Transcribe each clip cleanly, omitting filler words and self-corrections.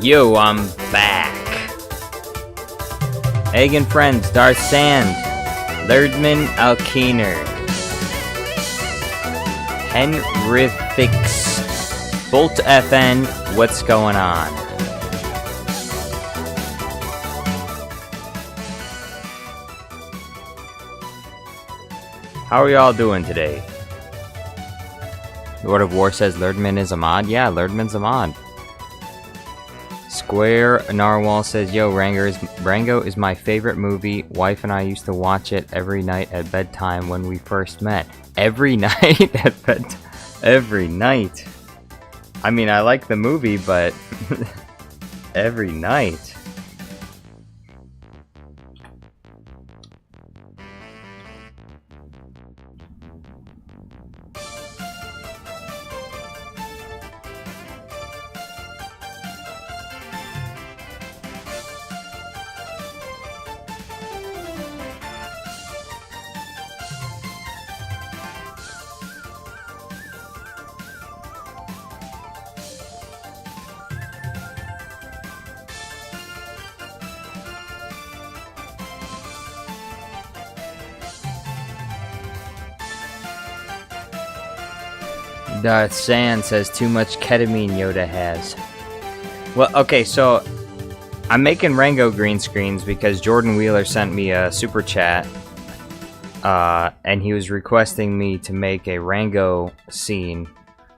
Yo, I'm back. Egg and Friends, Darth Sand, Lerdman Alkiner, Henrithix, Bolt FN, what's going on? How are y'all doing today? Lord of War says Lerdman is a mod. Yeah, Lerdman's a mod. Square Narwhal says, yo, Rango is my favorite movie. Wife and I used to watch it every night at bedtime when we first met. Every night at bedtime? Every night? I mean, I like the movie, but every night. Darth Sand says too much ketamine Yoda has. Well, okay, so I'm making Rango green screens because Jordan Wheeler sent me a super chat, and he was requesting me to make a Rango scene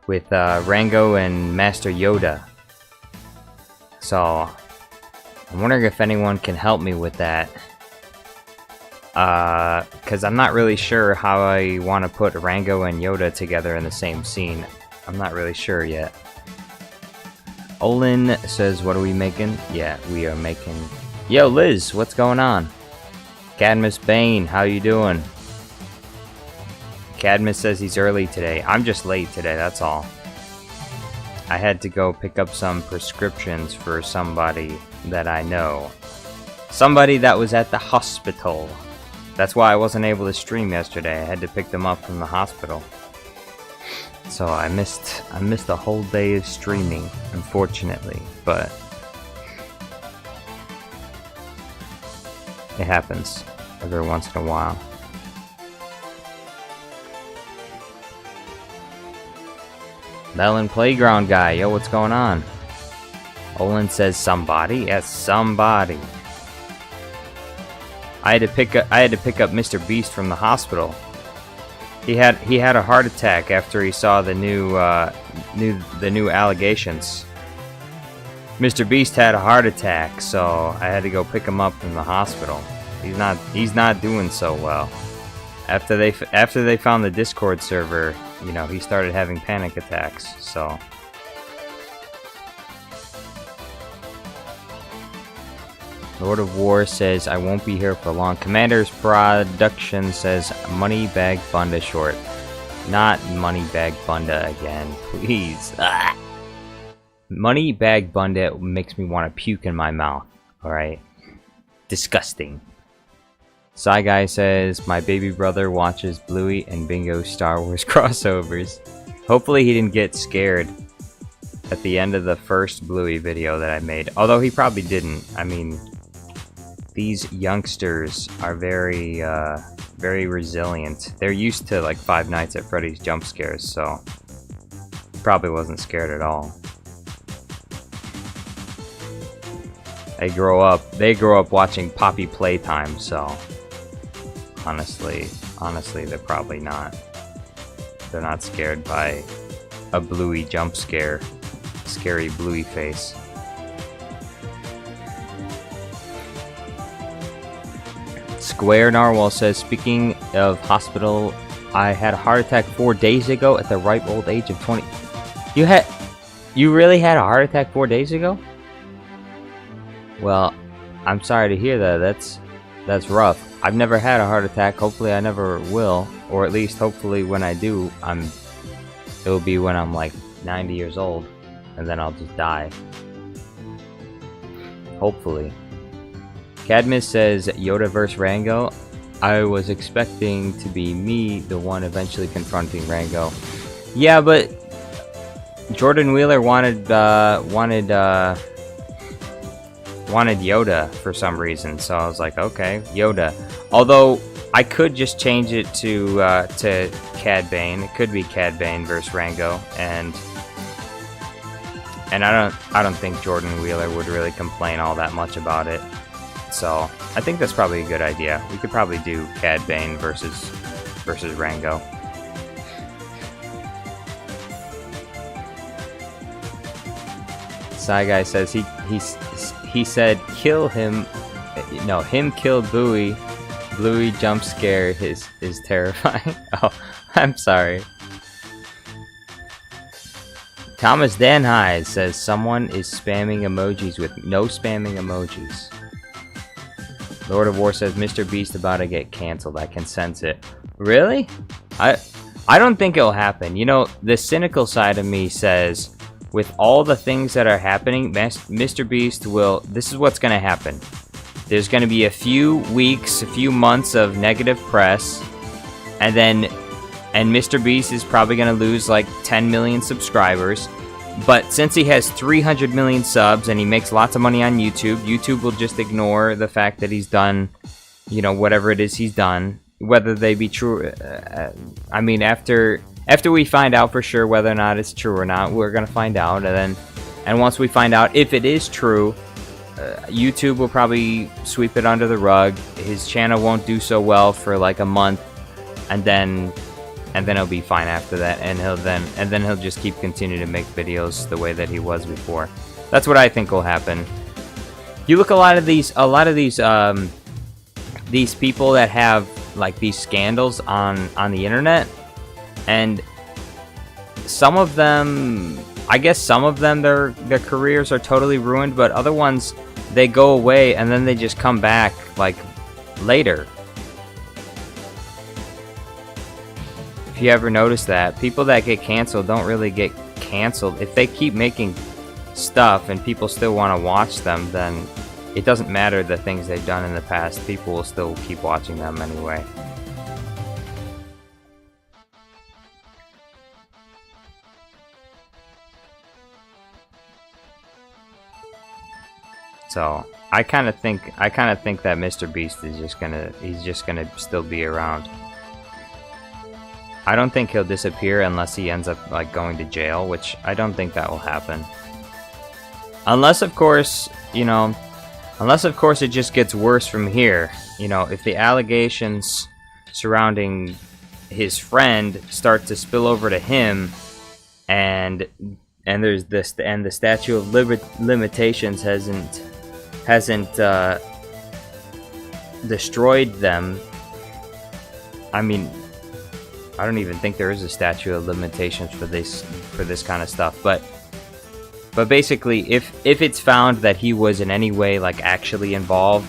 with Rango and Master Yoda. So I'm wondering if anyone can help me with that. Because I'm not really sure how I want to put Rango and Yoda together in the same scene. I'm not really sure yet. Olin says, what are we making? Yeah, we are making... Yo, Liz, what's going on? Cadmus Bane, how you doing? Cadmus says he's early today. I'm just late today, that's all. I had to go pick up some prescriptions for somebody that I know. Somebody that was at the hospital. That's why I wasn't able to stream yesterday. I had to pick them up from the hospital. So I missed a whole day of streaming, unfortunately, but it happens every once in a while. Melon Playground guy, yo, what's going on? Olin says somebody? Yes, somebody. I had to pick up Mr. Beast from the hospital. He had a heart attack after he saw the new allegations. Mr. Beast had a heart attack, so I had to go pick him up from the hospital. He's not doing so well. After they found the Discord server, you know, he started having panic attacks. So. Lord of War says, I won't be here for long. Commander's Production says, Moneybag Bunda short. Not Moneybag Bunda again, please. Ah! Moneybag Bunda makes me want to puke in my mouth. Alright? Disgusting. Psy Guy says, my baby brother watches Bluey and Bingo Star Wars crossovers. Hopefully he didn't get scared at the end of the first Bluey video that I made. Although he probably didn't. I mean... These youngsters are very resilient. They're used to like Five Nights at Freddy's jump scares, so probably wasn't scared at all. They grow up watching Poppy Playtime, so honestly, they're probably not. They're not scared by a Bluey jump scare, scary Bluey face. Square Narwhal says, speaking of hospital, I had a heart attack 4 days ago at the ripe old age of 20. You really had a heart attack 4 days ago? Well, I'm sorry to hear that. That's rough. I've never had a heart attack. Hopefully I never will, or at least hopefully when I do, it'll be when I'm like 90 years old, and then I'll just die. Hopefully. Cadmus says, Yoda vs. Rango. I was expecting to be me, the one eventually confronting Rango. Yeah, but Jordan Wheeler wanted wanted Yoda for some reason, so I was like, okay, Yoda. Although I could just change it to Cad Bane. It could be Cad Bane versus Rango, and I don't think Jordan Wheeler would really complain all that much about it. So I think that's probably a good idea. We could probably do Cad Bane versus Rango. Sci Guy says he said kill him. No, him killed Bluey. Bluey jump scare is terrifying. Oh, I'm sorry. Thomas Danhide says someone is spamming emojis with no spamming emojis. Lord of War says Mr. Beast about to get canceled. I can sense it. Really? I don't think it'll happen. You know, the cynical side of me says with all the things that are happening, Mr. Beast will... This is what's going to happen. There's going to be a few weeks, a few months of negative press, and Mr. Beast is probably going to lose like 10 million subscribers. But since he has 300 million subs and he makes lots of money on YouTube, YouTube will just ignore the fact that he's done, you know, whatever it is he's done, whether they be true. I mean, after we find out for sure whether or not it's true or not, we're going to find out. And once we find out if it is true, YouTube will probably sweep it under the rug. His channel won't do so well for like a month, and then he'll be fine after that, and he'll just keep continuing to make videos the way that he was before. That's what I think will happen. You look a lot of these people that have like these scandals on the internet, and some of them, I guess some of them their careers are totally ruined, but other ones they go away and then they just come back like later. If you ever notice that, people that get canceled don't really get canceled. If they keep making stuff and people still want to watch them, then it doesn't matter the things they've done in the past. People will still keep watching them anyway. So I kind of think that Mr. Beast is just gonna still be around. I don't think he'll disappear unless he ends up like going to jail, which I don't think that will happen. Unless of course it just gets worse from here. You know, if the allegations surrounding his friend start to spill over to him, and there's this, and the statute of limitations hasn't destroyed them. I mean, I don't even think there is a statute of limitations for this kind of stuff, but basically if it's found that he was in any way like actually involved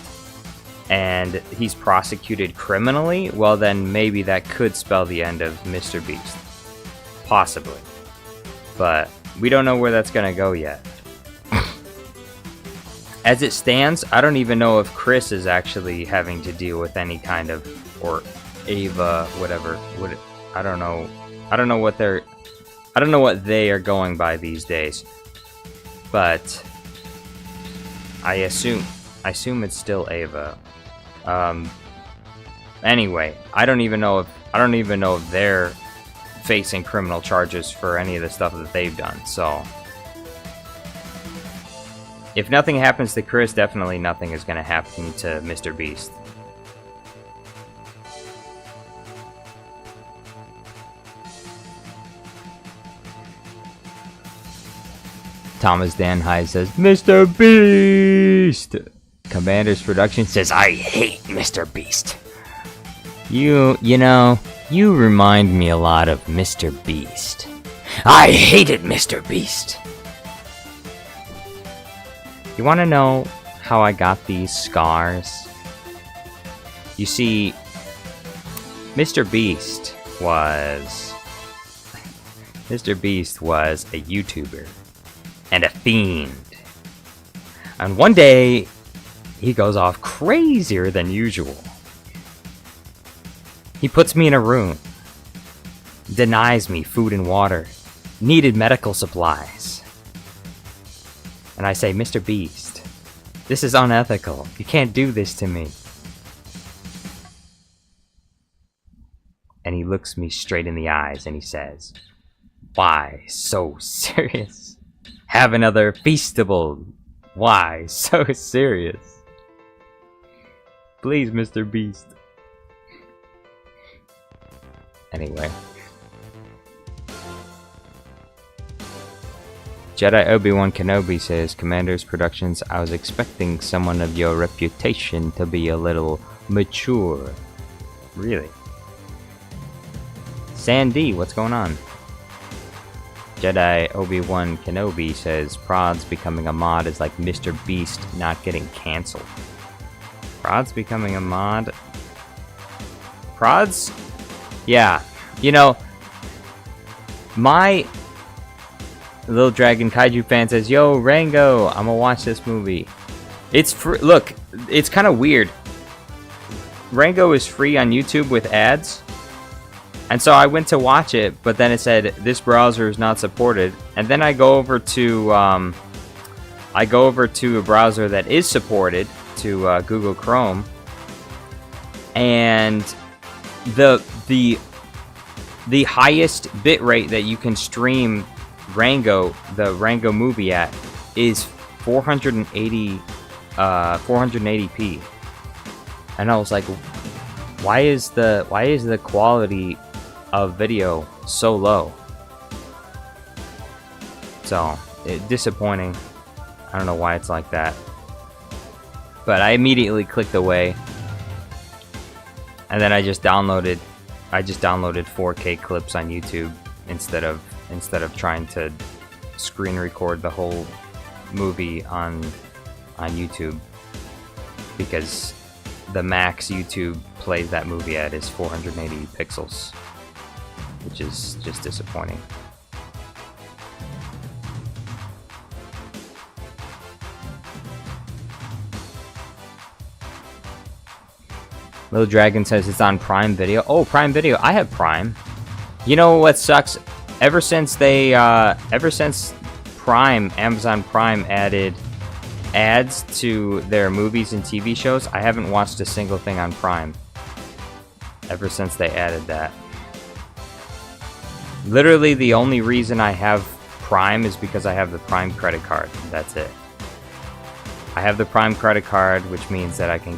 and he's prosecuted criminally, well then maybe that could spell the end of Mr. Beast. Possibly. But we don't know where that's gonna go yet. As it stands, I don't even know if Chris is actually having to deal with any kind of, or Ava, whatever. I don't know. I don't know what they are going by these days. But I assume it's still Ava. Anyway, I don't even know if they're facing criminal charges for any of the stuff that they've done. So if nothing happens to Chris, definitely nothing is going to happen to Mr. Beast. Thomas Danhide says, Mr. Beast! Commander's Production says, I hate Mr. Beast. You know, you remind me a lot of Mr. Beast. I hated Mr. Beast! You want to know how I got these scars? You see, Mr. Beast was a YouTuber and a fiend. And one day, he goes off crazier than usual. He puts me in a room, denies me food and water, needed medical supplies. And I say, Mr. Beast, This is unethical. You can't do this to me. And he looks me straight in the eyes and he says, "Why so serious? Have another feastable. Why so serious? Please, Mr. Beast." Anyway. Jedi Obi-Wan Kenobi says, "Commander's Productions, I was expecting someone of your reputation to be a little mature." Really? Sandy, what's going on? Jedi Obi-Wan Kenobi says, "Prods becoming a mod is like Mr. Beast not getting cancelled." Prods becoming a mod? Prods? Yeah. You know, my Little Dragon Kaiju fan says, "Yo, Rango, I'm gonna watch this movie." It's free. Look, it's kind of weird. Rango is free on YouTube with ads. And so I went to watch it, but then it said, "This browser is not supported." And then I go over to a browser that is supported, to Google Chrome. And the highest bitrate that you can stream the Rango movie at is 480p. And I was like, why is the quality of video so low? So disappointing. I don't know why it's like that, but I immediately clicked away, and then I just downloaded 4K clips on YouTube instead of trying to screen record the whole movie on YouTube, because the max YouTube plays that movie at is 480 pixels, which is just disappointing. Little Dragon says it's on Prime Video. Oh, Prime Video. I have Prime. You know what sucks? Ever since Amazon Prime added ads to their movies and TV shows, I haven't watched a single thing on Prime. Ever since they added that. Literally, the only reason I have Prime is because I have the Prime credit card. That's it. I have the Prime credit card, which means that I can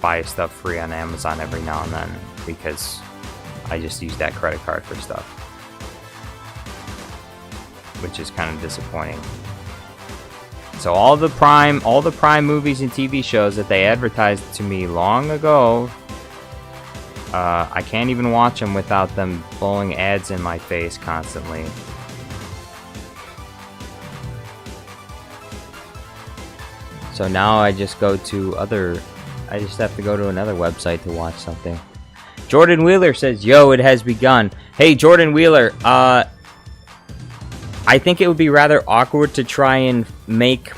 buy stuff free on Amazon every now and then, because I just use that credit card for stuff, which is kind of disappointing. So all the Prime movies and TV shows that they advertised to me long ago, I can't even watch them without them blowing ads in my face constantly. So now I just have to go to another website to watch something. Jordan Wheeler says, "Yo, it has begun." Hey, Jordan Wheeler, I think it would be rather awkward to try and make a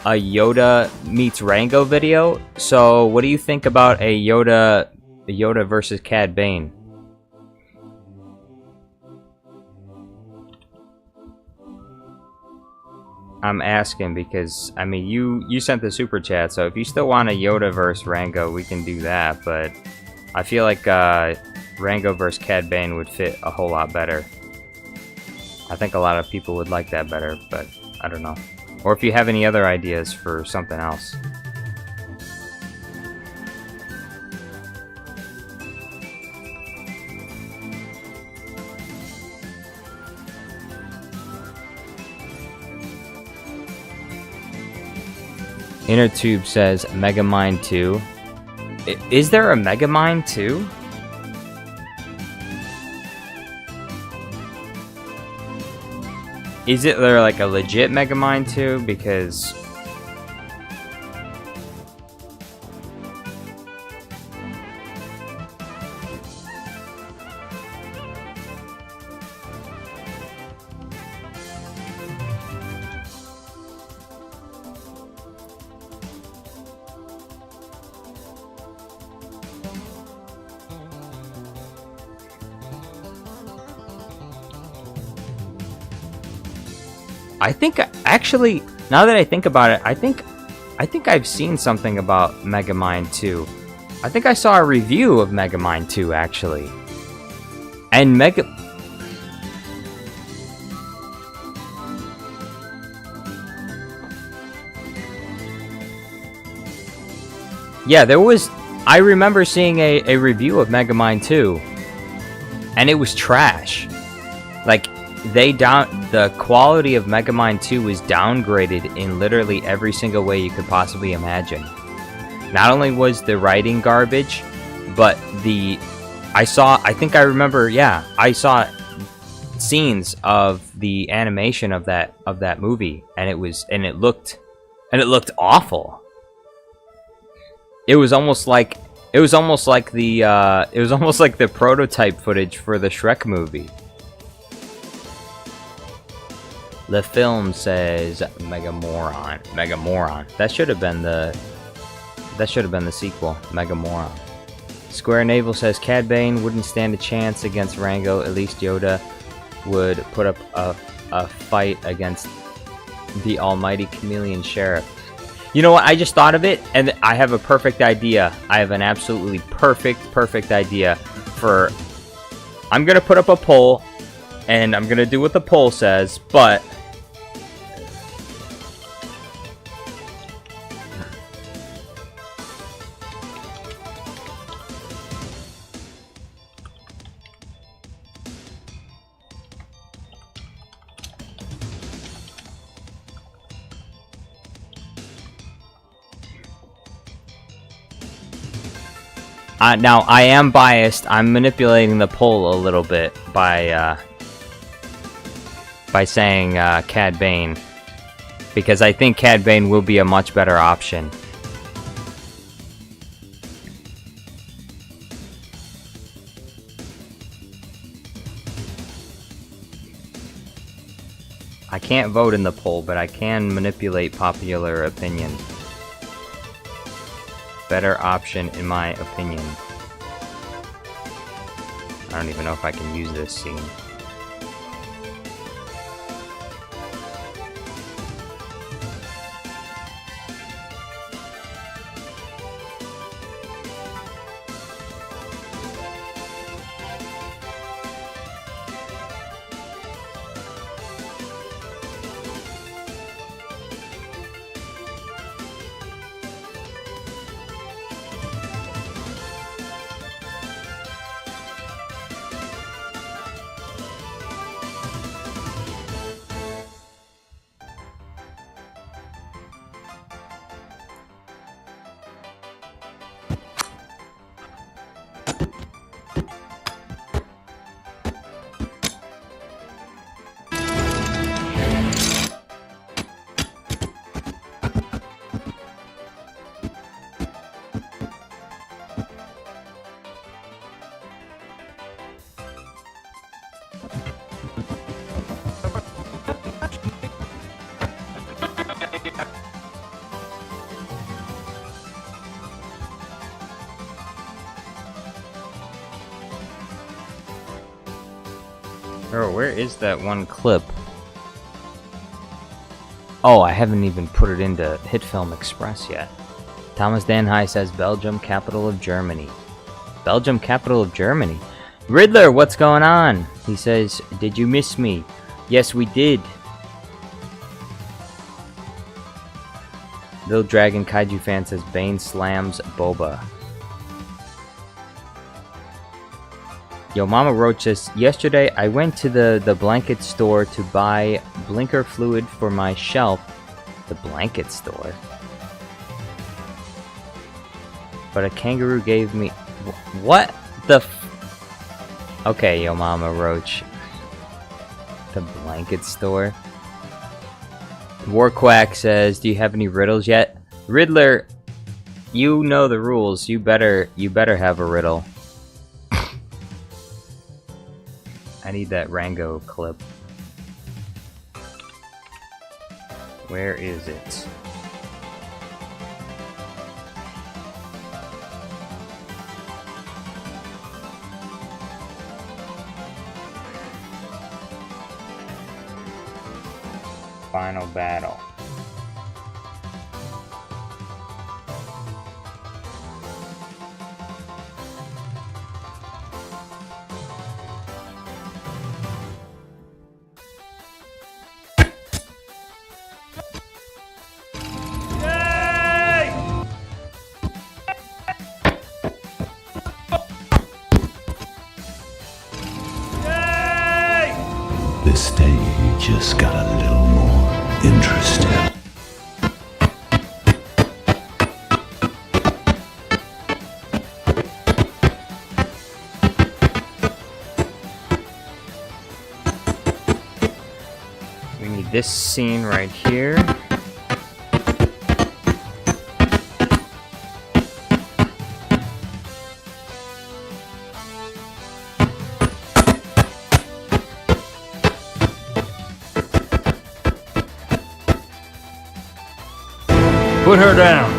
Yoda meets Rango video. So what do you think about a Yoda versus Cad Bane? I'm asking because, I mean, you sent the super chat, so if you still want a Yoda versus Rango, we can do that, but I feel like Rango versus Cad Bane would fit a whole lot better. I think a lot of people would like that better, but I don't know. Or if you have any other ideas for something else. InnerTube says Megamind 2. Is there a Megamind 2? Is it there like a legit Megamind 2? Because I think, actually, Now that I think about it, I think I've seen something about Megamind 2. I think I saw a review of Megamind 2 actually. And yeah, there was. I remember seeing a review of Megamind 2, and it was trash. Like, the quality of Megamind 2 was downgraded in literally every single way you could possibly imagine. Not only was the writing garbage, but I saw scenes of the animation of that movie, and it looked awful. It was almost like the prototype footage for the Shrek movie. The film says Megamoron. That should have been the sequel, Megamoron. Square Naval says Cad Bane wouldn't stand a chance against Rango. At least Yoda would put up a fight against the almighty chameleon sheriff. You know what? I just thought of it, and I have a perfect idea. I have an absolutely perfect idea for... I'm going to put up a poll, and I'm going to do what the poll says, but... now, I am biased. I'm manipulating the poll a little bit by saying Cad Bane, because I think Cad Bane will be a much better option. I can't vote in the poll, but I can manipulate popular opinion. Better option, in my opinion. I don't even know if I can use this scene. Oh, where is that one clip? Oh, I haven't even put it into HitFilm Express yet. Thomas Danhai says Belgium, capital of Germany. Belgium, capital of Germany. Riddler, what's going on? He says, did you miss me? Yes, we did. Little Dragon Kaiju fan says Bane slams Boba. Yo, Mama Roach says, yesterday I went to the blanket store to buy blinker fluid for my shelf. The blanket store? But a kangaroo gave me... What the Okay, Yo Mama Roach. The blanket store? Warquack says, do you have any riddles yet? Riddler, you know the rules. You better have a riddle. I need that Rango clip. Where is it? Final battle. stage just got a little more interesting. We need this scene right here. Put her down.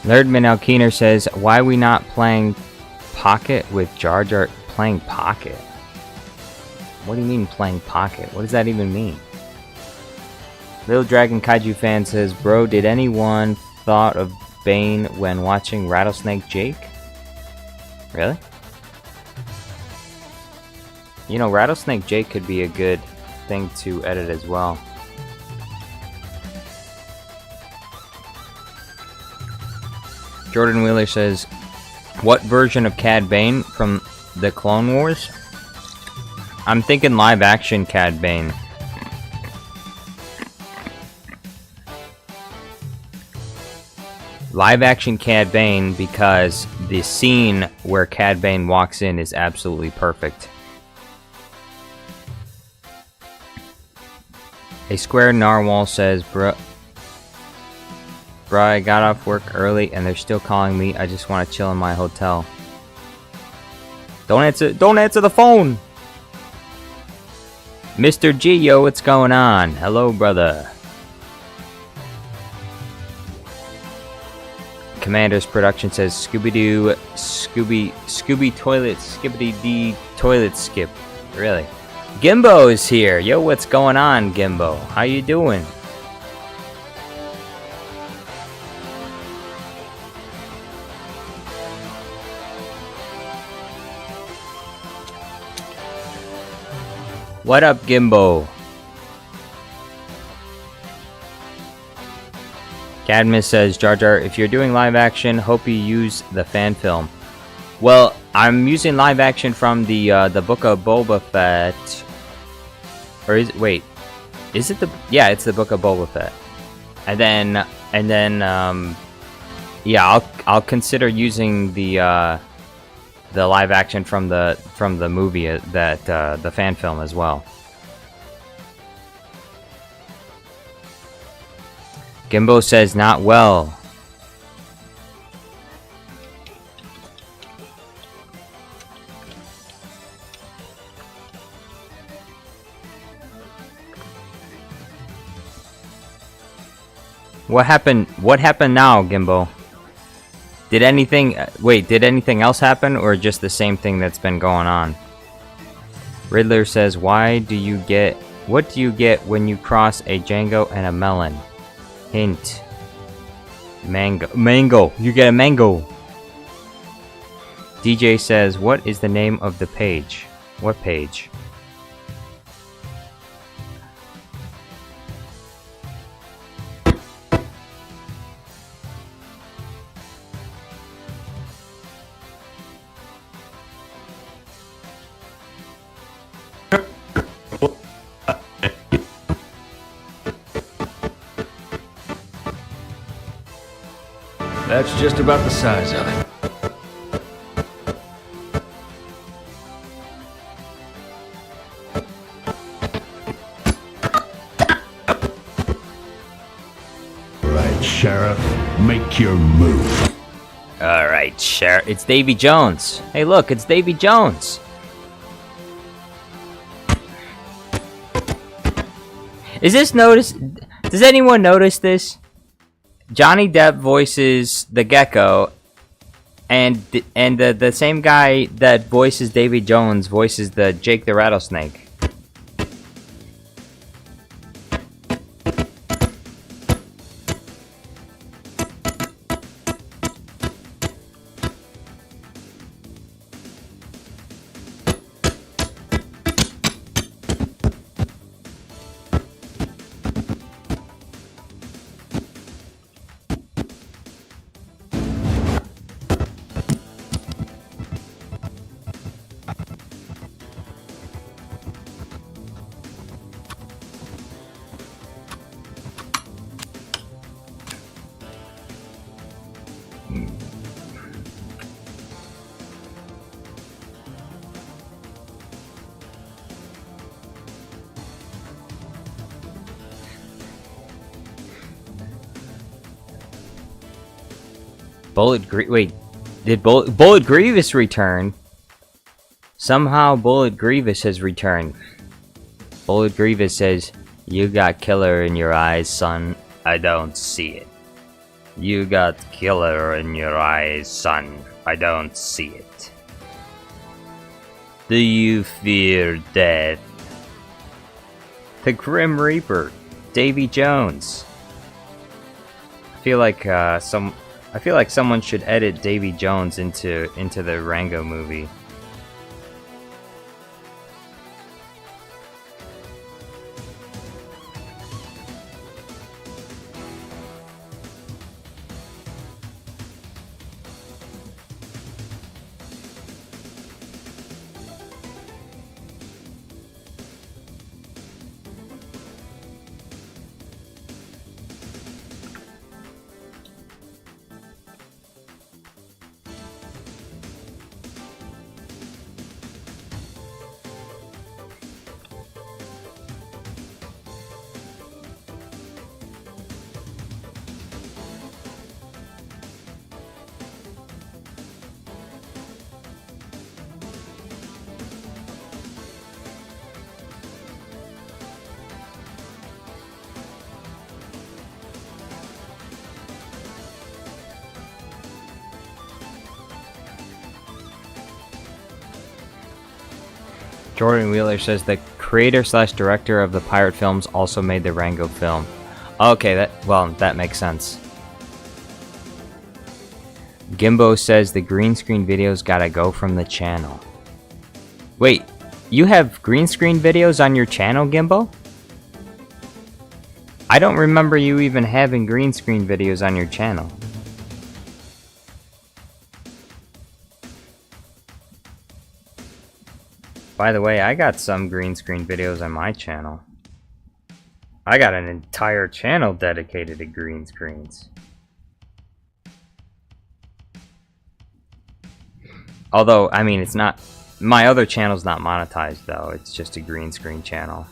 Nerdman Alkeener says, why are we not playing Pocket with Jar Jar? Playing Pocket? What do you mean playing Pocket? What does that even mean? Little Dragon Kaiju fan says, bro, did anyone thought of Bane when watching Rattlesnake Jake? Really? You know, Rattlesnake Jake could be a good thing to edit as well. Jordan Wheeler says, what version of Cad Bane from the Clone Wars? I'm thinking live action Cad Bane. Live action Cad Bane, because the scene where Cad Bane walks in is absolutely perfect. A Square Narwhal says, bruh, I got off work early and they're still calling me. I just want to chill in my hotel. Don't answer the phone! Mr. G, yo, what's going on? Hello, brother. Commander's Production says, Scooby-Doo, Scooby Toilet, Skippity-Dee Toilet Skip. Really? Gimbo is here. Yo, what's going on, Gimbo? How you doing? What up, Gimbo? Cadmus says, Jar Jar, if you're doing live action, hope you use the fan film. Well, I'm using live action from the Book of Boba Fett. Or is it, wait, is it the, yeah, it's the Book of Boba Fett. And then, yeah, I'll consider using the live action from the movie, that the fan film as well. Gimbo says, not well. What happened? What happened now, Gimbo? Did anything... Wait, did anything else happen, or just the same thing that's been going on? Riddler says, why do you get... What do you get when you cross a Django and a melon? Hint. Mango. Mango! You get a mango! DJ says, what is the name of the page? What page? That's just about the size of it. Right, Sheriff, make your move. Alright, Sheriff. It's Davy Jones. Hey, look, it's Davy Jones. Is this notice? Does anyone notice this? Johnny Depp voices the Gecko, and the same guy that voices Davy Jones voices the Jake the Rattlesnake. Wait, did Bullet Grievous return? Somehow Bullet Grievous has returned. Bullet Grievous says, "You got killer in your eyes, son. I don't see it. You got killer in your eyes, son. I don't see it. Do you fear death?" The Grim Reaper, Davy Jones. I feel like someone should edit Davy Jones into the Rango movie. Jordan Wheeler says the creator/director of the pirate films also made the Rango film. Okay, that makes sense. Gimbo says the green screen videos gotta go from the channel. Wait, you have green screen videos on your channel, Gimbo? I don't remember you even having green screen videos on your channel. By the way, I got some green screen videos on my channel. I got an entire channel dedicated to green screens. Although, I mean, it's not... My other channel's not monetized, though. It's just a green screen channel.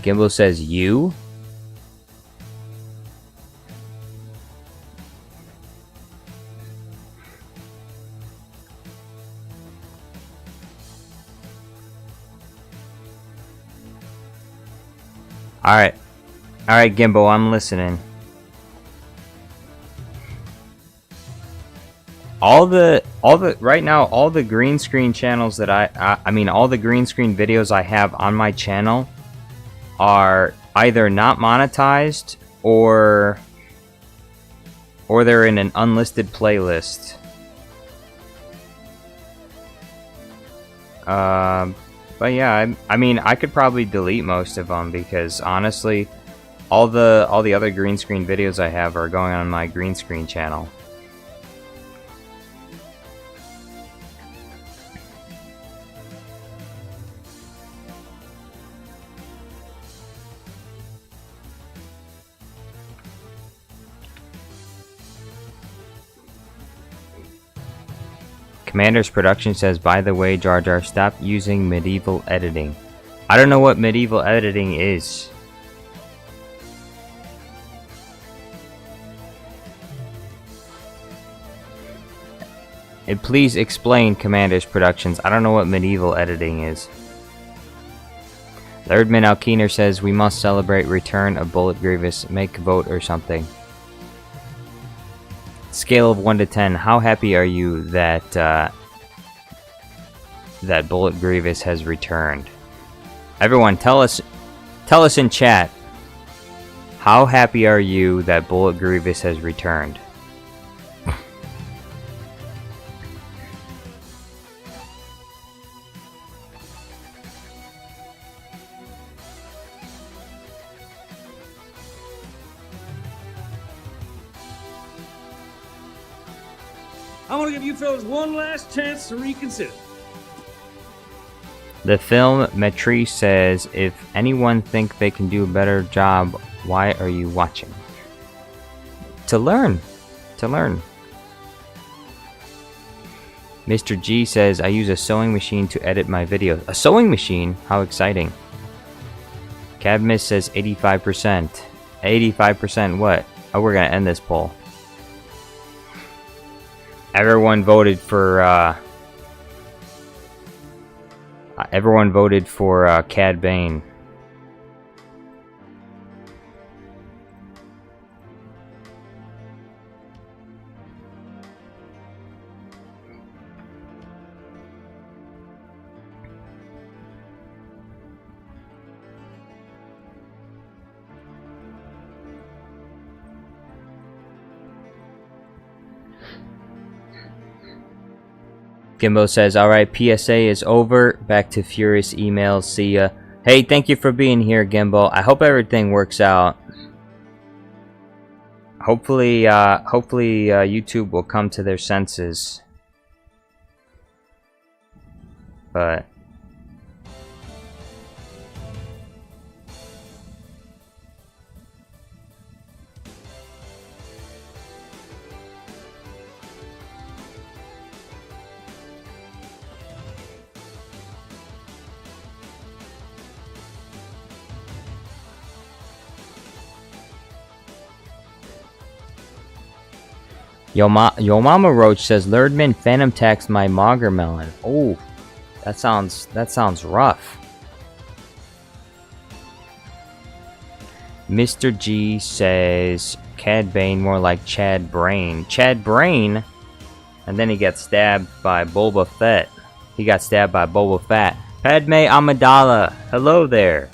Gimbo says, you? Alright. Alright, Gimbo, I'm listening. Right now, all the green screen channels that I mean, all the green screen videos I have on my channel are either not monetized or they're in an unlisted playlist. But yeah, I mean, I could probably delete most of them because honestly, all the other green screen videos I have are going on my green screen channel. Commander's Production says, by the way, Jar Jar, stop using medieval editing. I don't know what medieval editing is. And please explain, Commander's Productions. I don't know what medieval editing is. Lerdman Alkeener says, we must celebrate return of Bullet Grievous. Make a vote or something. Scale of 1 to 10. How happy are you that that Bullet Grievous has returned? Everyone, tell us in chat. How happy are you that Bullet Grievous has returned? I want to give you fellas one last chance to reconsider. The film Matrice says, if anyone think they can do a better job, why are you watching? To learn. To learn. Mr. G says, I use a sewing machine to edit my videos. A sewing machine? How exciting. Cadmus says 85%. 85% what? Oh, we're gonna end this poll. Everyone voted for Cad Bane. Gimbo says, alright, PSA is over. Back to furious emails. See ya. Hey, thank you for being here, Gimbo. I hope everything works out. Hopefully, YouTube will come to their senses. But... Yo Mama Roach says, Lurdman Phantom taxed my Mogger Melon. Oh, that sounds rough. Mr. G says, Cad Bane more like Chad Brain. Chad Brain? And then he got stabbed by Boba Fett. He got stabbed by Boba Fett. Padme Amidala, hello there.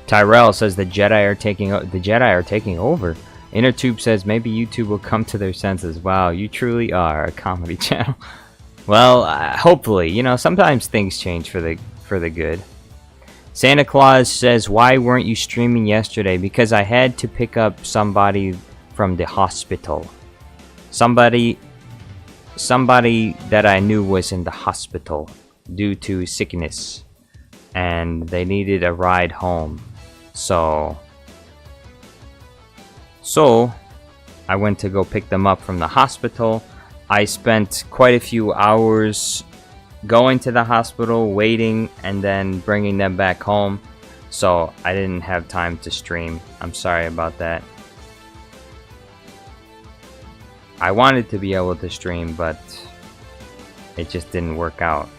Tyrell says the Jedi are taking over. Innertube says maybe YouTube will come to their senses. Wow, you truly are a comedy channel. Well, hopefully, you know, sometimes things change for the good. Santa Claus says, why weren't you streaming yesterday? Because I had to pick up somebody from the hospital. Somebody that I knew was in the hospital due to sickness, and they needed a ride home. So I went to go pick them up from the hospital. I spent quite a few hours going to the hospital, waiting, and then bringing them back home. So I didn't have time to stream. I'm sorry about that. I wanted to be able to stream, but it just didn't work out.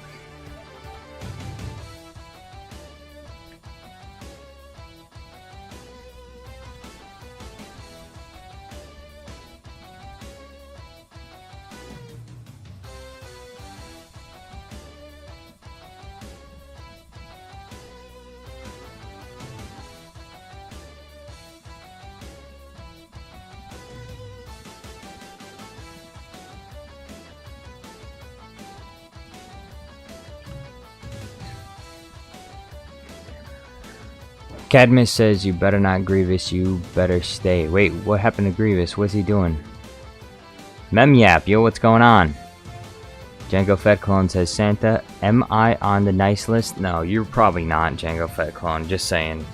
Cadmus says, you better not, Grievous, you better stay. Wait, what happened to Grievous? What's he doing? Memyap, yo, what's going on? Django Fett Clone says, Santa, am I on the nice list? No, you're probably not, Django Fett Clone, just saying.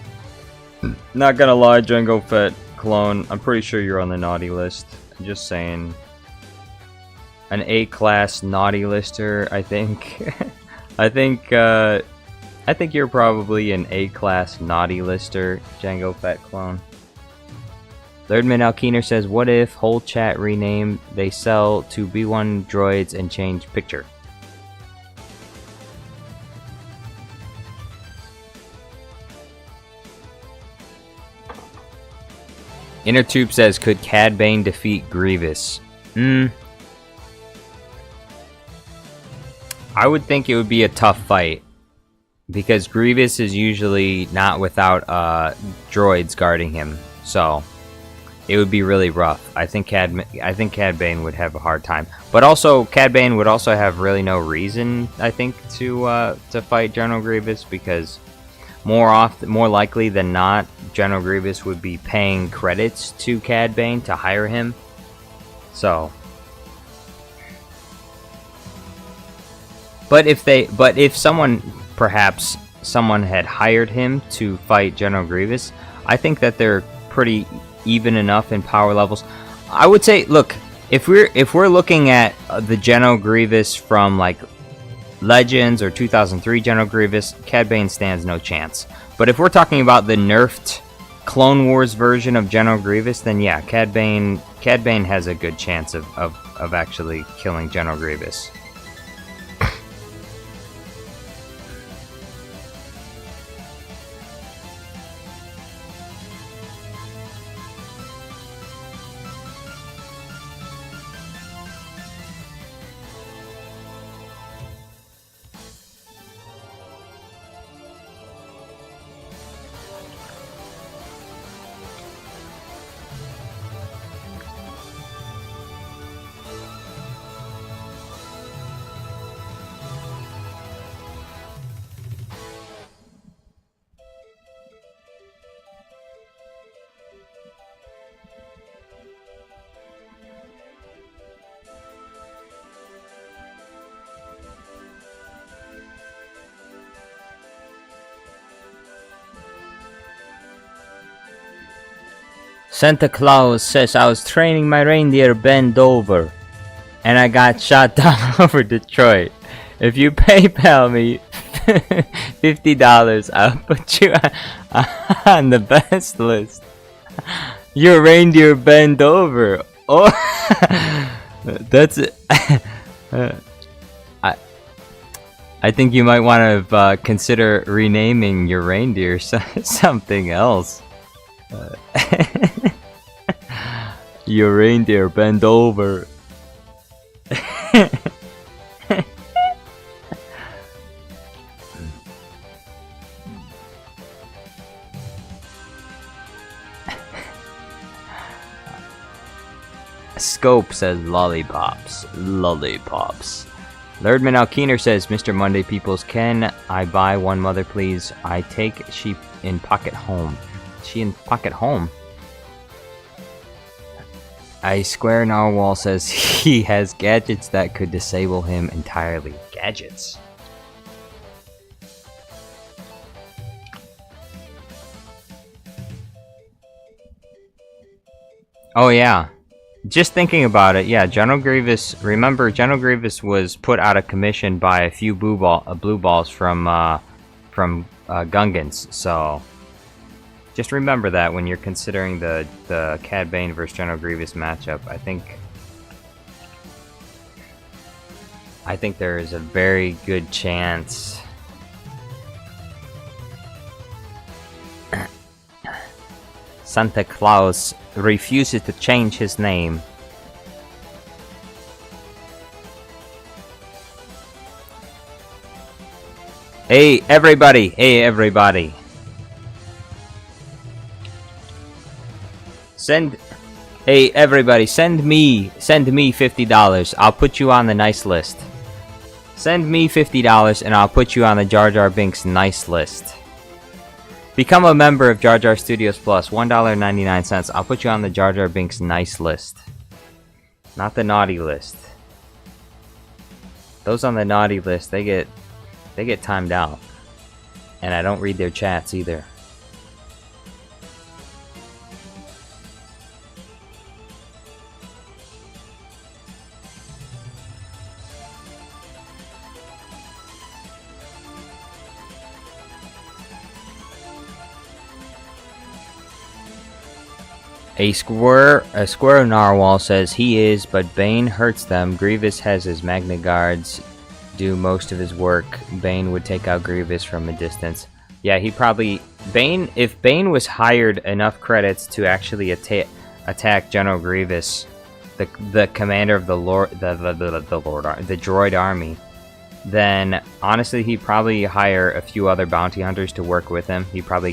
Not gonna lie, Django Fett Clone, I'm pretty sure you're on the naughty list. Just saying. An A-class naughty lister, I think. I think you're probably an A-class naughty lister, Django Fett Clone. Lurdman Alkeener says, what if whole chat rename, they sell to B1 droids and change picture? Inner Tube says, could Cad Bane defeat Grievous? I would think it would be a tough fight. Because Grievous is usually not without droids guarding him. So it would be really rough. I think Cad Bane would have a hard time. But also, Cad Bane would also have really no reason, I think, to fight General Grievous, because more likely than not, General Grievous would be paying credits to Cad Bane to hire him. So, but if someone had hired him to fight General Grievous, I think that they're pretty even enough in power levels. I would say, look, if we're looking at the General Grievous from like Legends or 2003 General Grievous, Cad Bane stands no chance. But if we're talking about the nerfed Clone Wars version of General Grievous, then yeah, Cad Bane has a good chance of actually killing General Grievous. Santa Claus says, I was training my reindeer bend over, and I got shot down over Detroit. If you PayPal me $50, I'll put you on the best list. Your reindeer bend over. Oh, that's it. I think you might want to consider renaming your reindeer something else. Your reindeer bend over. Scope says lollipops. Lollipops. Lerdman Alkeener says, Mr. Monday Peoples, can I buy one mother please? I take sheep in pocket home. She in pocket home? I Square Narwhal says he has gadgets that could disable him entirely. Gadgets. Oh yeah. Just thinking about it, yeah, General Grievous, remember General Grievous was put out of commission by a few blue balls from Gungans, so just remember that when you're considering the Cad Bane versus General Grievous matchup. I think there is a very good chance Santa Claus refuses to change his name. Hey everybody! Hey everybody! Hey everybody! Send me $50. I'll put you on the nice list. Send me $50 and I'll put you on the Jar Jar Binks nice list. Become a member of Jar Jar Studios Plus, $1.99. I'll put you on the Jar Jar Binks nice list. Not the naughty list. Those on the naughty list, they get timed out. And I don't read their chats either. A square narwhal says he is, but Bane hurts them. Grievous has his Magna Guards do most of his work. Bane would take out Grievous from a distance. Yeah, he probably... if Bane was hired enough credits to actually attack General Grievous, the commander of the droid army, then honestly he'd probably hire a few other bounty hunters to work with him. He'd probably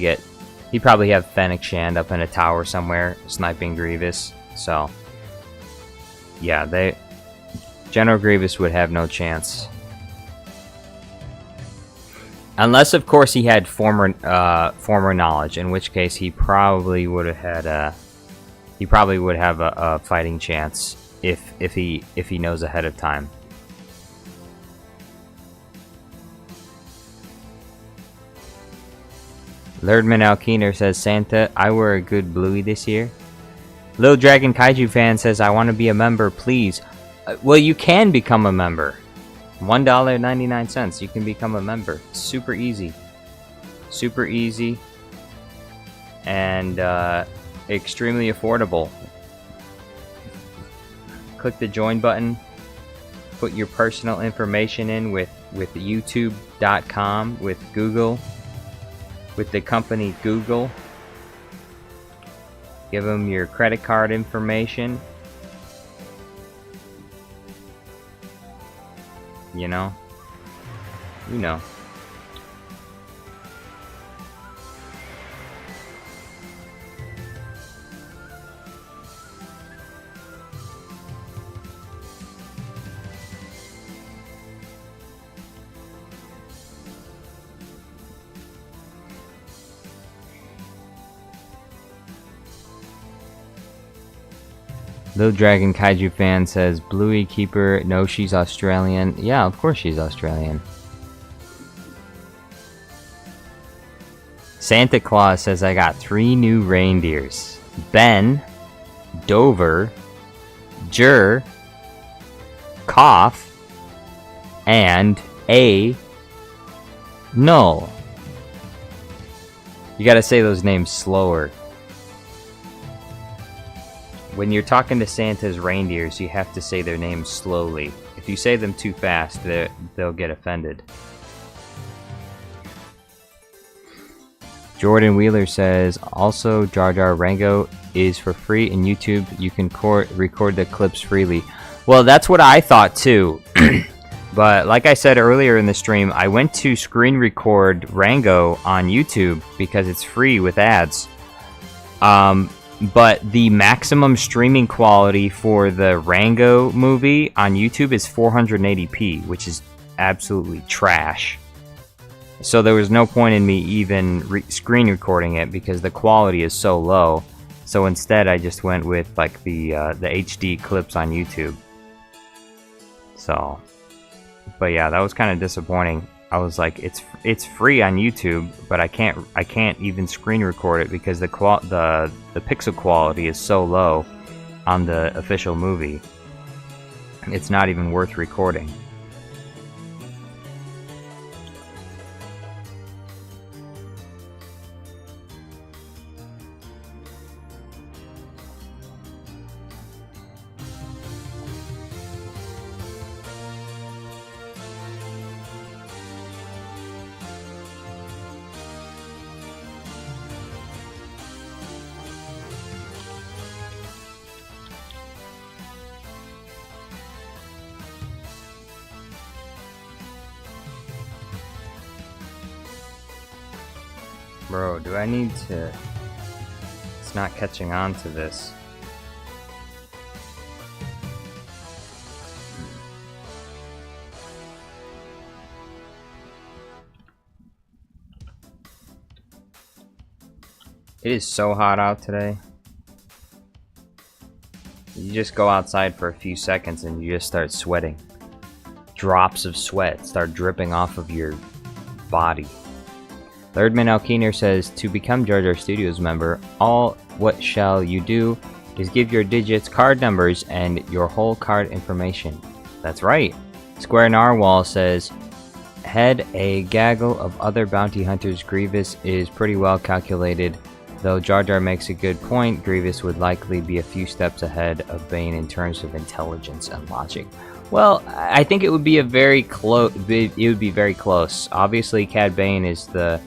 have Fennec Shand up in a tower somewhere sniping Grievous. So yeah, General Grievous would have no chance. Unless, of course, he had former knowledge, in which case he probably would have had a fighting chance if he knows ahead of time. Lerdman Alkeener says, Santa, I wear a good bluey this year. Lil Dragon Kaiju fan says, I want to be a member, please. Well, you can become a member. $1.99. You can become a member. Super easy. Super easy. And extremely affordable. Click the join button. Put your personal information in with YouTube.com, with Google, with the company Google. Give them your credit card information. You know. Little Dragon Kaiju fan says, Bluey Keeper, no, she's Australian. Yeah, of course she's Australian. Santa Claus says, I got 3 new reindeers. Ben, Dover, Jur, Cough, and A, Null. You gotta say those names slower. When you're talking to Santa's reindeers, you have to say their names slowly. If you say them too fast, they'll get offended. Jordan Wheeler says, also Jar Jar Rango is for free in YouTube. You can record the clips freely. Well, that's what I thought too. But like I said earlier in the stream, I went to screen record Rango on YouTube because it's free with ads. But the maximum streaming quality for the Rango movie on YouTube is 480p, which is absolutely trash. So there was no point in me even screen recording it because the quality is so low. So instead, I just went with like the HD clips on YouTube. So, but yeah, that was kind of disappointing. I was like, it's free on YouTube, but I can't even screen record it because the pixel quality is so low on the official movie. It's not even worth recording. Bro, do I need to... It's not catching on to this. It is so hot out today. You just go outside for a few seconds and you just start sweating. Drops of sweat start dripping off of your body. Thirdman Alkeener says, to become Jar Jar Studios member, all what shall you do is give your digits, card numbers, and your whole card information. That's right. Square Narwhal says, head a gaggle of other bounty hunters. Grievous is pretty well calculated. Though Jar Jar makes a good point, Grievous would likely be a few steps ahead of Bane in terms of intelligence and logic. Well, I think it would be very close. Obviously, Cad Bane is the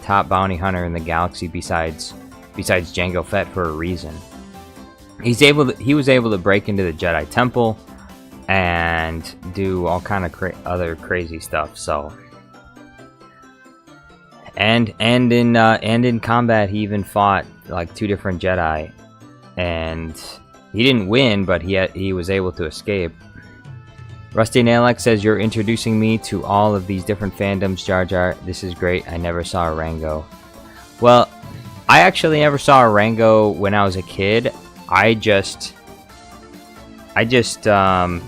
top bounty hunter in the galaxy besides Jango Fett for a reason. he was able to break into the Jedi Temple and do all kind of other crazy stuff. So, and in combat, he even fought like 2 different Jedi, and he didn't win, but he was able to escape. Rusty Nailek says, you're introducing me to all of these different fandoms, Jar Jar. This is great. I never saw a Rango. Well, I actually never saw a Rango when I was a kid. I just saw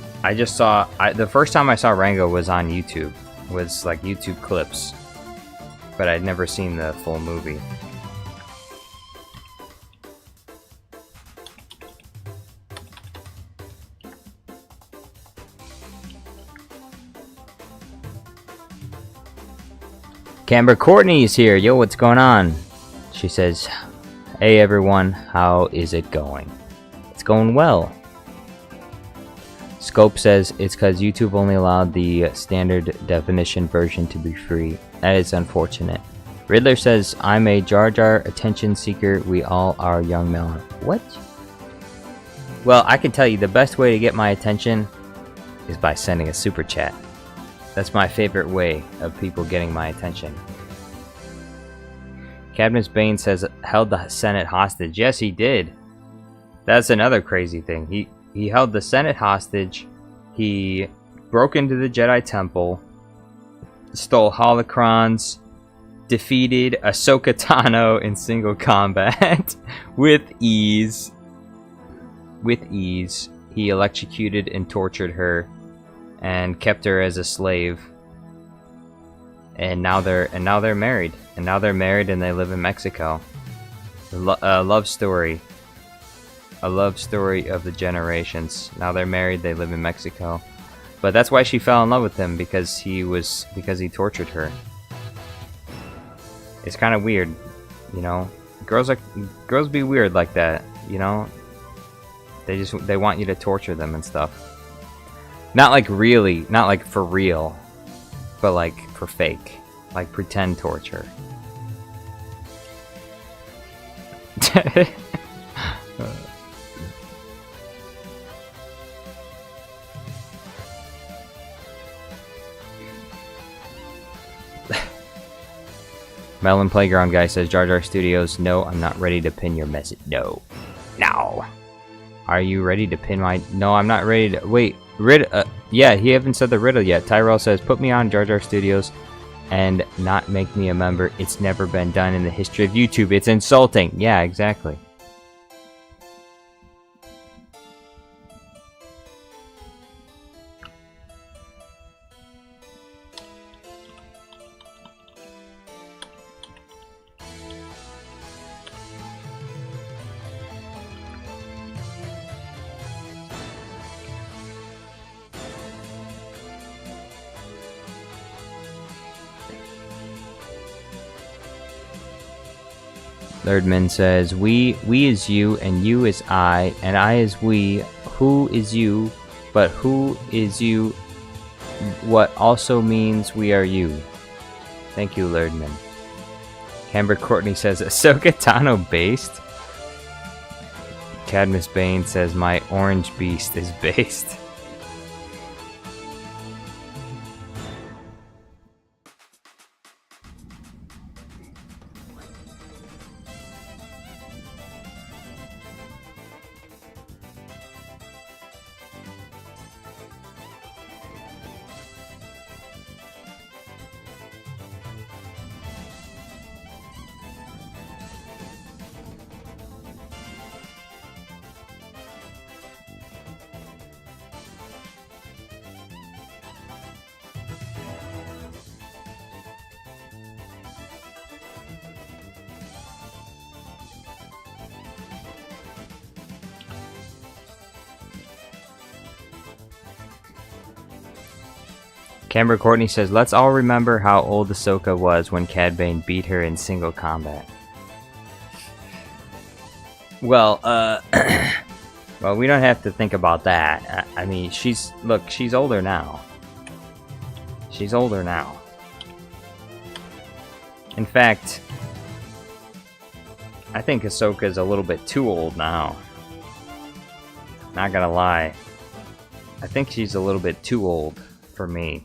the first time I saw Rango was on YouTube. Was like YouTube clips. But I'd never seen the full movie. Camber Courtney is here. Yo, what's going on? She says, hey everyone, how is it going? It's going well. Scope says it's because YouTube only allowed the standard definition version to be free. That is unfortunate. Riddler says, I'm a Jar Jar attention seeker. We all are, young Melon. What? Well, I can tell you the best way to get my attention is by sending a super chat. That's my favorite way of people getting my attention. Cadmus Bane says, held the Senate hostage. Yes, he did. That's another crazy thing. He held the Senate hostage. He broke into the Jedi Temple, stole holocrons, defeated Ahsoka Tano in single combat with ease. With ease. He electrocuted and tortured her and kept her as a slave. And now they're married. And now they're married and they live in Mexico. A love story. A love story of the generations. Now they're married, they live in Mexico. But that's why she fell in love with him, because he tortured her. It's kind of weird, you know. Girls be weird like that, you know. They want you to torture them and stuff. Not like really, not like for real, but like for fake, like pretend torture. Melon Playground Guy says, Jar Jar Studios, no, I'm not ready to pin your message. No. Are you ready to pin my... No, I'm not ready to... Wait, yeah, he haven't said the riddle yet. Tyrell says, put me on Jar Jar Studios and not make me a member. It's never been done in the history of YouTube. It's insulting. Yeah, exactly. Lerdman says, we is you, and you is I, and I is we. Who is you, but who is you, what also means we are you. Thank you, Lerdman. Camber Courtney says, Ahsoka Tano based? Cadmus Bane says, my orange beast is based. Camber Courtney says, let's all remember how old Ahsoka was when Cad Bane beat her in single combat. Well, well, we don't have to think about that. I mean, she's older now. She's older now. In fact, I think Ahsoka's a little bit too old now. Not gonna lie. I think she's a little bit too old for me.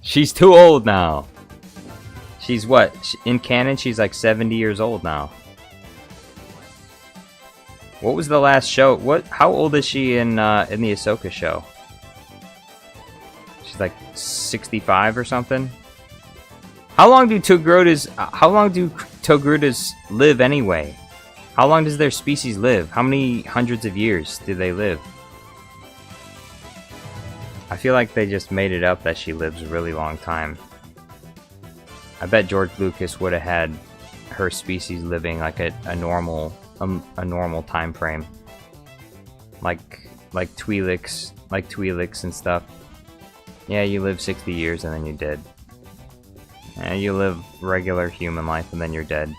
She's too old now. She's what? In canon, she's like 70 years old now. What was the last show? How old is she in the Ahsoka show? She's like 65 or something. How long do Togrutas live anyway? How long does their species live? How many hundreds of years do they live? I feel like they just made it up that she lives a really long time. I bet George Lucas would have had her species living like a normal time frame, like Twi'leks and stuff. Yeah, you live 60 years and then you're dead. And you live regular human life and then you're dead.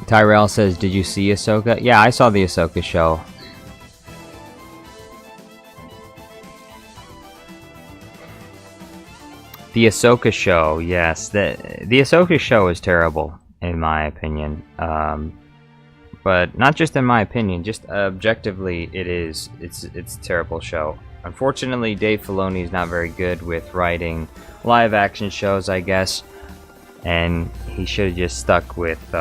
Tyrell says, "Did you see Ahsoka?" Yeah, I saw the Ahsoka show. The Ahsoka show, yes. The Ahsoka show is terrible, in my opinion. But not just in my opinion, just objectively, it's a terrible show. Unfortunately, Dave Filoni is not very good with writing live-action shows, I guess. And he should have just stuck with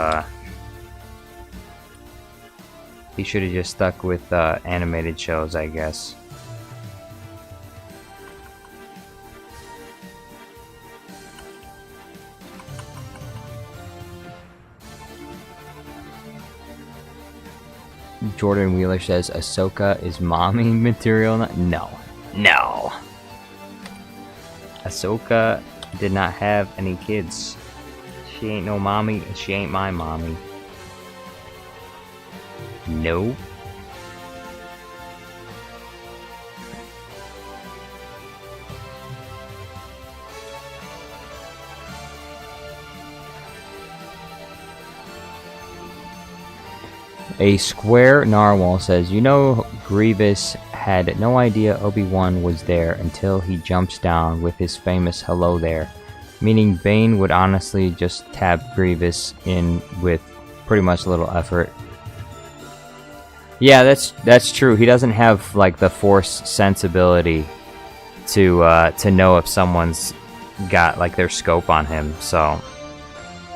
animated shows, I guess. Jordan Wheeler says Ahsoka is mommy material. No. Ahsoka did not have any kids. She ain't no mommy, and she ain't my mommy. No. A Square Narwhal says, "You know, Grievous had no idea Obi-Wan was there until he jumps down with his famous hello there." Meaning Bane would honestly just tap Grievous in with pretty much little effort. Yeah, that's true. He doesn't have like the Force sensibility to know if someone's got like their scope on him. So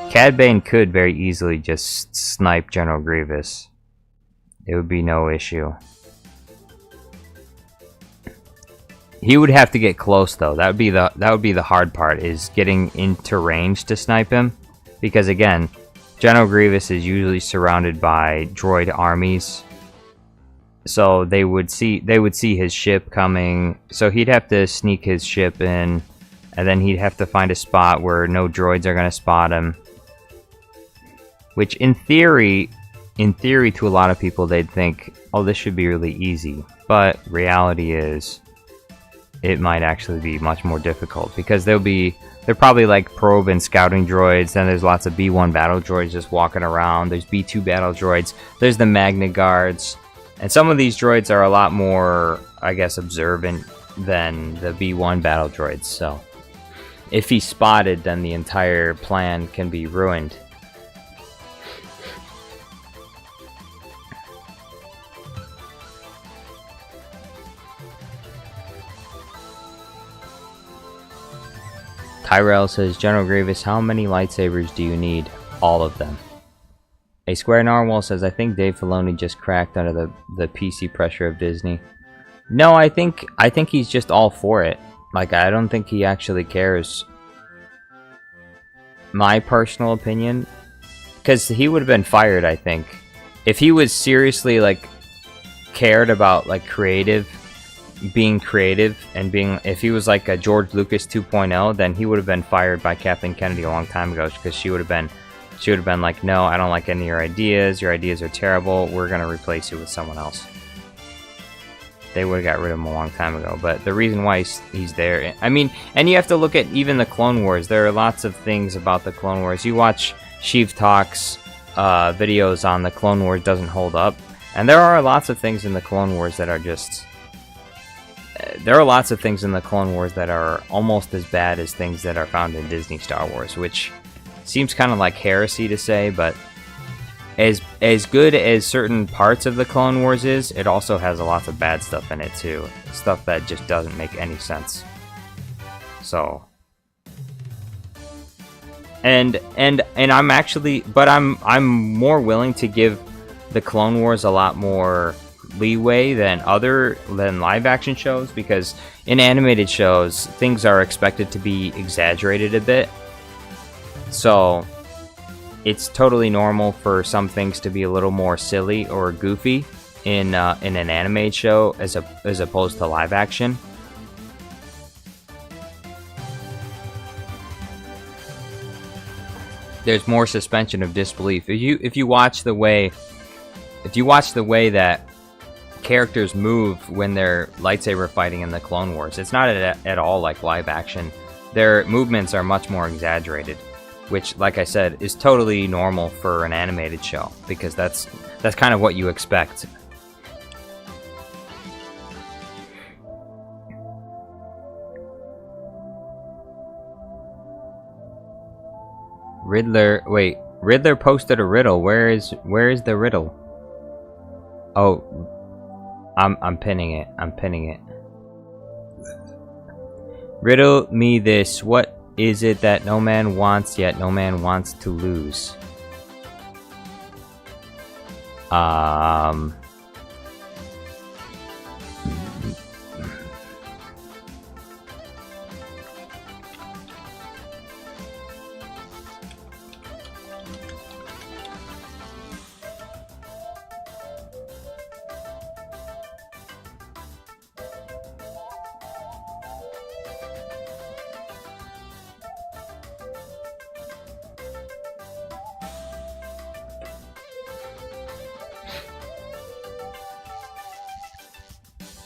Cad Bane could very easily just snipe General Grievous. It would be no issue. He would have to get close though. That would be the hard part, is getting into range to snipe him, because again, General Grievous is usually surrounded by droid armies. So they would see his ship coming. So he'd have to sneak his ship in, and then he'd have to find a spot where no droids are going to spot him. Which in theory to a lot of people, they'd think, oh, this should be really easy. But reality is, it might actually be much more difficult, because they're probably like probe and scouting droids. Then there's lots of B1 battle droids just walking around. There's B2 battle droids. There's the Magna Guards. And some of these droids are a lot more, I guess, observant than the B1 battle droids. So if he's spotted, then the entire plan can be ruined. Tyrell says, "General Grievous, how many lightsabers do you need?" All of them. A Square Narwhal says, "I think Dave Filoni just cracked under the PC pressure of Disney." No, I think he's just all for it. Like, I don't think he actually cares. My personal opinion, because he would have been fired, I think. If he was seriously, like, cared about, like, being creative, and if he was like a George Lucas 2.0, then he would have been fired by Kathleen Kennedy a long time ago, because she would have been like, "No, I don't like any of your ideas are terrible, we're gonna replace you with someone else." They would have got rid of him a long time ago. But the reason why he's there, I mean, and you have to look at even the Clone Wars. There are lots of things about the Clone Wars. You watch Sheev Talk's videos on the Clone Wars, doesn't hold up, and there are lots of things in the Clone Wars that are just there are lots of things in the Clone Wars that are almost as bad as things that are found in Disney Star Wars, which seems kind of like heresy to say, but as good as certain parts of the Clone Wars is, it also has a lot of bad stuff in it too. Stuff that just doesn't make any sense. So, and I'm actually, but I'm more willing to give the Clone Wars a lot more leeway than live action shows, because in animated shows things are expected to be exaggerated a bit. So it's totally normal for some things to be a little more silly or goofy in an animated show as opposed to live action. There's more suspension of disbelief. If you watch the way that characters move when they're lightsaber fighting in the Clone Wars, it's not at all like live action. Their movements are much more exaggerated, which, like I said, is totally normal for an animated show, because that's kind of what you expect. Riddler posted a riddle. Where is the riddle? Oh, I'm pinning it. Riddle me this. What is it that no man wants, yet no man wants to lose?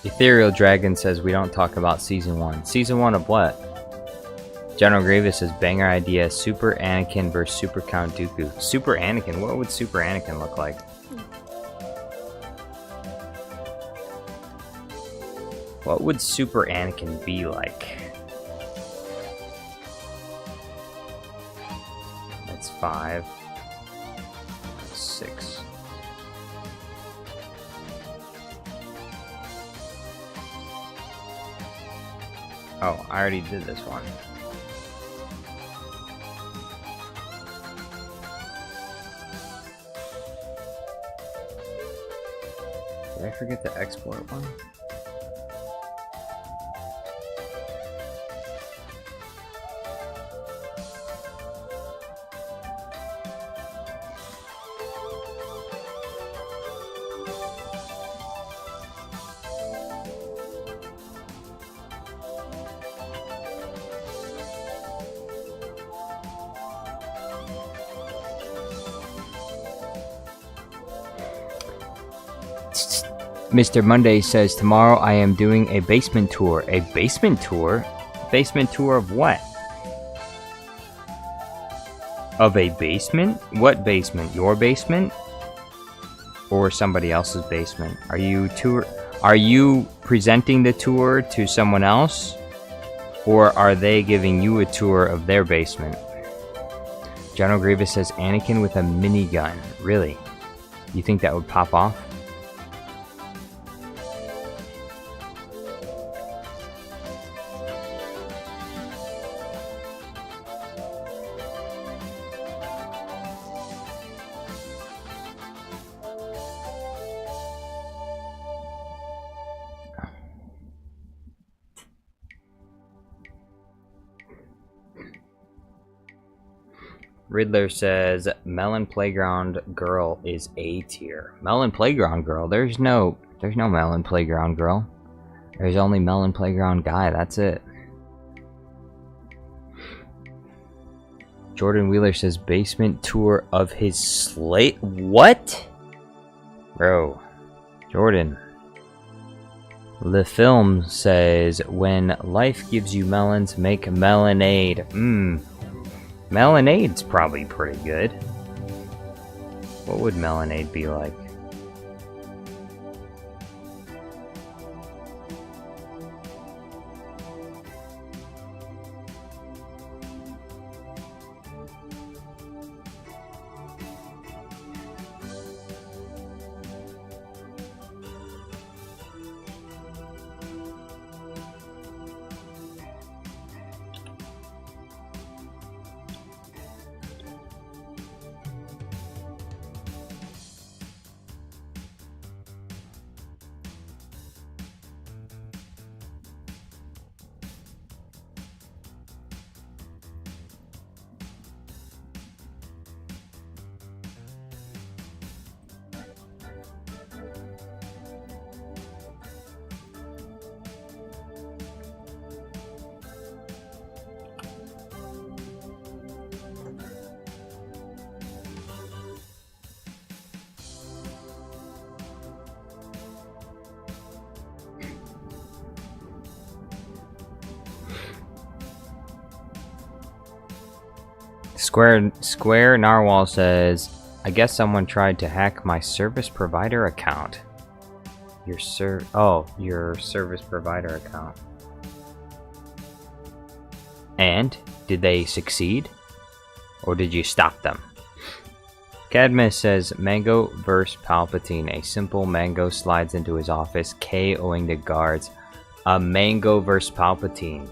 Ethereal Dragon says we don't talk about Season 1. Season 1 of what? General Grievous says banger idea, Super Anakin versus Super Count Dooku. Super Anakin? What would Super Anakin look like? What would Super Anakin be like? That's 5. 6. Oh, I already did this one. Did I forget to export one? Mr. Monday says, tomorrow I am doing a basement tour. A basement tour? Basement tour of what? Of a basement? What basement? Your basement? Or somebody else's basement? Are you presenting the tour to someone else? Or are they giving you a tour of their basement? General Grievous says, Anakin with a minigun. Really? You think that would pop off? Riddler says, Melon Playground Girl is A tier. Melon Playground Girl? There's no Melon Playground Girl. There's only Melon Playground Guy, that's it. Jordan Wheeler says, basement tour of his slate. What? Bro. Jordan. The film says, when life gives you melons, make melonade. Melanade's probably pretty good. What would melonade be like? Square Narwhal says, I guess someone tried to hack my service provider account. Your service provider account. And did they succeed? Or did you stop them? Cadmus says, Mango vs. Palpatine. A simple Mango slides into his office, KOing the guards. A Mango vs. Palpatine.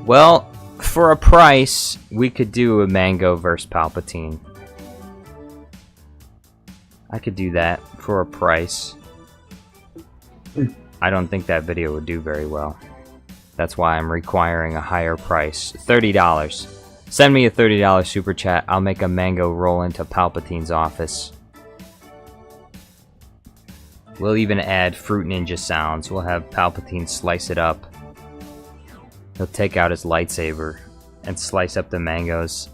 Well, for a price, we could do a Mango vs. Palpatine. I could do that for a price. I don't think that video would do very well. That's why I'm requiring a higher price. $30. Send me a $30 super chat. I'll make a Mango roll into Palpatine's office. We'll even add Fruit Ninja sounds. We'll have Palpatine slice it up. He'll take out his lightsaber and slice up the mangoes.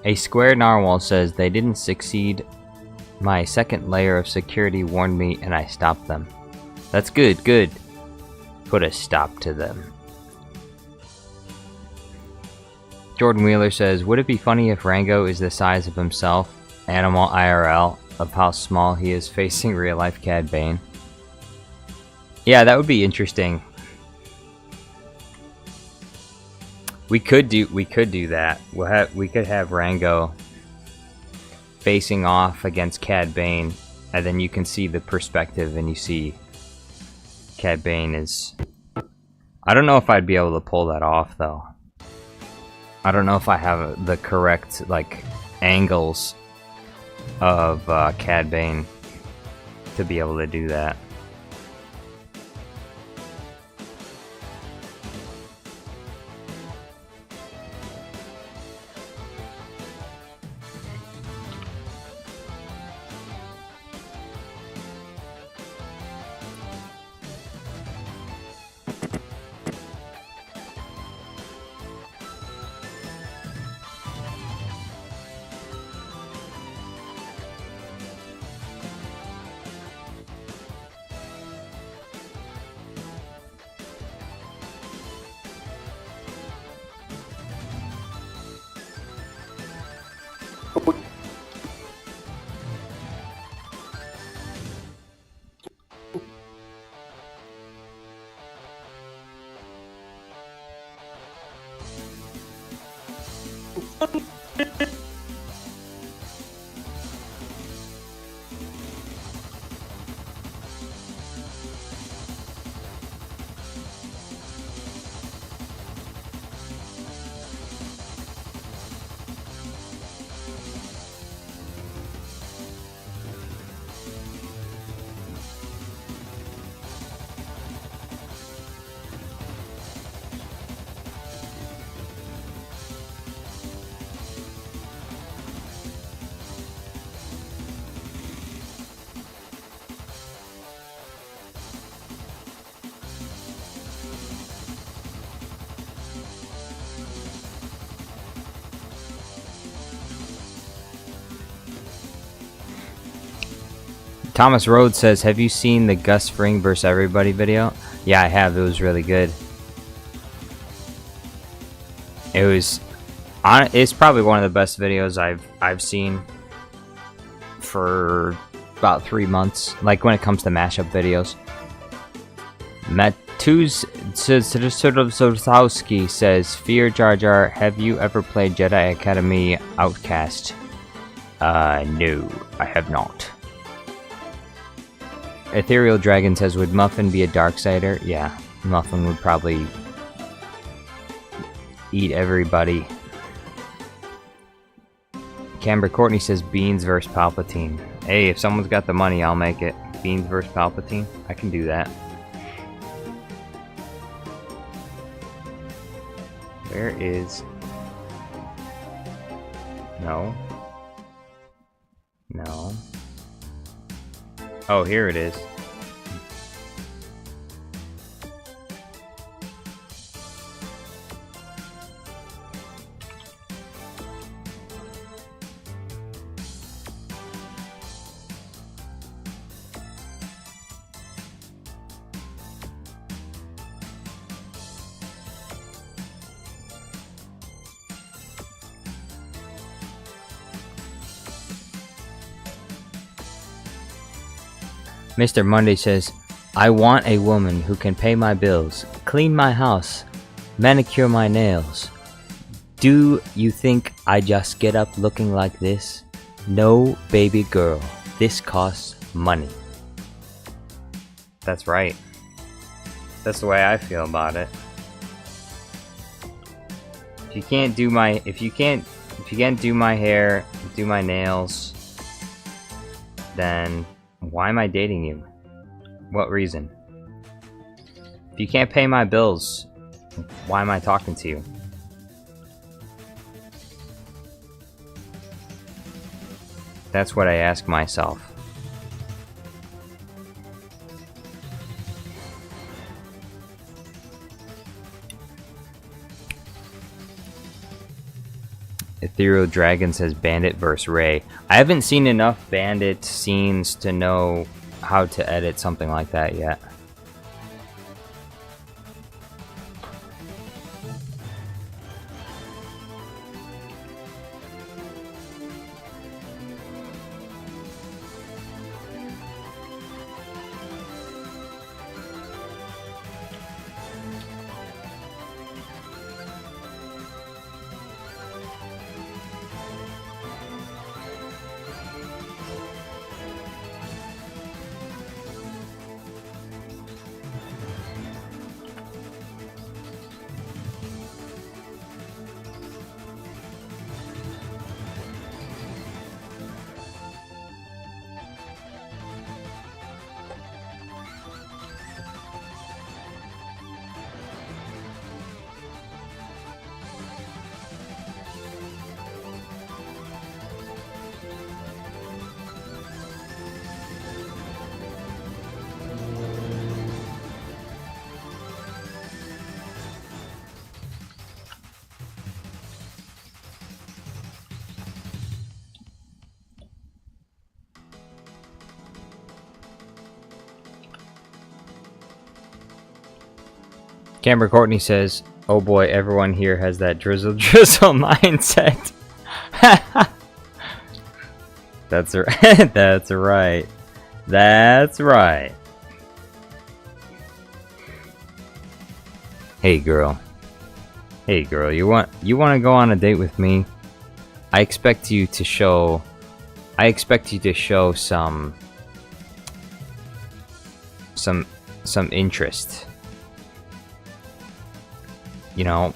A Square Narwhal says they didn't succeed. My second layer of security warned me and I stopped them. That's good, good. Put a stop to them. Jordan Wheeler says, would it be funny if Rango is the size of himself, Animal IRL, of how small he is facing real life Cad Bane? Yeah, that would be interesting. We could do that. We could have Rango facing off against Cad Bane, and then you can see the perspective, and you see Cad Bane is. I don't know if I'd be able to pull that off though. I don't know if I have the correct angles of Cad Bane to be able to do that. Thomas Rhodes says, have you seen the Gus Fring vs. Everybody video? Yeah, I have. It was really good. It's probably one of the best videos I've seen for about 3 months. Like when it comes to mashup videos. Matuzowski says, Fear Jar Jar, have you ever played Jedi Academy Outcast? No, I have not. Ethereal Dragon says, would Muffin be a Darksider? Yeah, Muffin would probably eat everybody. Camber Courtney says Beans versus Palpatine. Hey, if someone's got the money, I'll make it. Beans versus Palpatine? I can do that. Where is... No. No. Oh, here it is. Mr. Monday says, I want a woman who can pay my bills, clean my house, manicure my nails. Do you think I just get up looking like this? No, baby girl. This costs money. That's right. That's the way I feel about it. If you can't do my hair, do my nails, then why am I dating you? What reason? If you can't pay my bills, why am I talking to you? That's what I ask myself. Ethereal Dragon says Bandit vs. Ray. I haven't seen enough Bandit scenes to know how to edit something like that yet. Camber Courtney says, oh boy, everyone here has that drizzle mindset. That's right. That's right. That's right. Hey girl. Hey girl, you want to go on a date with me? I expect you to show some interest. You know,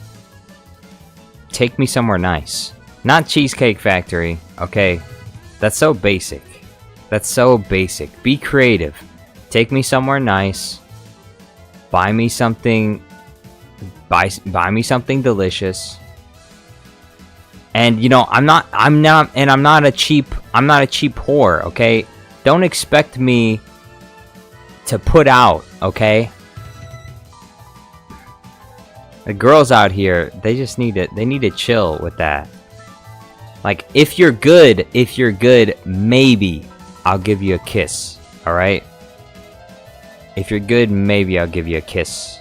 take me somewhere nice. Not Cheesecake Factory, okay? That's so basic. That's so basic. Be creative. Take me somewhere nice. Buy me something. Buy me something delicious. And you know, I'm not a cheap whore, okay? Don't expect me to put out, okay? The girls out here, they just need to chill with that. Like, if you're good, maybe I'll give you a kiss, alright? If you're good, maybe I'll give you a kiss.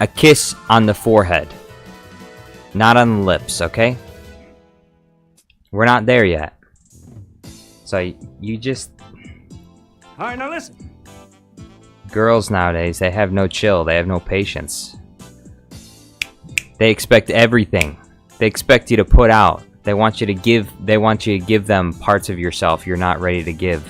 A kiss on the forehead. Not on the lips, okay? We're not there yet. So, you just... Alright, now listen. Girls nowadays, they have no chill, they have no patience. They expect everything. They expect you to put out. They want you to give them parts of yourself you're not ready to give.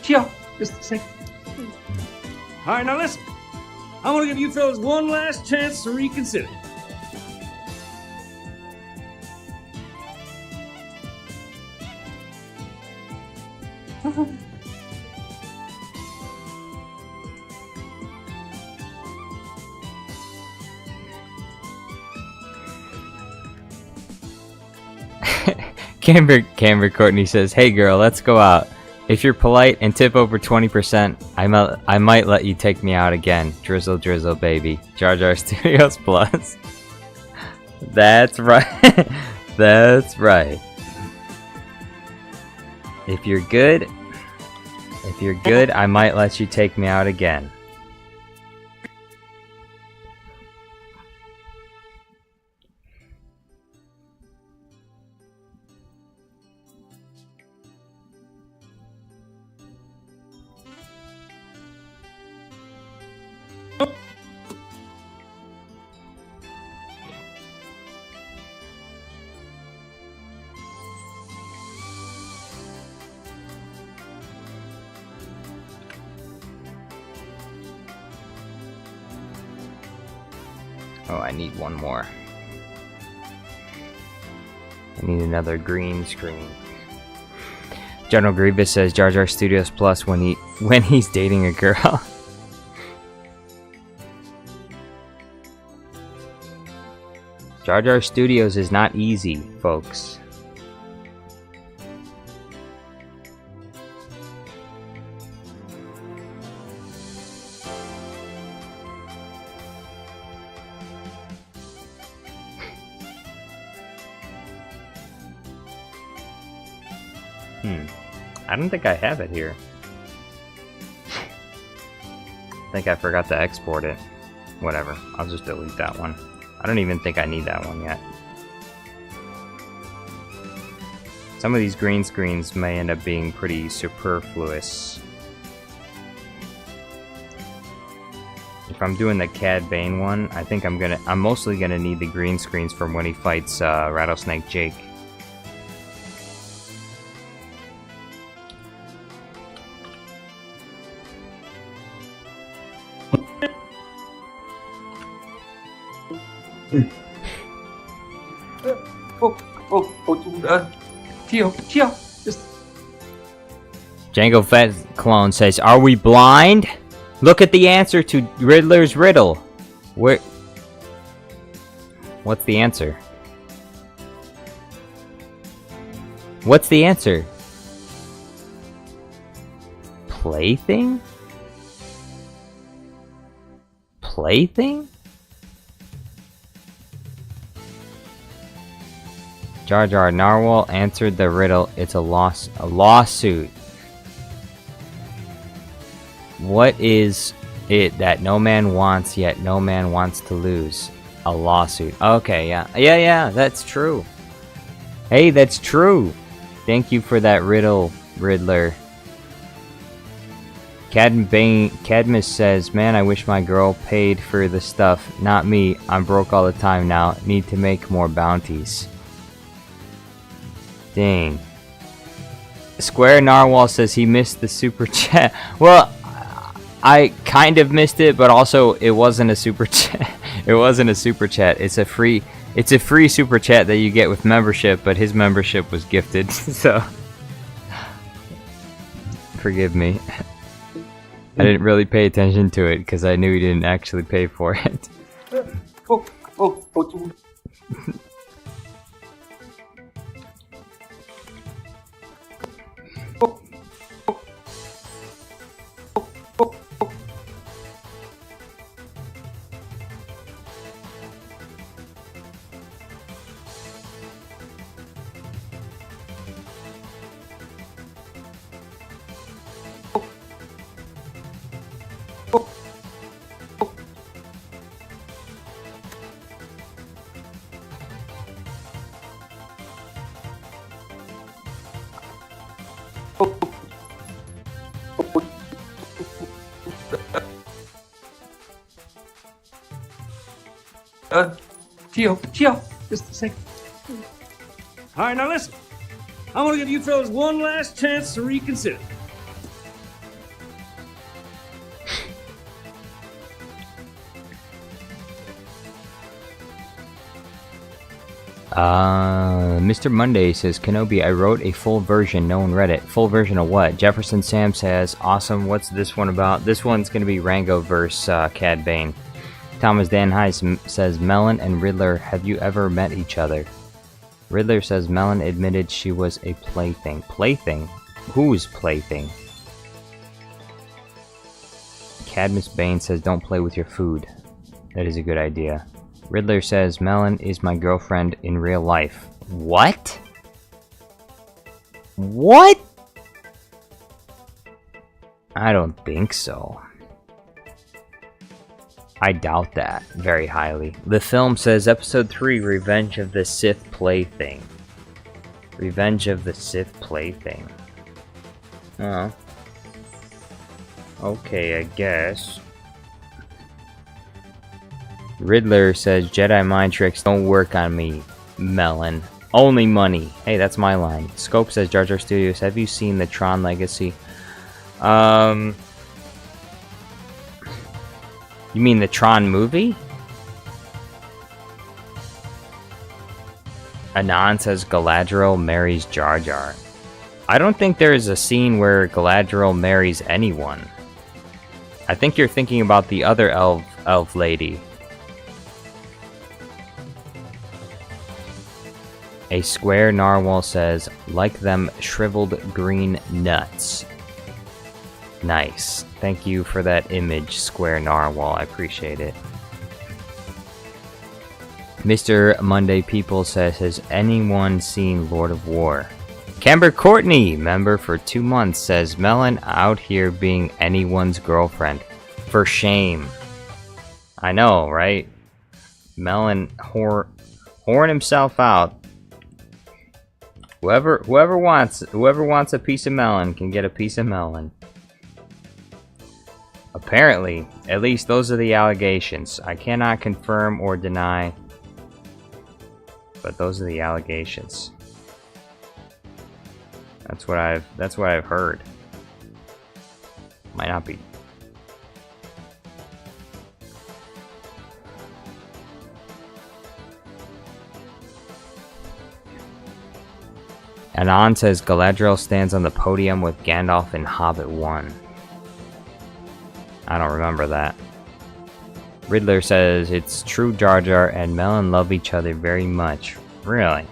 Tio, just a second. All right, now listen. I'm gonna give you fellas one last chance to reconsider. Camber Courtney says, "Hey girl, let's go out. If you're polite and tip over 20%, I might let you take me out again. Drizzle, drizzle, baby. Jar Jar Studios Plus." That's right. That's right. If you're good, I might let you take me out again. Oh, I need one more. I need another green screen. General Grievous says Jar Jar Studios Plus when he's dating a girl. Jar Jar Studios is not easy, folks. I don't think I have it here. I think I forgot to export it. Whatever, I'll just delete that one. I don't even think I need that one yet. Some of these green screens may end up being pretty superfluous. If I'm doing the Cad Bane one, I think I'm mostly gonna need the green screens from when he fights Rattlesnake Jake. Tio, just... Django Fett Clone says, "Are we blind? Look at the answer to Riddler's riddle. Where? What's the answer? What's the answer? Plaything? Plaything? Jar Jar Narwhal answered the riddle. It's a lawsuit. What is it that no man wants, yet no man wants to lose? A lawsuit. Okay, yeah, that's true. Hey, that's true. Thank you for that riddle, Riddler. Cadmus says, "Man, I wish my girl paid for the stuff. Not me. I'm broke all the time now. Need to make more bounties." Dang. Square Narwhal says he missed the super chat. Well, I kind of missed it, but also it wasn't a super chat. It wasn't a super chat. It's a free super chat that you get with membership, but his membership was gifted. So forgive me. I didn't really pay attention to it because I knew he didn't actually pay for it. Tio, Just a second. All right, now listen. I'm gonna give you fellas one last chance to reconsider. Mr. Monday says, Kenobi, I wrote a full version. No one read it. Full version of what? Jefferson Sam says, awesome. What's this one about? This one's going to be Rango versus Cad Bane. Thomas Dan Heiss says, Melon and Riddler, have you ever met each other? Riddler says, Melon admitted she was a plaything. Plaything? Whose plaything? Cadmus Bane says, don't play with your food. That is a good idea. Riddler says, Melon is my girlfriend in real life. What? What? I don't think so. I doubt that very highly. The film says, Episode 3, Revenge of the Sith Plaything. Revenge of the Sith Plaything. Oh. Okay, I guess. Riddler says, Jedi mind tricks don't work on me, Melon. Only money. Hey, that's my line. Scope says, Jar Jar Studios, have you seen the Tron Legacy? You mean the Tron movie? Anon says, Galadriel marries Jar Jar. I don't think there is a scene where Galadriel marries anyone. I think you're thinking about the other elf lady. A square narwhal says, like them shriveled green nuts. Nice. Thank you for that image, square narwhal. I appreciate it. Mr. Monday People says, has anyone seen Lord of War? Camber Courtney, member for 2 months, says, Melon out here being anyone's girlfriend. For shame. I know, right? Melon whoring himself out. Whoever wants a piece of melon can get a piece of melon. Apparently, at least those are the allegations. I cannot confirm or deny, but those are the allegations. That's what I've heard. Might not be. Anon says Galadriel stands on the podium with Gandalf in Hobbit 1. I don't remember that. Riddler says it's true Jar Jar and Melon love each other very much. Really?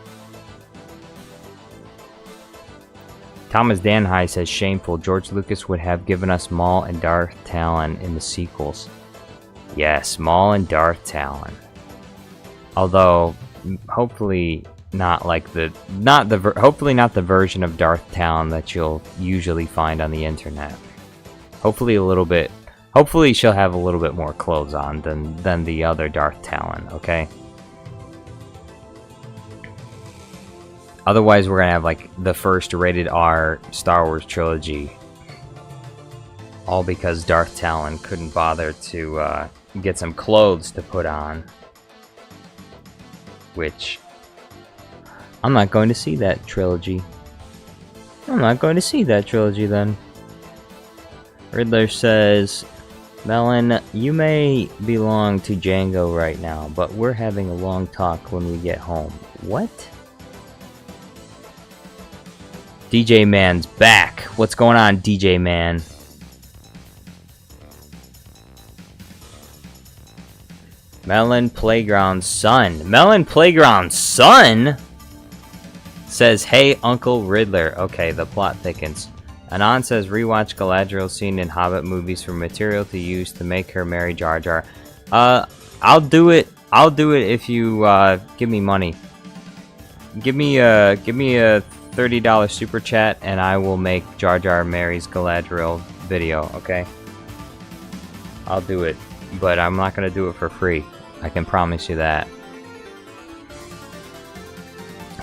Thomas Danhai says shameful. George Lucas would have given us Maul and Darth Talon in the sequels. Yes, Maul and Darth Talon. Although, hopefully not like hopefully not the version of Darth Talon that you'll usually find on the internet. Hopefully she'll have a little bit more clothes on than the other Darth Talon, okay? Otherwise we're gonna have like the first rated R Star Wars trilogy. All because Darth Talon couldn't bother to get some clothes to put on. Which I'm not going to see that trilogy. I'm not going to see that trilogy then. Riddler says, Melon, you may belong to Django right now, but we're having a long talk when we get home. What? DJ Man's back. What's going on, DJ Man? Melon Playground Son. Melon Playground Son? Says, hey, Uncle Riddler. Okay, the plot thickens. Anon says, rewatch Galadriel scene in Hobbit movies for material to use to make her marry Jar Jar. I'll do it. I'll do it if you give me money. Give me a $30 super chat, and I will make Jar Jar marries Galadriel video. Okay. I'll do it, but I'm not gonna do it for free. I can promise you that.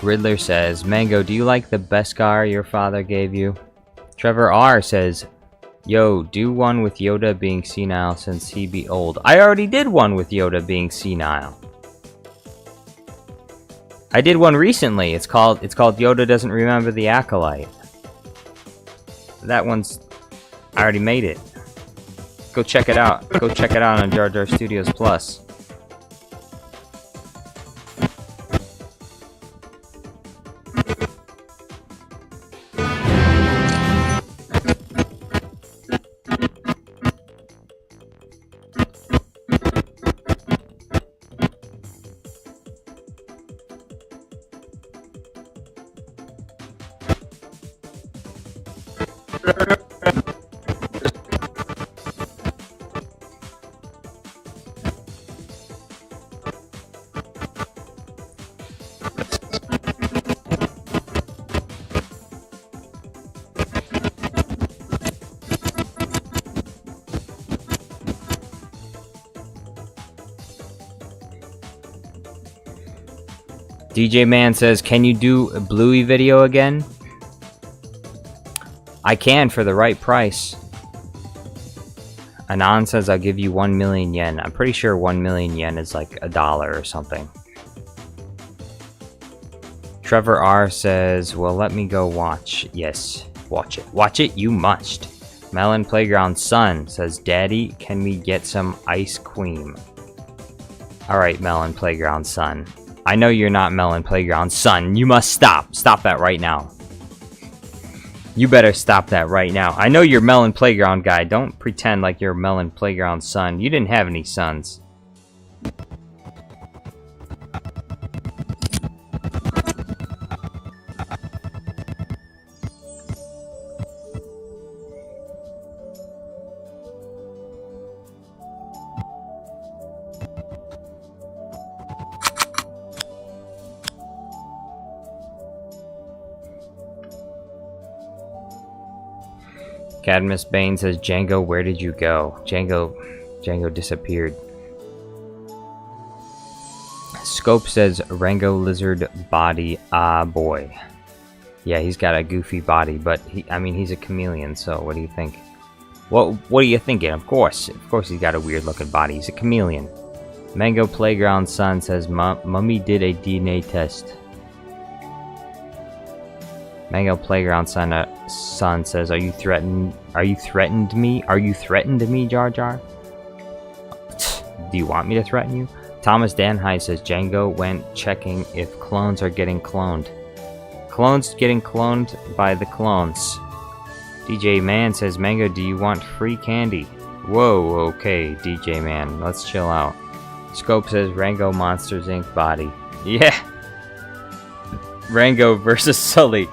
Riddler says, Mango, do you like the Beskar your father gave you? Trevor R says, yo, do one with Yoda being senile since he be old. I already did one with Yoda being senile. I did one recently. It's called Yoda Doesn't Remember the Acolyte. That one's... I already made it. Go check it out. Go check it out on Jar Jar Studios Plus. DJ Man says, can you do a Bluey video again? I can for the right price. Anon says, I'll give you 1 million yen. I'm pretty sure 1 million yen is like $1 or something. Trevor R says, well, let me go watch. Yes, watch it. Watch it, you must. Melon Playground Son says, Daddy, can we get some ice cream? Alright, Melon Playground Son. I know you're not Melon Playground Son. You must stop. Stop that right now. You better stop that right now. I know you're Melon Playground guy. Don't pretend like you're Melon Playground Son. You didn't have any sons. Cadmus Bane says, Django, where did you go? Django disappeared. Scope says, Rango lizard body, ah boy. Yeah, he's got a goofy body, but I mean, he's a chameleon, so what do you think? What are you thinking? Of course he's got a weird looking body. He's a chameleon. Mango Playground Son says, Mummy did a DNA test. Mango Playground Son says, Are you threatened me, Jar Jar? Do you want me to threaten you? Thomas Danhai says, Django went checking if clones are getting cloned. Clones getting cloned by the clones. DJ Man says, Mango, do you want free candy? Whoa, okay, DJ Man, let's chill out. Scope says, Rango Monsters Inc. body. Yeah! Rango versus Sully.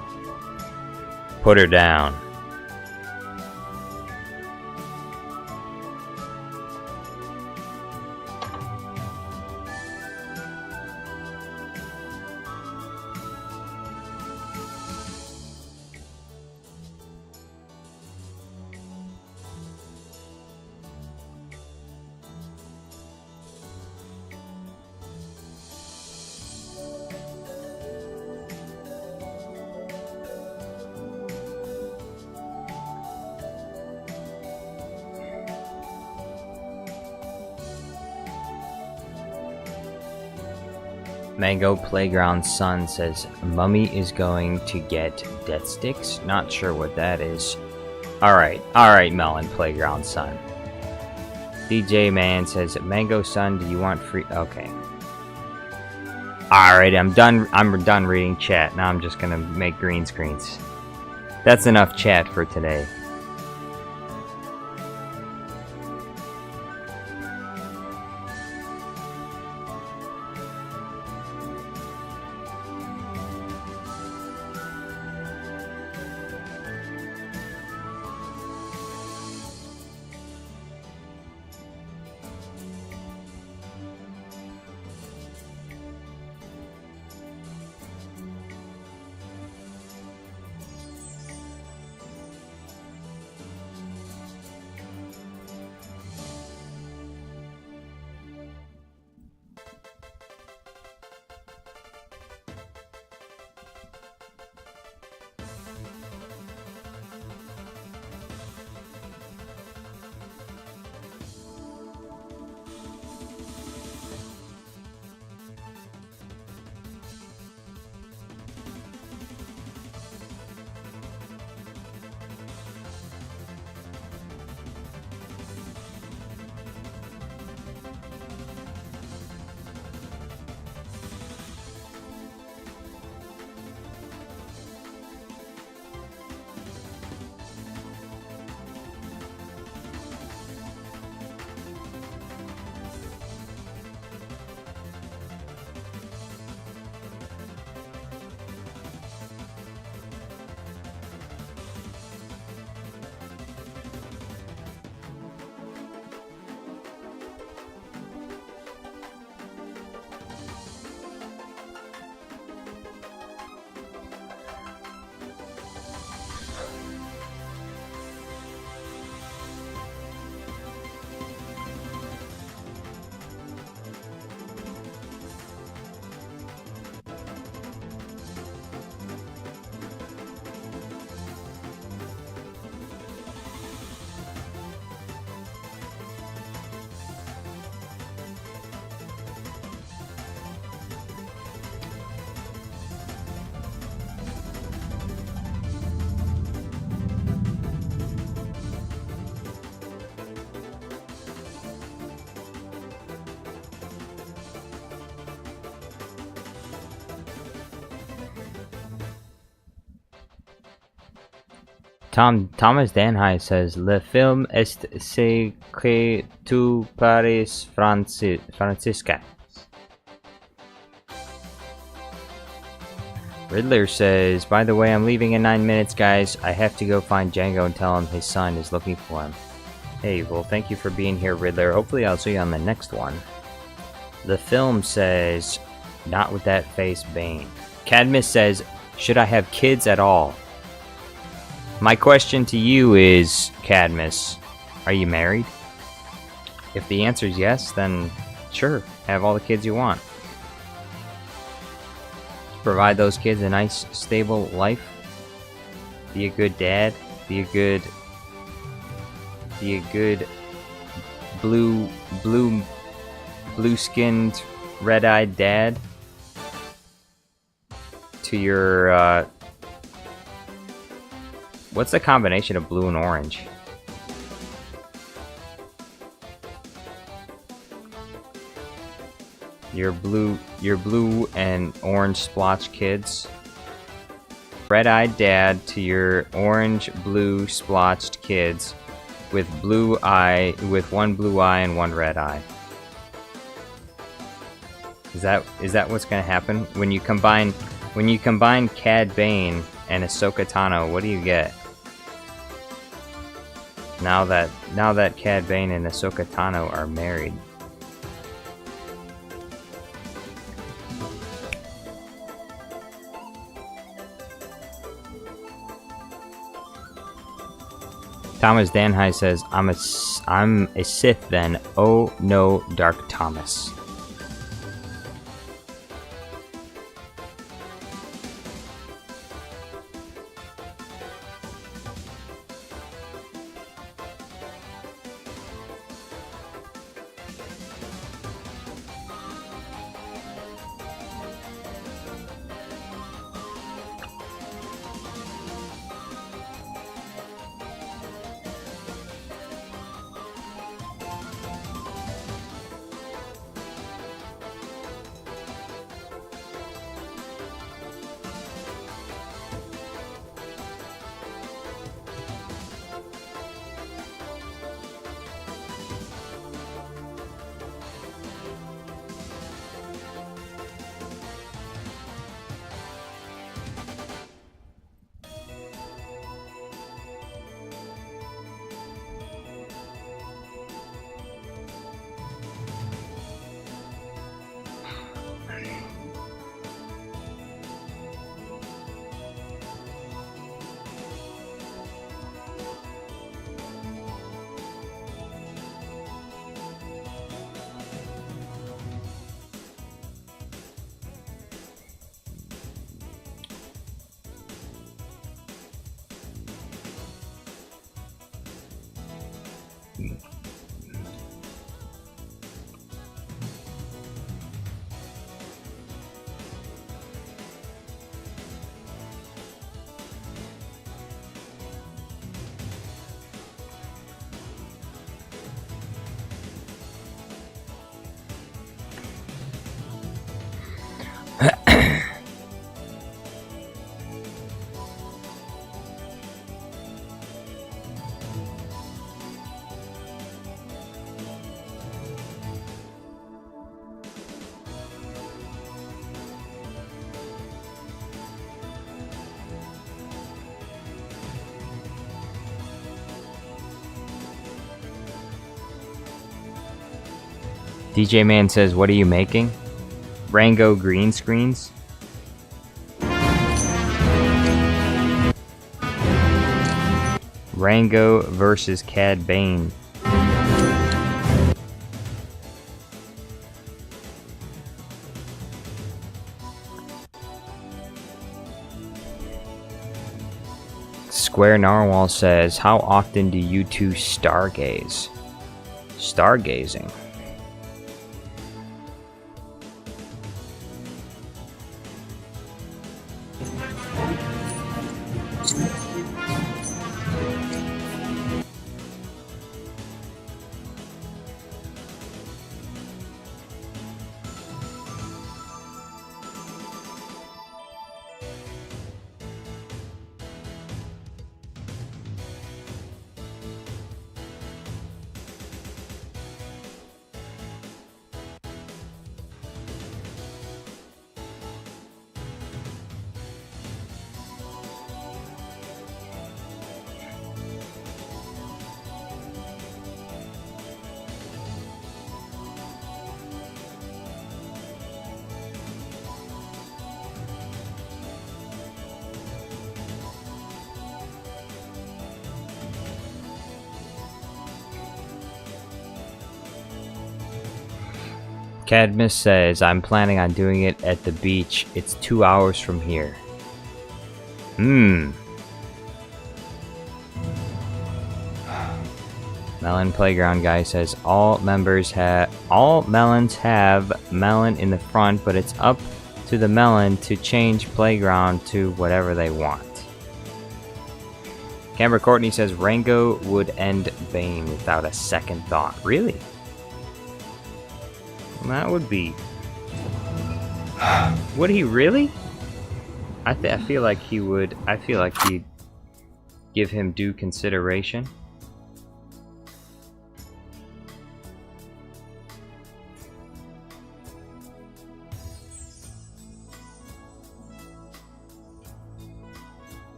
Put her down. Mango Playground Son says, Mummy is going to get death sticks? Not sure what that is. Alright, Melon Playground Son. DJ Man says, Mango Son, do you want free... Okay. Alright, I'm done reading chat. Now I'm just gonna make green screens. That's enough chat for today. Thomas Danhai says, Le film est ce que tu pares Francisca. Riddler says, by the way, I'm leaving in 9 minutes, guys. I have to go find Django and tell him his son is looking for him. Hey, well, thank you for being here, Riddler. Hopefully I'll see you on the next one. The film says, not with that face, Bane. Cadmus says, should I have kids at all? My question to you is, Cadmus, are you married? If the answer is yes, then sure, have all the kids you want. Provide those kids a nice, stable life. Be a good dad. Be a good blue-skinned, red-eyed dad to your, what's the combination of blue and orange? Your blue and orange splotch kids. Red-eyed dad to your orange-blue splotched kids with one blue eye and one red eye. Is that what's gonna happen when you combine Cad Bane and Ahsoka Tano? What do you get? Now that Cad Bane and Ahsoka Tano are married. Thomas Danhai says, I'm a Sith then. Oh no, Dark Thomas. DJ Man says, what are you making? Rango green screens? Rango versus Cad Bane. Square Narwhal says, how often do you two stargaze? Stargazing. Cadmus says, I'm planning on doing it at the beach. It's 2 hours from here. Melon Playground guy says, all melons have melon in the front, but it's up to the melon to change playground to whatever they want. Camber Courtney says, Rango would end Bane without a second thought. Really? Well, that would be... Would he really? I feel like he would. I feel like he'd give him due consideration.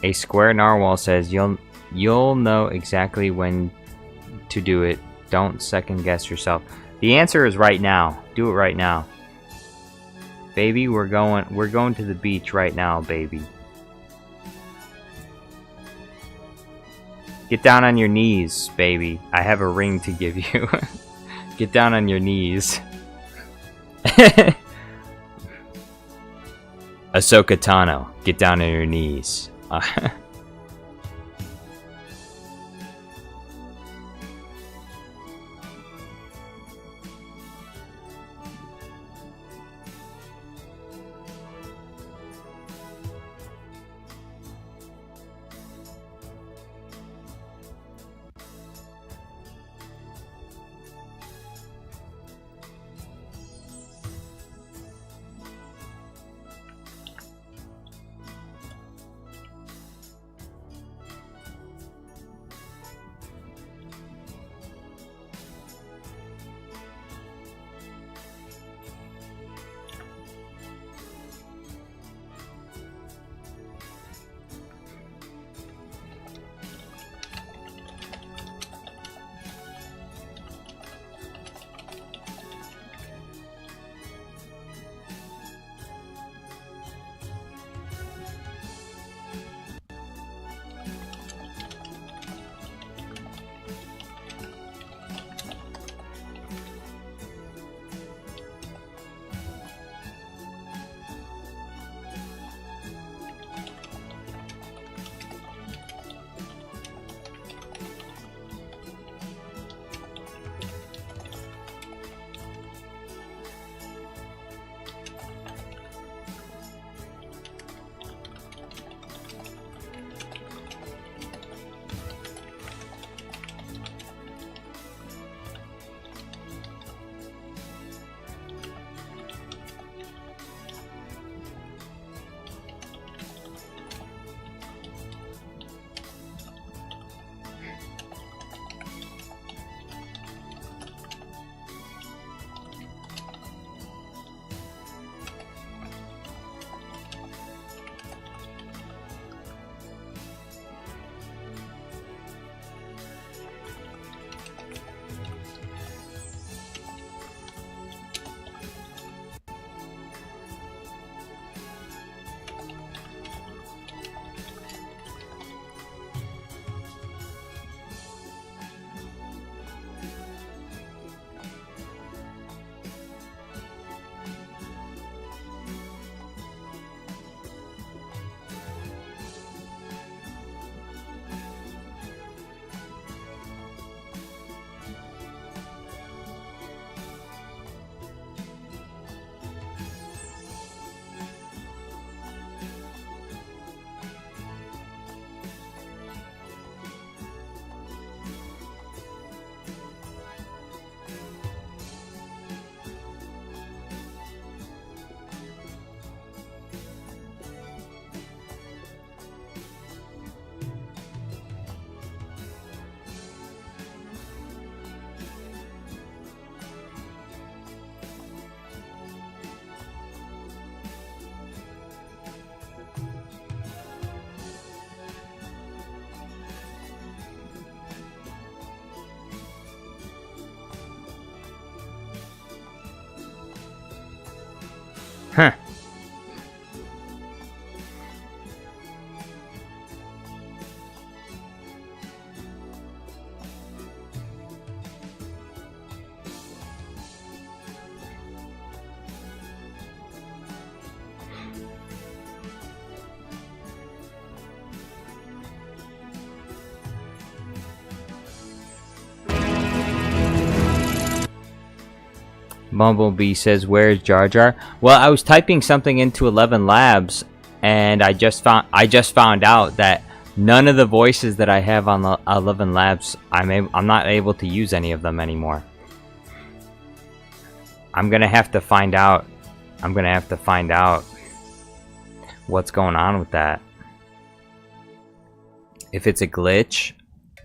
A square narwhal says, you'll know exactly when to do it. Don't second guess yourself. The answer is right now. Do it right now. Baby, we're going to the beach right now, baby. Get down on your knees, baby. I have a ring to give you. Get down on your knees. Ahsoka Tano, get down on your knees. Huh. Bumblebee says, "Where's Jar Jar?" Well, I was typing something into 11 Labs, and I just found out that none of the voices that I have on the 11 Labs, I'm not able to use any of them anymore. I'm gonna have to find out. What's going on with that. If it's a glitch,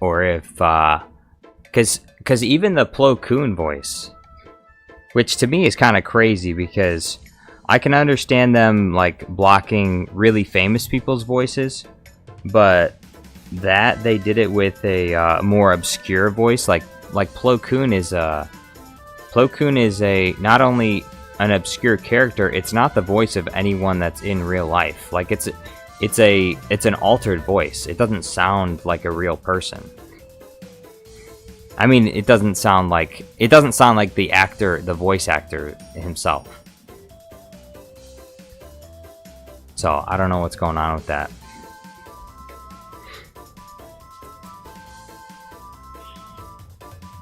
or if because even the Plo Koon voice, which to me is kind of crazy, because I can understand them like blocking really famous people's voices, but that they did it with a more obscure voice, like Plo Koon is a not only an obscure character, it's not the voice of anyone that's in real life. Like it's an altered voice. It doesn't sound like a real person. I mean, it doesn't sound like the actor, the voice actor himself. So I don't know what's going on with that.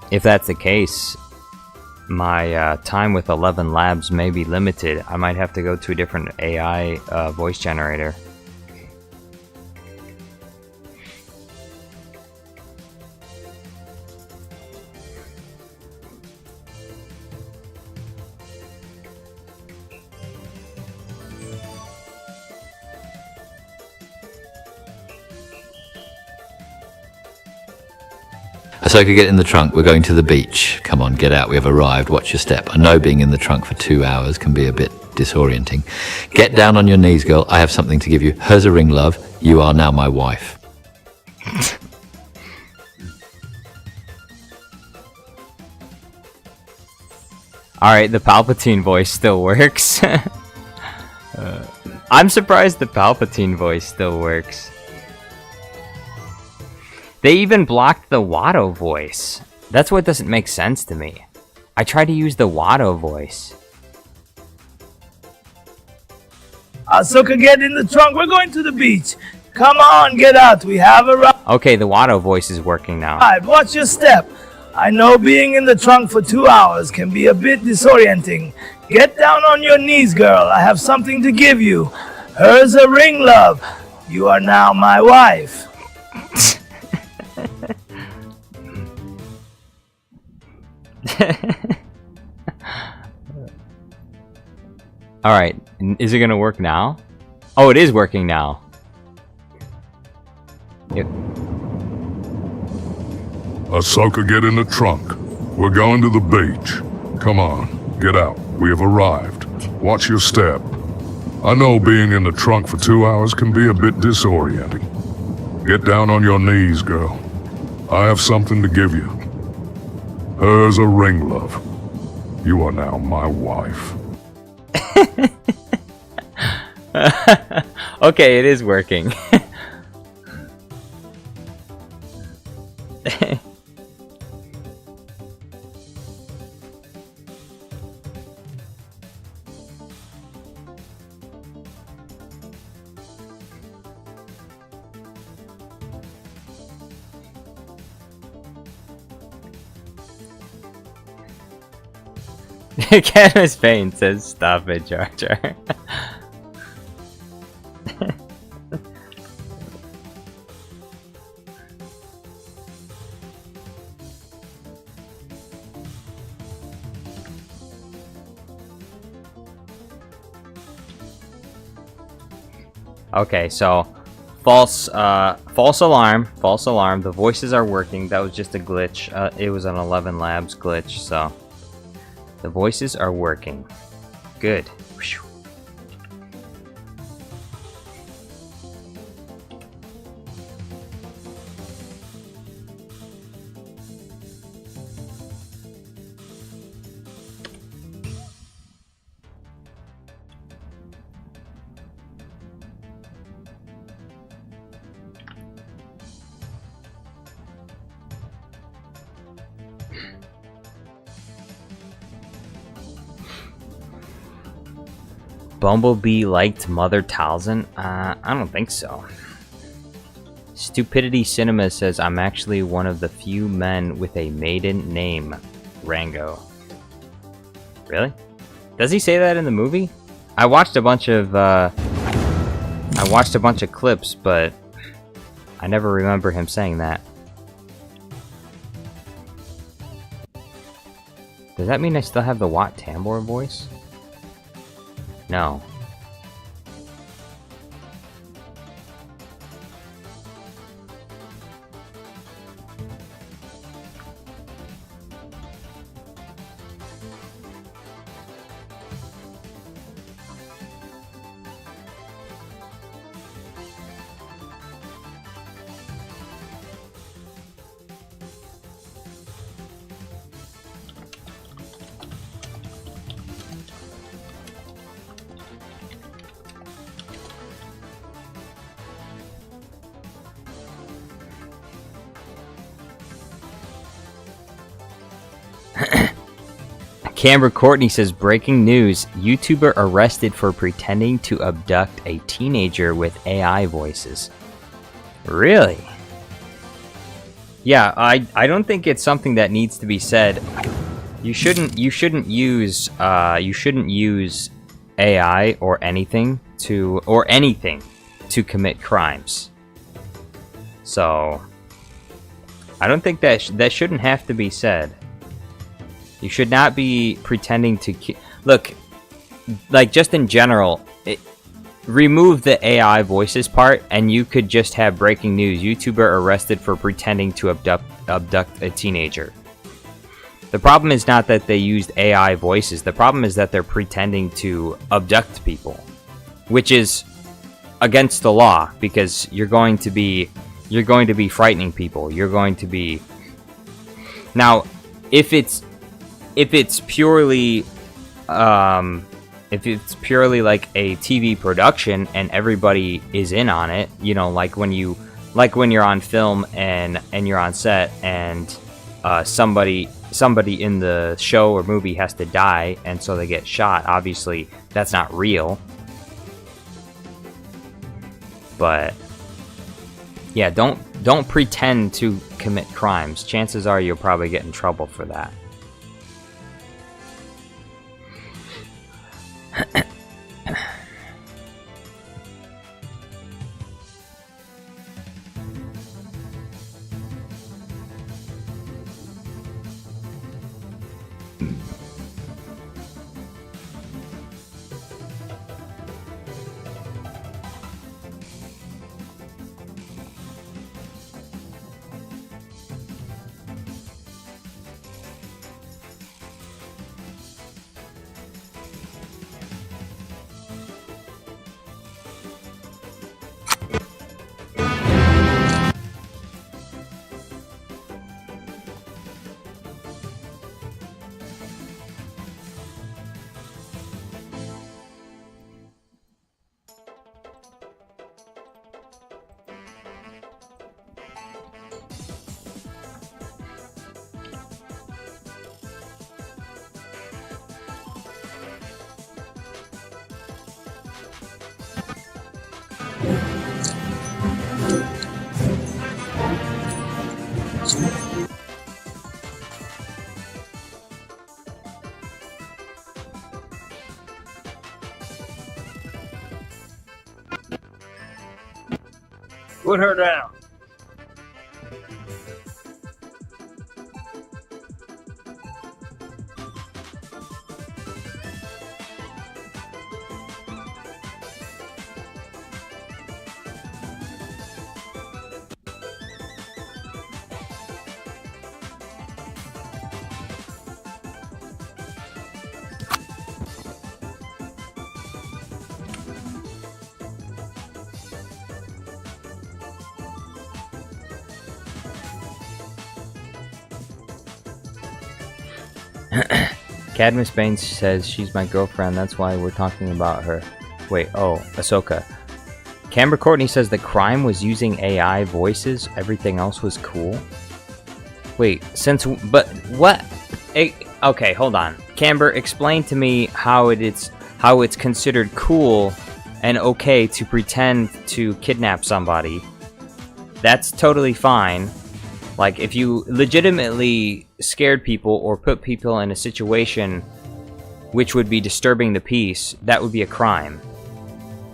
If that's the case, my time with 11 Labs may be limited. I might have to go to a different AI voice generator. Ahsoka, get in the trunk. We're going to the beach. Come on, get out. We have arrived. Watch your step. I know being in the trunk for 2 hours can be a bit disorienting. Get down on your knees, girl. I have something to give you. Here's a ring, love. You are now my wife. Alright, the Palpatine voice still works. I'm surprised the Palpatine voice still works. They even blocked the Watto voice. That's what doesn't make sense to me. I tried to use the Watto voice. Ahsoka, get in the trunk. We're going to the beach. Come on, get out. We have arrived. Okay, the Watto voice is working now. Watch your step. I know being in the trunk for 2 hours can be a bit disorienting. Get down on your knees, girl. I have something to give you. Here's a ring, love. You are now my wife. Alright, is it gonna work now? Oh, it is working now. Yep. Ahsoka, get in the trunk. We're going to the beach. Come on, get out. We have arrived. Watch your step. I know being in the trunk for 2 hours can be a bit disorienting. Get down on your knees, girl. I have something to give you. Here's a ring, love. You are now my wife. Okay, it is working. Canvas Pain says, "Stop it, Jar Jar." Okay, so false alarm. The voices are working. That was just a glitch. It was an 11 Labs glitch, so the voices are working. Good. Whew. Bumblebee liked Mother Talzin? I don't think so. Stupidity Cinema says, "I'm actually one of the few men with a maiden name, Rango." Really? Does he say that in the movie? I watched a bunch of clips, but I never remember him saying that. Does that mean I still have the Watt Tambor voice? No. Camber Courtney says, breaking news, YouTuber arrested for pretending to abduct a teenager with AI voices. Really? Yeah, I don't think it's something that needs to be said. You shouldn't use AI or anything to commit crimes. So I don't think that shouldn't have to be said. You should not be pretending to look, like, just in general, remove the AI voices part, and you could just have breaking news. YouTuber arrested for pretending to abduct a teenager. The problem is not that they used AI voices. The problem is that they're pretending to abduct people, which is against the law, because you're going to be frightening people. You're going to be... Now, if it's purely like a TV production and everybody is in on it, you know, like when you're on film and you're on set and somebody in the show or movie has to die and so they get shot, obviously that's not real. But yeah, don't pretend to commit crimes. Chances are you'll probably get in trouble for that. Put her down. Cadmus Baines says she's my girlfriend, that's why we're talking about her. Wait, oh, Ahsoka. Camber Courtney says the crime was using AI voices, everything else was cool. Wait, but what? Okay, hold on. Camber, explain to me how it's considered cool and okay to pretend to kidnap somebody. That's totally fine. Like, if you legitimately scared people or put people in a situation which would be disturbing the peace, that would be a crime.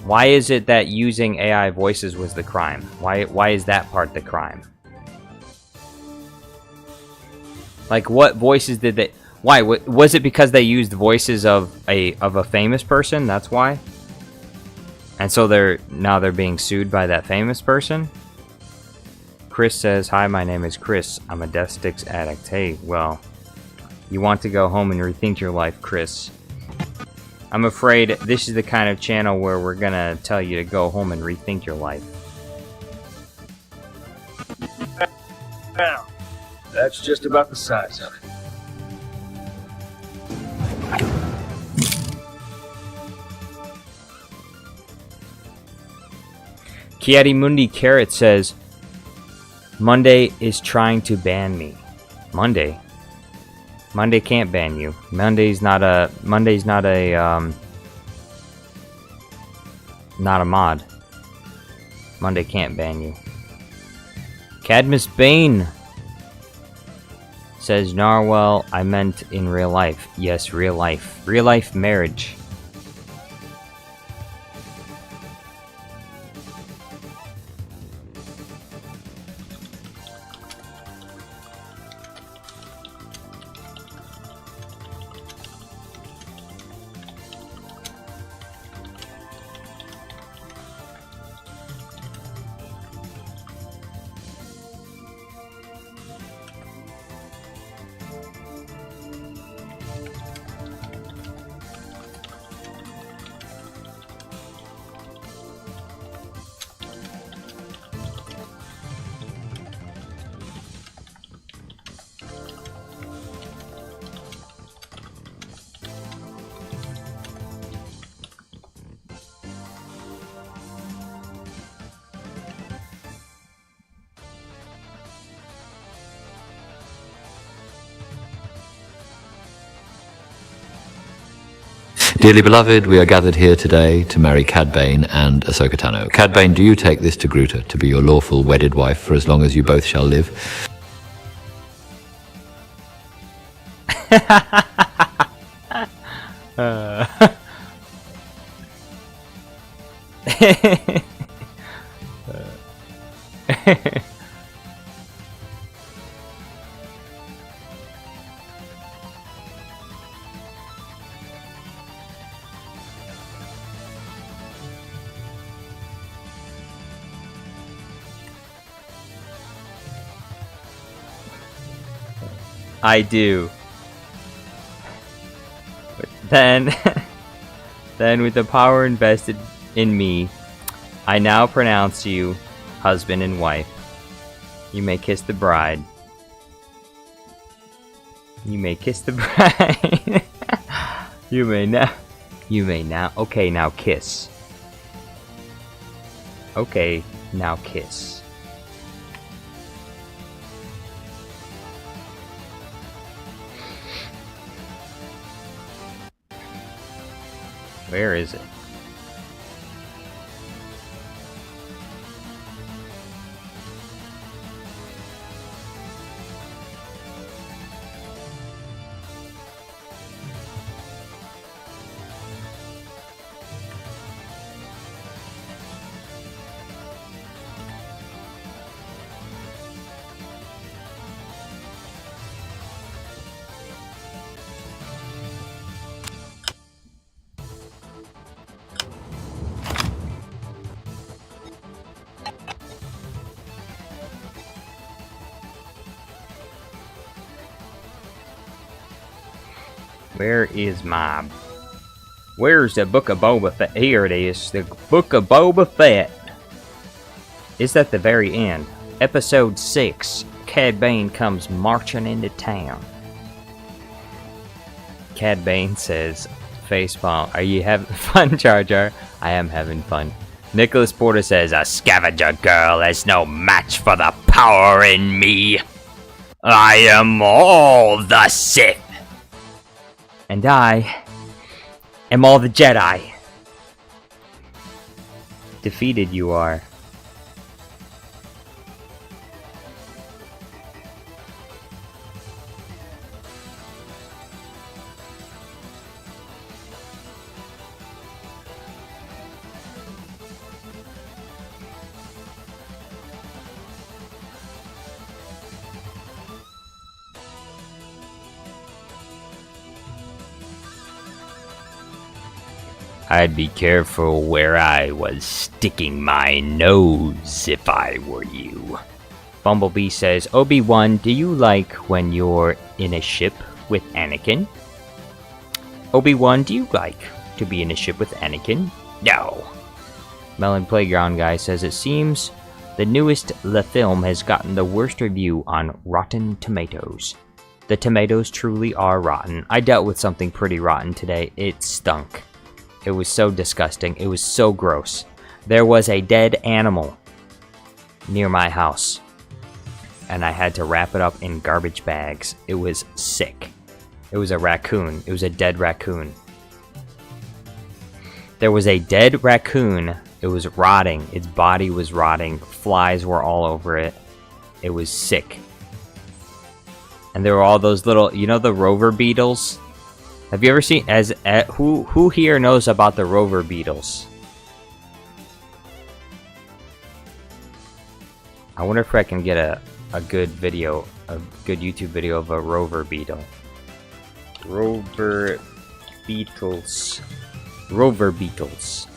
Why is it that using AI voices was the crime? Why is that part the crime? Like, what voices did they... Why? Was it because they used voices of a famous person? That's why? And so they're being sued by that famous person? Chris says, "Hi, my name is Chris. I'm a Death Sticks addict." Hey, well, you want to go home and rethink your life, Chris. I'm afraid this is the kind of channel where we're gonna tell you to go home and rethink your life. Now, that's just about the size of it. Kiati Mundi Carrot says, "Monday is trying to ban me." Monday? Monday can't ban you. Monday's not a mod. Monday can't ban you. Cadmus Bane says, "Narwhal, I meant in real life." Yes, real life. Real life marriage. Dearly beloved, we are gathered here today to marry Cad Bane and Ahsoka Tano. Cad Bane, do you take this to Gruta to be your lawful wedded wife for as long as you both shall live? I do. But then, then with the power invested in me, I now pronounce you husband and wife. You may kiss the bride. You may kiss the bride. You may now. You may now. Okay, now kiss. Okay, now kiss. Where is it? Where is my... Where's the Book of Boba Fett? Here it is. The Book of Boba Fett. Is that the very end? Episode 6. Cad Bane comes marching into town. Cad Bane says, facepalm, are you having fun, Jar Jar? I am having fun. Nicholas Porter says, a scavenger girl is no match for the power in me. I am all the Sith. And I am all the Jedi. Defeated you are. I'd be careful where I was sticking my nose if I were you. Bumblebee says, Obi-Wan, do you like when you're in a ship with Anakin? Obi-Wan, do you like to be in a ship with Anakin? No. Melon Playground Guy says, it seems the newest Le film has gotten the worst review on Rotten Tomatoes. The tomatoes truly are rotten. I dealt with something pretty rotten today. It stunk. It was so disgusting. It was so gross. There was a dead animal near my house, and I had to wrap it up in garbage bags. It was sick. It was a raccoon. It was a dead raccoon. There was a dead raccoon. It was rotting. Its body was rotting. Flies were all over it. It was sick. And there were all those little, you know, the rover beetles? Have you ever seen, who here knows about the rover beetles? I wonder if I can get a good video, a good YouTube video of a rover beetle. Rover beetles. Rover beetles.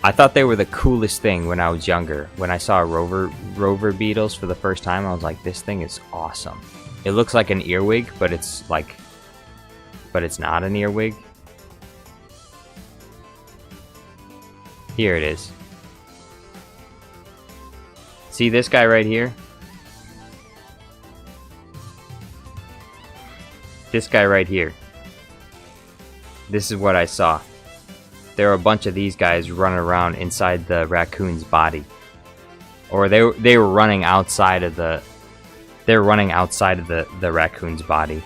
I thought they were the coolest thing when I was younger. When I saw rover beetles for the first time, I was like, this thing is awesome. It looks like an earwig, but it's not an earwig. Here it is. See this guy right here? This guy right here. This is what I saw. There were a bunch of these guys running around inside the raccoon's body. Or they were running outside of the the raccoon's body.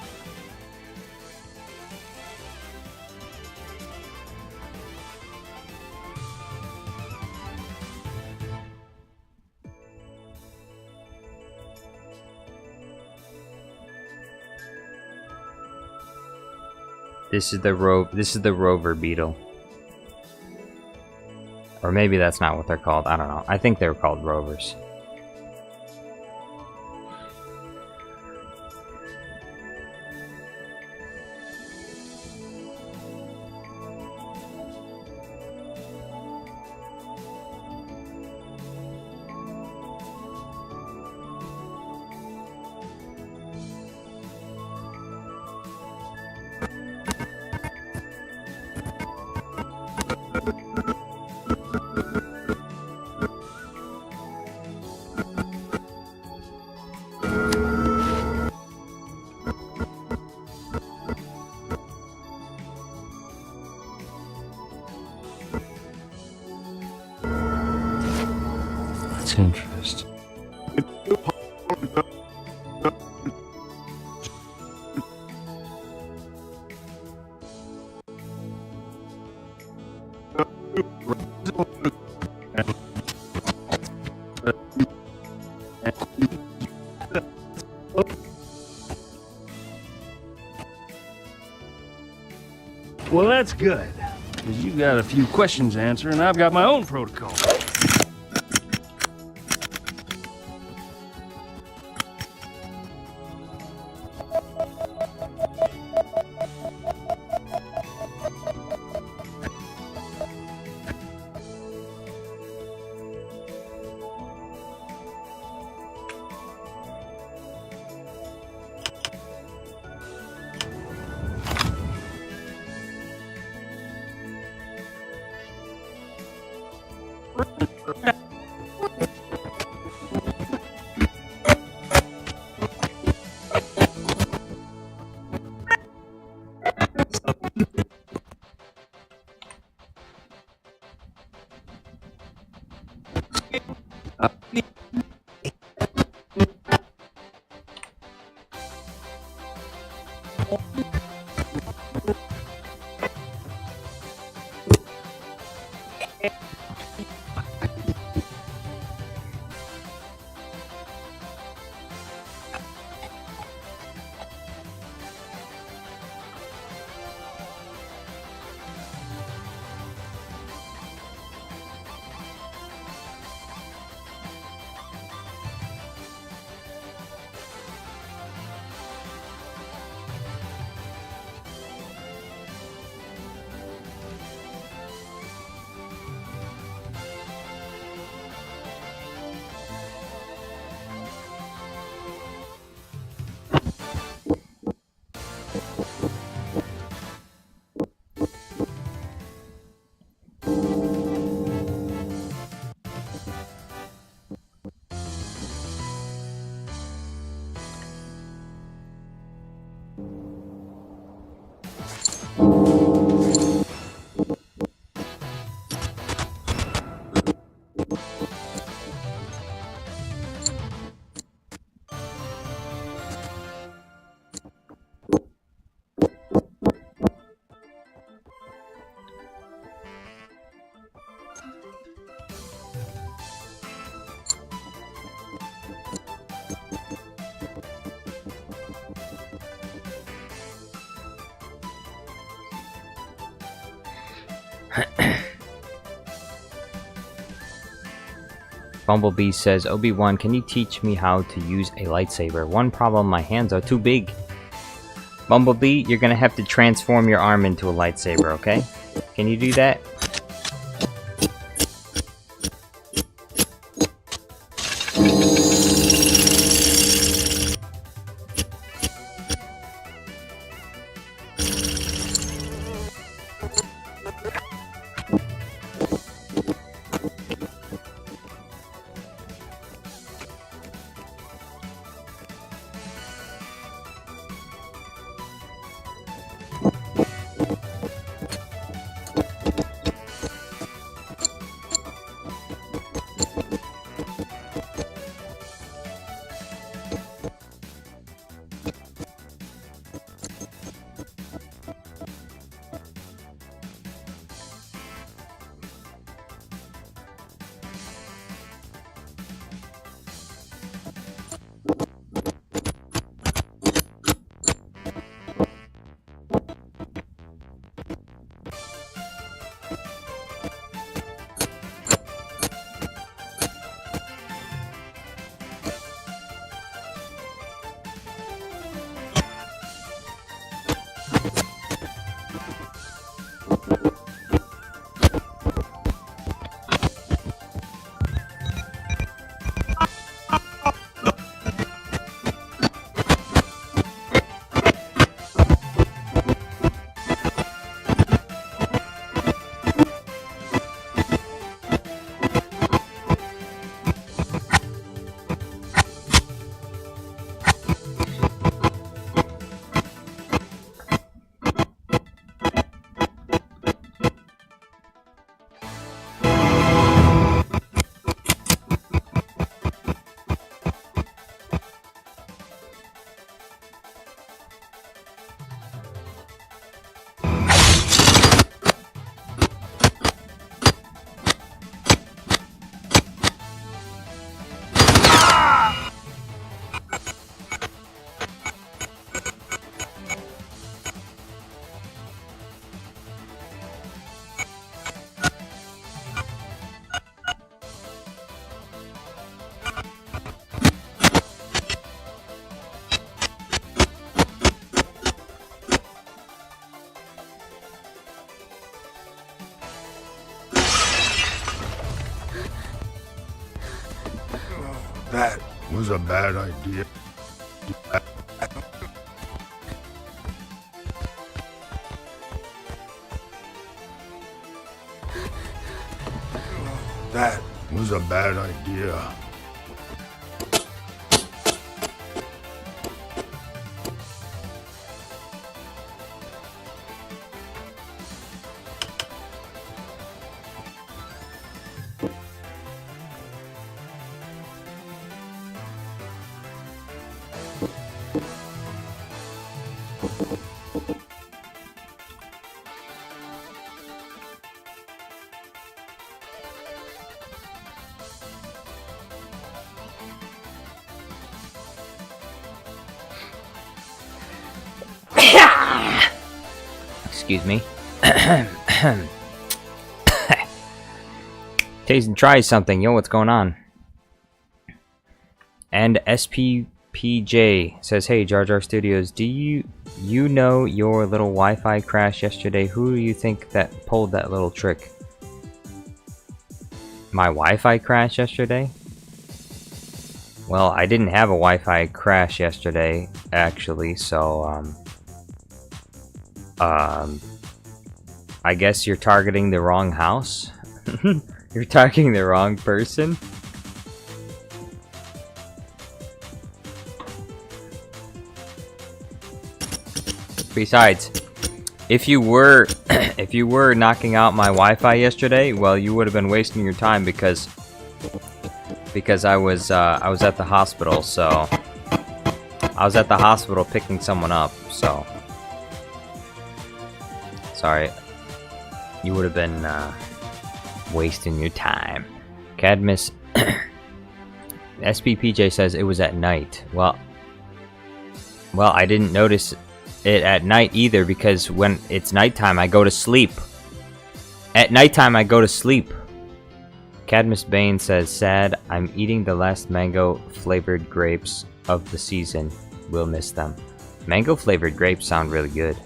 This is the rover beetle. Or maybe that's not what they're called. I don't know. I think they were called rovers. That's interesting. Well, that's good, because you got a few questions to answer, and I've got my own protocol. Bumblebee says, Obi-Wan, can you teach me how to use a lightsaber? One problem, my hands are too big. Bumblebee, you're gonna have to transform your arm into a lightsaber, okay? Can you do that? That was a bad idea. That was a bad idea. Excuse me. Taste and try something. Yo, what's going on? And SPPJ says, hey, Jar Jar Studios, do you know your little Wi-Fi crash yesterday? Who do you think that pulled that little trick? My Wi-Fi crash yesterday? Well, I didn't have a Wi-Fi crash yesterday, actually, so, I guess you're targeting the wrong house? You're targeting the wrong person? Besides, if you were knocking out my Wi-Fi yesterday, well, you would have been wasting your time because I was at the hospital, so I was at the hospital picking someone up, so sorry, you would have been wasting your time. Cadmus SPPJ says it was at night. Well, I didn't notice it at night either, because when it's nighttime I go to sleep. At nighttime I go to sleep. Cadmus Bane says, sad, I'm eating the last mango-flavored grapes of the season. We'll miss them. Mango-flavored grapes sound really good.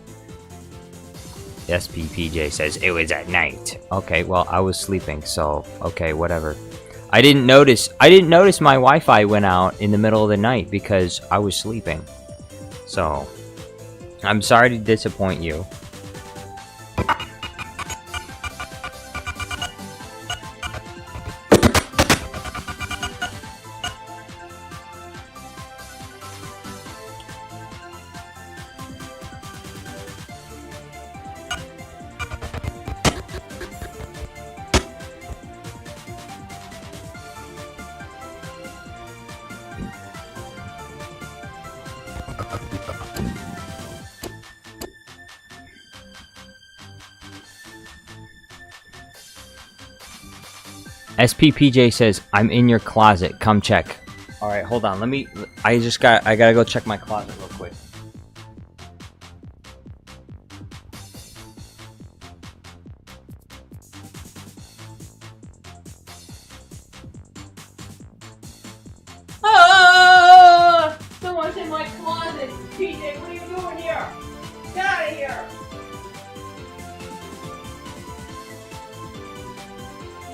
SPPJ says, it was at night. Okay, well, I was sleeping, so, okay, whatever. I didn't notice my Wi-Fi went out in the middle of the night because I was sleeping. So, I'm sorry to disappoint you. SPPJ says, I'm in your closet. Come check. Alright, hold on. I gotta go check my closet real quick. Someone's in my closet! PJ, what are you doing here? Get out of here!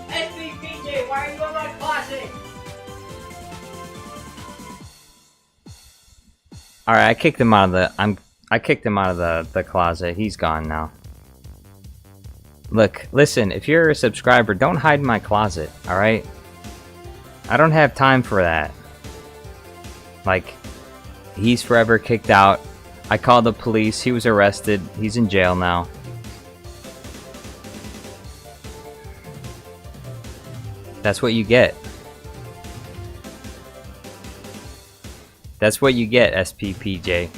SBPJ, why are you in my closet? Alright, I kicked him out of the closet. He's gone now. Look, listen, if you're a subscriber, don't hide in my closet, alright? I don't have time for that. Like, he's forever kicked out. I called the police, he was arrested, he's in jail now. That's what you get. That's what you get, SPPJ.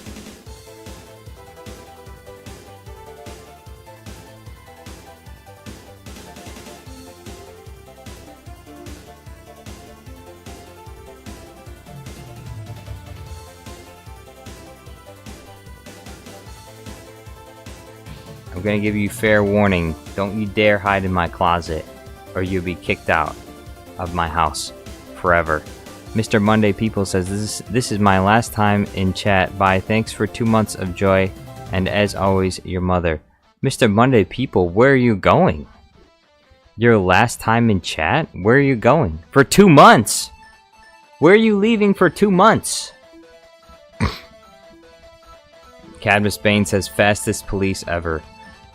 I'm gonna give you fair warning. Don't you dare hide in my closet, or you'll be kicked out of my house forever. Mr. Monday People says, this is my last time in chat. Bye. Thanks for 2 months of joy, and as always, your mother. Mr. Monday People, where are you going? Your last time in chat? Where are you going? For 2 months! Where are you leaving for 2 months? Cadmus Bane says, fastest police ever.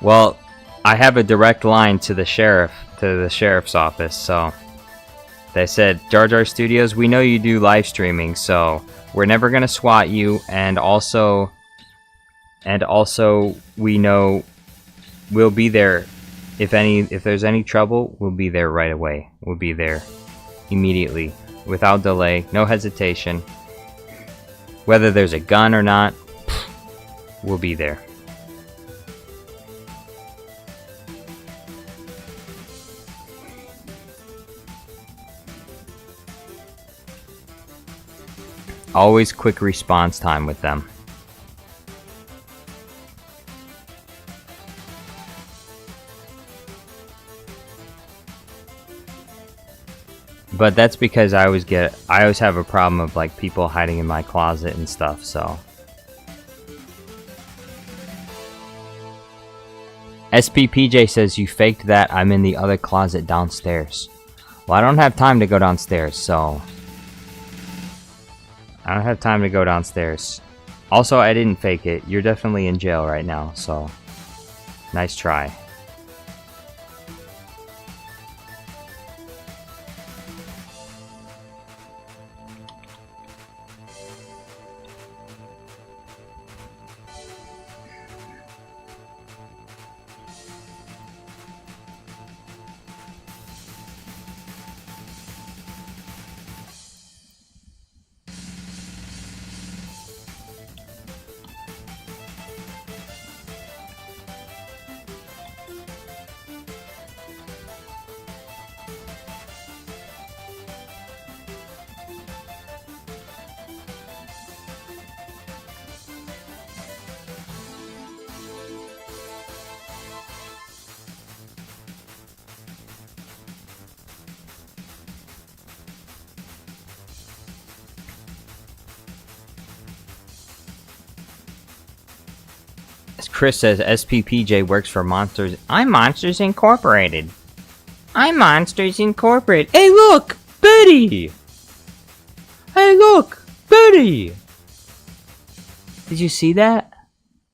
Well, I have a direct line to the sheriff's office, so they said, Jar Jar Studios, we know you do live streaming, so we're never gonna swat you, and also we know we'll be there if there's any trouble, we'll be there right away. We'll be there immediately, without delay, no hesitation. Whether there's a gun or not, we'll be there. Always quick response time with them. But that's because I always have a problem of like people hiding in my closet and stuff, so. SPPJ says you faked that. I'm in the other closet downstairs. Well, I don't have time to go downstairs, so. I don't have time to go downstairs. Also, I didn't fake it. You're definitely in jail right now, so. Nice try. Chris says SPPJ works for Monsters. I'm Monsters Incorporated. I'm Monsters Incorporated. Hey, look, Betty. Hey, look, Betty. Did you see that?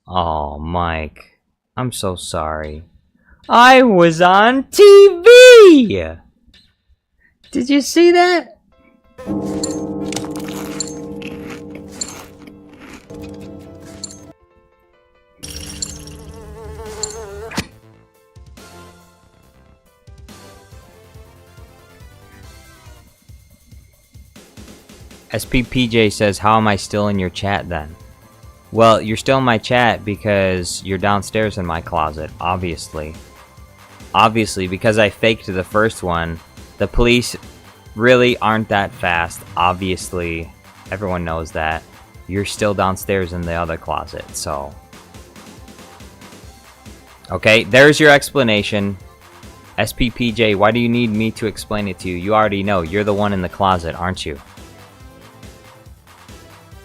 Oh, Mike, I'm so sorry. I was on TV. Did you see that? SPPJ says, how am I still in your chat then? Well, you're still in my chat because you're downstairs in my closet, obviously. Obviously, because I faked the first one. The police really aren't that fast, obviously. Everyone knows that. You're still downstairs in the other closet, so... Okay, there's your explanation. SPPJ, why do you need me to explain it to you? You already know. You're the one in the closet, aren't you?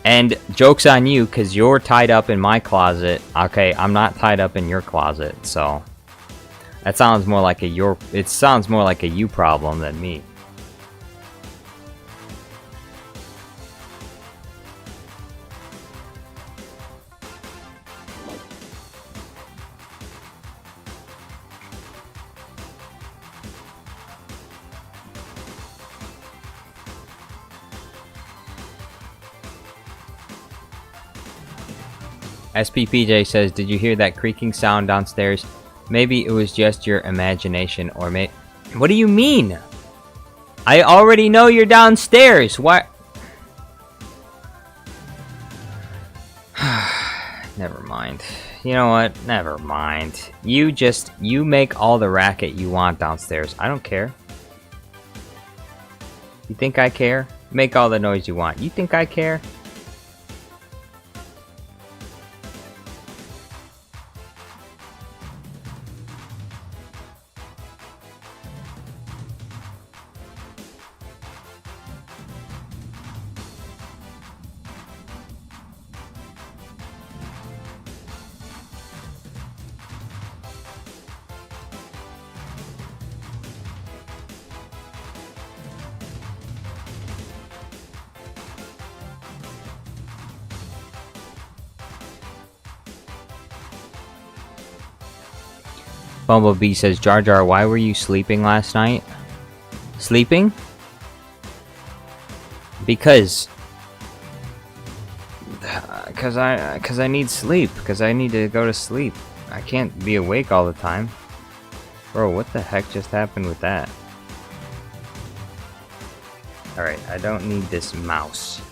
And joke's on you, because you're tied up in my closet. Okay, I'm not tied up in your closet, so... That sounds more like a it sounds more like a you problem than me. SPPJ says, did you hear that creaking sound downstairs? Maybe it was just your imagination, or what do you mean? I already know you're downstairs. What? Never mind. You know what? Never mind. You make all the racket you want downstairs. I don't care. You think I care? Make all the noise you want. You think I care? Bumblebee says, Jar Jar, why were you sleeping last night? Sleeping? Because I need sleep. Because I need to go to sleep. I can't be awake all the time. Bro, what the heck just happened with that? Alright, I don't need this mouse.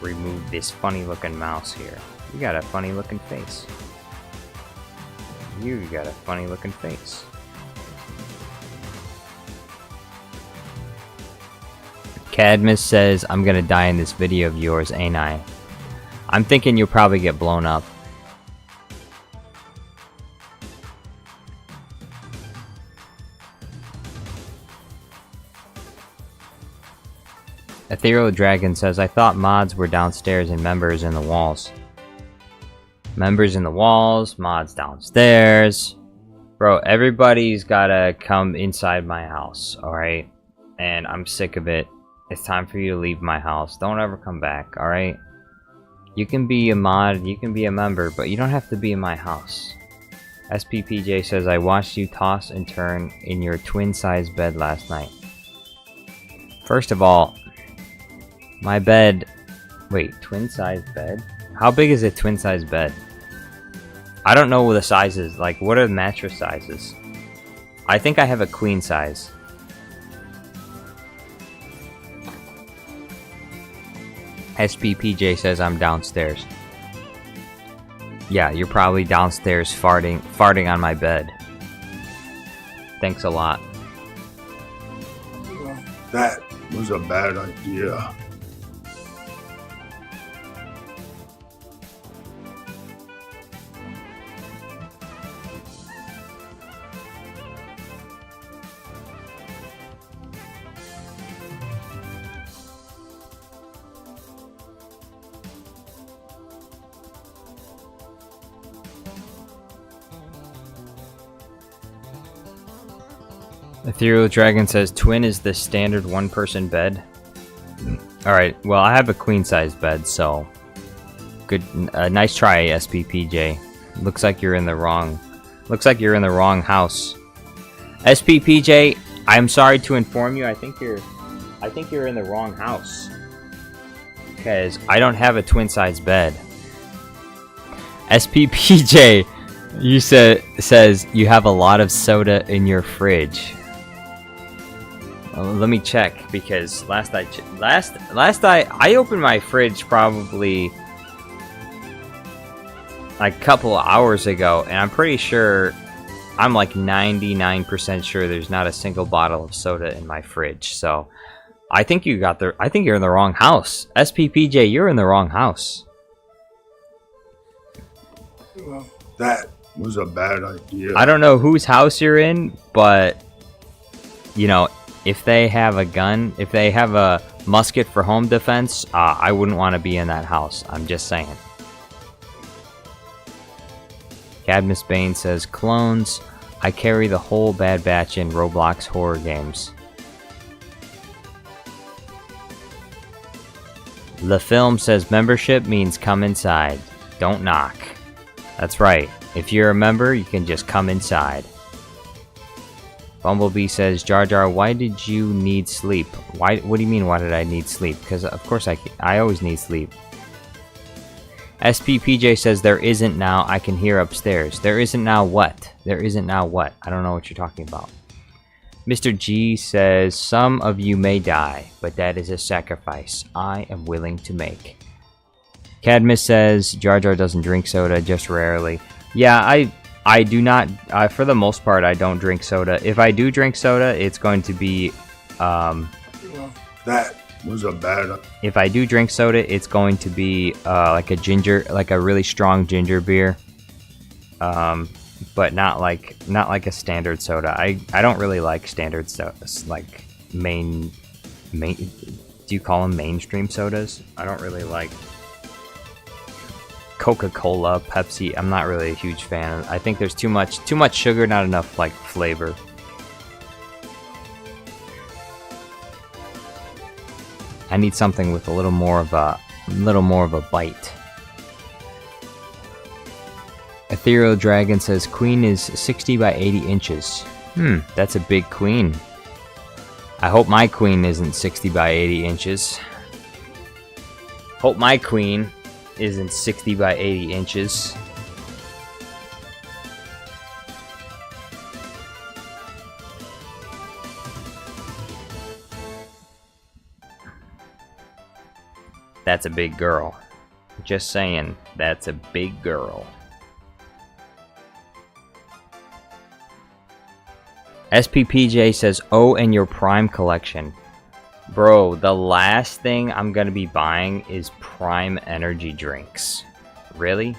Remove this funny looking mouse here. You got a funny looking face. You got a funny looking face. Cadmus says, I'm gonna die in this video of yours, ain't I? I'm thinking you'll probably get blown up. Ethereal Dragon says, I thought mods were downstairs and members in the walls. Members in the walls, mods downstairs. Bro, everybody's gotta come inside my house, alright? And I'm sick of it. It's time for you to leave my house. Don't ever come back, alright? You can be a mod, you can be a member, but you don't have to be in my house. SPPJ says, I watched you toss and turn in your twin-size bed last night. First of all, my bed... Wait, twin-size bed? How big is a twin-size bed? I don't know what the sizes. Like, what are the mattress sizes? I think I have a queen size. SPPJ says I'm downstairs. Yeah, you're probably downstairs farting on my bed. Thanks a lot. That was a bad idea. Ethereal Dragon says twin is the standard one-person bed. Alright, well I have a queen-size bed, so good. Nice try, SPPJ. Looks like you're in the wrong house. SPPJ, I'm sorry to inform you, I think you're in the wrong house. Because I don't have a twin-size bed. SPPJ, says you have a lot of soda in your fridge. Let me check, because last I opened my fridge probably like a couple of hours ago, and I'm pretty sure, I'm like 99% sure there's not a single bottle of soda in my fridge. So I think you're in the wrong house. SPPJ, you're in the wrong house. Well, that was a bad idea. I don't know whose house you're in, but you know, if they have a gun, if they have a musket for home defense, I wouldn't want to be in that house. I'm just saying. Cadmus Bane says, clones, I carry the whole Bad Batch in Roblox horror games. The film says membership means come inside. Don't knock. That's right. If you're a member, you can just come inside. Bumblebee says, Jar Jar, why did you need sleep? What do you mean, why did I need sleep? Because of course I always need sleep. SPPJ says, there isn't now. I can hear upstairs. There isn't now what? There isn't now what? I don't know what you're talking about. Mr. G says, some of you may die, but that is a sacrifice I am willing to make. Cadmus says, Jar Jar doesn't drink soda, just rarely. Yeah, I do not, for the most part, I don't drink soda. If I do drink soda, it's going to be, Well, that was a bad... If I do drink soda, it's going to be, like a really strong ginger beer. But not like a standard soda. I don't really like standard sodas, like main, do you call them mainstream sodas? I don't really like Coca-Cola, Pepsi. I'm not really a huge fan. I think there's too much sugar, not enough like flavor. I need something with a little more of a bite. Ethereal Dragon says queen is 60 by 80 inches. That's a big queen. I hope my queen isn't 60 by 80 inches. Hope my queen isn't 60 by 80 inches. That's a big girl. Just saying, that's a big girl. SPPJ says, oh, and your Prime collection. Bro, the last thing I'm gonna be buying is Prime energy drinks. Really?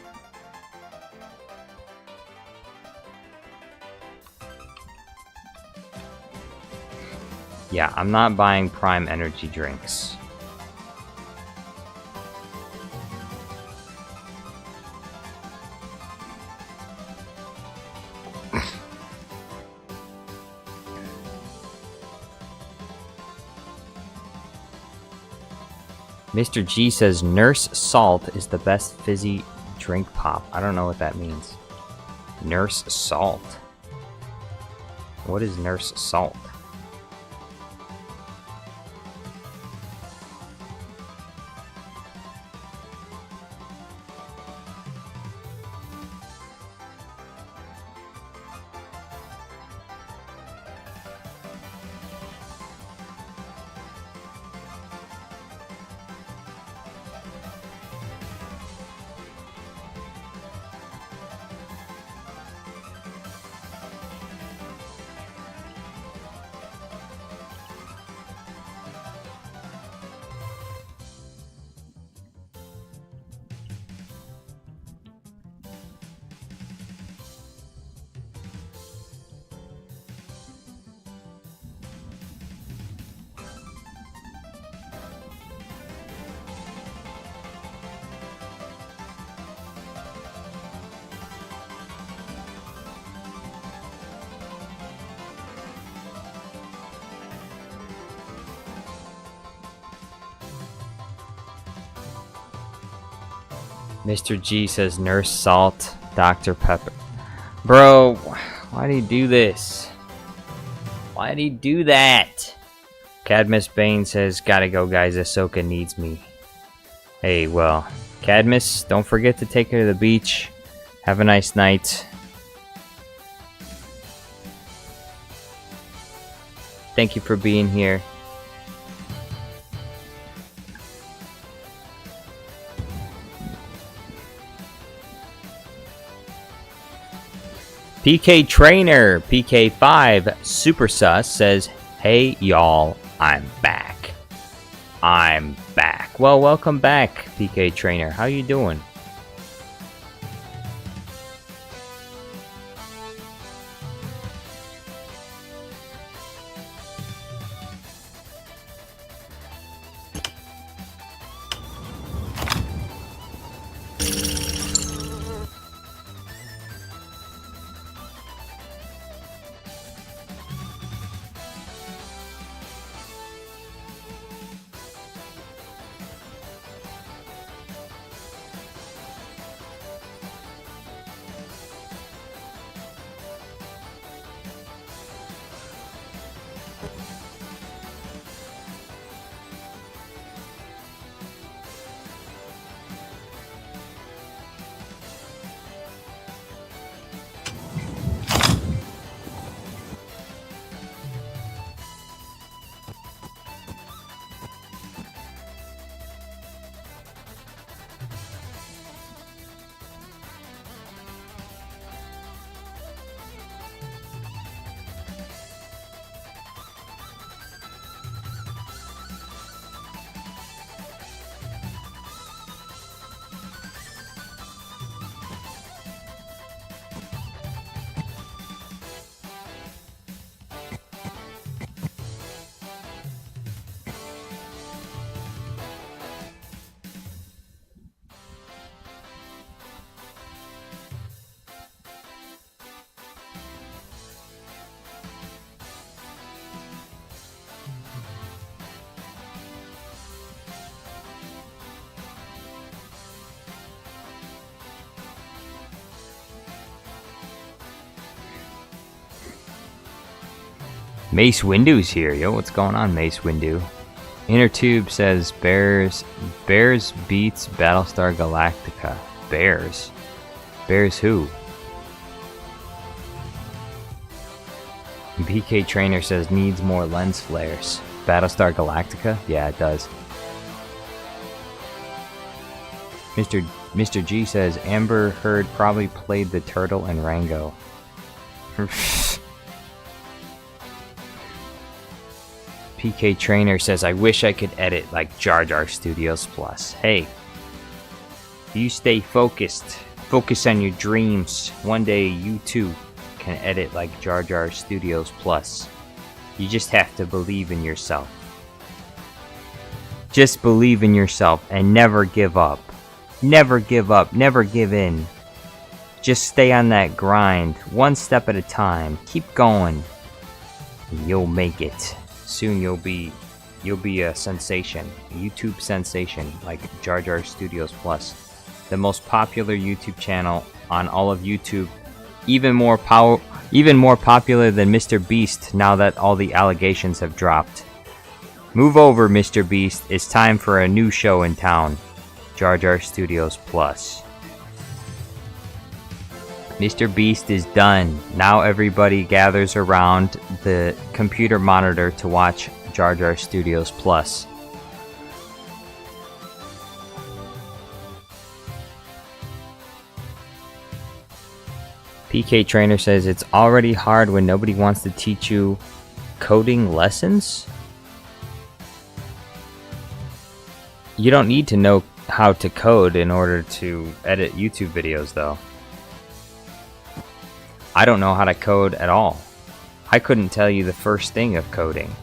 Yeah, I'm not buying Prime energy drinks. Mr. G says Nurse Salt is the best fizzy drink pop. I don't know what that means. Nurse Salt. What is Nurse Salt? Mr. G says Nurse Salt, Dr. Pepper. Bro, why do you do this? Why do you do that? Cadmus Bane says, gotta go guys, Ahsoka needs me. Hey, well, Cadmus, don't forget to take her to the beach. Have a nice night. Thank you for being here. PK Trainer, PK5, Super Sus says, hey y'all, I'm back. I'm back. Well, welcome back, PK Trainer. How you doing? Mace Windu's here. Yo, what's going on, Mace Windu? Inner Tube says Bears beats Battlestar Galactica. Bears? Bears who? BK Trainer says needs more lens flares. Battlestar Galactica? Yeah, it does. Mr. G says Amber Heard probably played the turtle in Rango. PK Trainer says, I wish I could edit like Jar Jar Studios Plus. Hey, you stay focused. Focus on your dreams. One day you too can edit like Jar Jar Studios Plus. You just have to believe in yourself. Just believe in yourself and never give up. Never give up. Never give in. Just stay on that grind. One step at a time. Keep going. You'll make it. Soon you'll be a sensation, a YouTube sensation like Jar Jar Studios Plus, the most popular YouTube channel on all of YouTube, even more popular than Mr. Beast now that all the allegations have dropped. Move over, Mr. Beast. It's time for a new show in town, Jar Jar Studios Plus. Mr. Beast is done. Now everybody gathers around the computer monitor to watch Jar Jar Studios Plus. PK Trainer says it's already hard when nobody wants to teach you coding lessons. You don't need to know how to code in order to edit YouTube videos, though. I don't know how to code at all. I couldn't tell you the first thing of coding.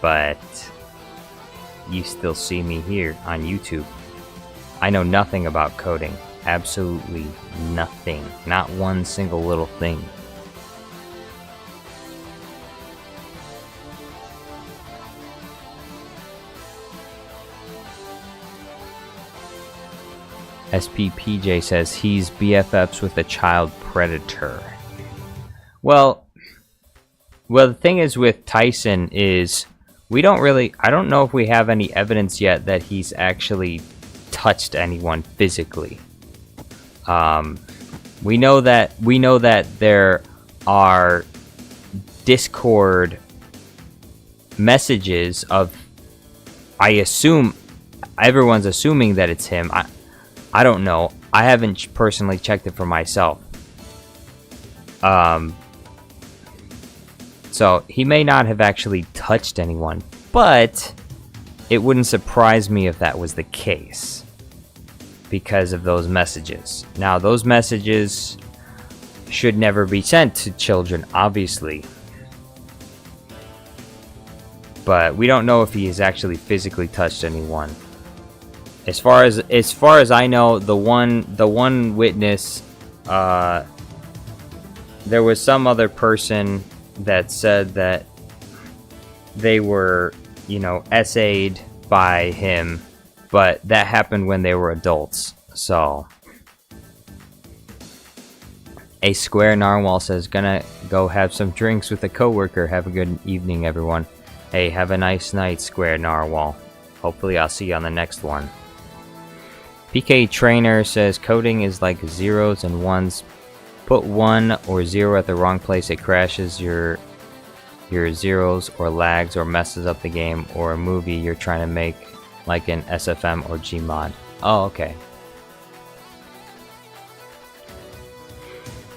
But you still see me here on YouTube. I know nothing about coding. Absolutely nothing. Not one single little thing. SPPJ says he's BFFs with a child predator. Well, the thing is with Tyson is I don't know if we have any evidence yet that he's actually touched anyone physically. We know that there are Discord messages of, I assume everyone's assuming that it's him. I don't know. I haven't personally checked it for myself. So he may not have actually touched anyone, but it wouldn't surprise me if that was the case because of those messages. Now, those messages should never be sent to children, obviously. But we don't know if he has actually physically touched anyone. As far as I know, the one witness, there was some other person that said that they were, essayed by him, but that happened when they were adults. So, a Square Narwhal says, gonna go have some drinks with a coworker. Have a good evening, everyone. Hey, have a nice night, Square Narwhal. Hopefully I'll see you on the next one. PK Trainer says, coding is like zeros and ones. Put 1 or 0 at the wrong place, it crashes your zeros or lags or messes up the game or a movie you're trying to make, like in SFM or Gmod. Oh, okay.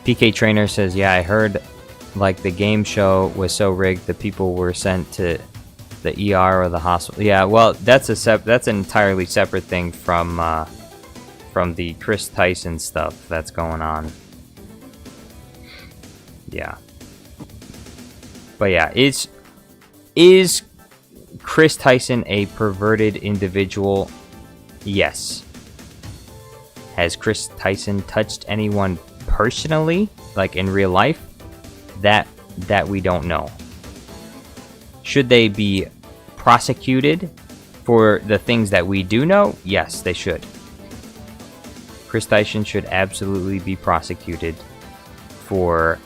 PK Trainer says, yeah, I heard like the game show was so rigged the people were sent to the ER or the hospital. Yeah, well, that's an entirely separate thing from the Chris Tyson stuff that's going on. Yeah. But yeah, is Chris Tyson a perverted individual? Yes. Has Chris Tyson touched anyone personally, like in real life? That we don't know. Should they be prosecuted for the things that we do know? Yes, they should. Chris Tyson should absolutely be prosecuted for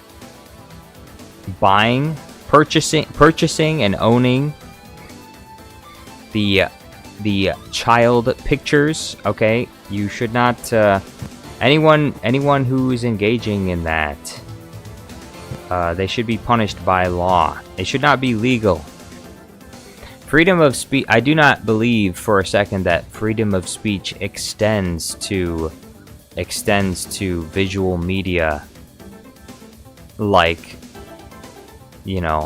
purchasing and owning the child pictures. Okay, you should not anyone who's engaging in that, they should be punished by law. It should not be legal. Freedom of speech, I do not believe for a second that freedom of speech extends to visual media, like, the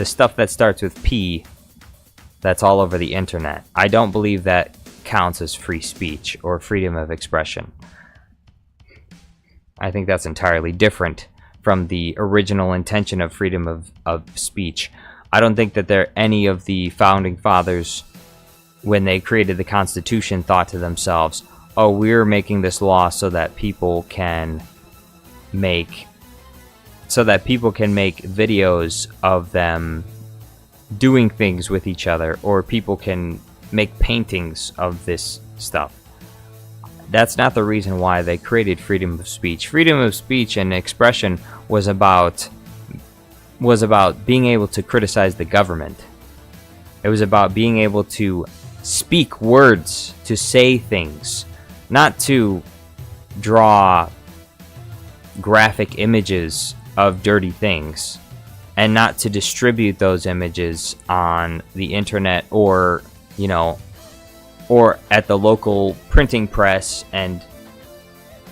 stuff that starts with P that's all over the internet. I don't believe that counts as free speech or freedom of expression. I think that's entirely different from the original intention of freedom of speech. I don't think that any of the founding fathers, when they created the Constitution, thought to themselves, oh, we're making this law so that people can make videos of them doing things with each other, or people can make paintings of this stuff. That's not the reason why they created freedom of speech. Freedom of speech and expression was about being able to criticize the government. It was about being able to speak words, to say things, not to draw graphic images of dirty things, and not to distribute those images on the internet or at the local printing press and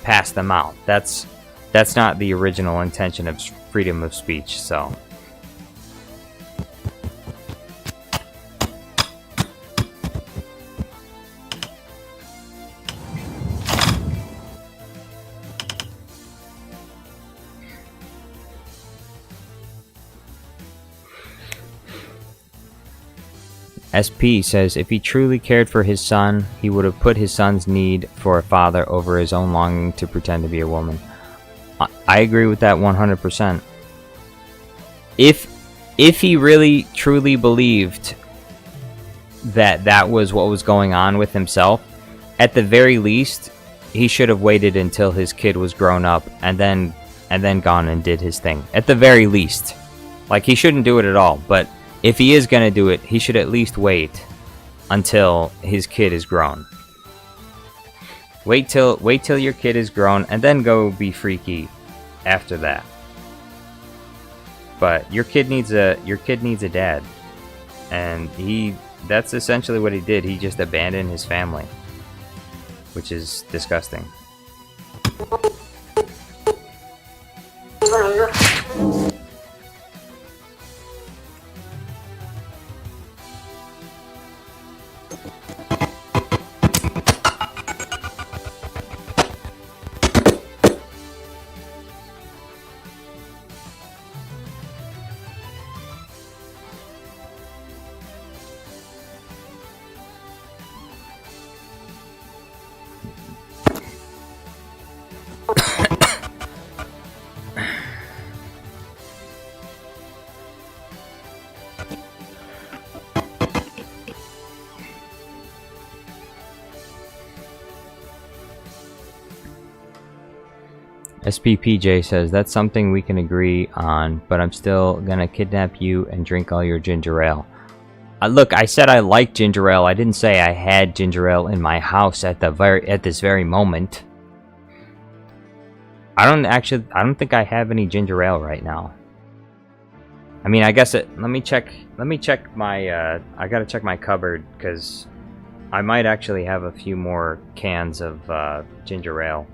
pass them out. That's not the original intention of freedom of speech. So SP says, if he truly cared for his son, he would have put his son's need for a father over his own longing to pretend to be a woman. I agree with that 100%. If he really truly believed that was what was going on with himself, at the very least, he should have waited until his kid was grown up and then gone and did his thing. At the very least. Like, he shouldn't do it at all, but if he is gonna do it, he should at least wait until his kid is grown. Wait till your kid is grown and then go be freaky after that. But your kid needs a dad. And that's essentially what he did. He just abandoned his family, which is disgusting. SPPJ says, that's something we can agree on, but I'm still gonna kidnap you and drink all your ginger ale. Look, I said I like ginger ale. I didn't say I had ginger ale in my house at this very moment. I don't think I have any ginger ale right now. I mean, I guess let me check my, I gotta check my cupboard, because I might actually have a few more cans of ginger ale.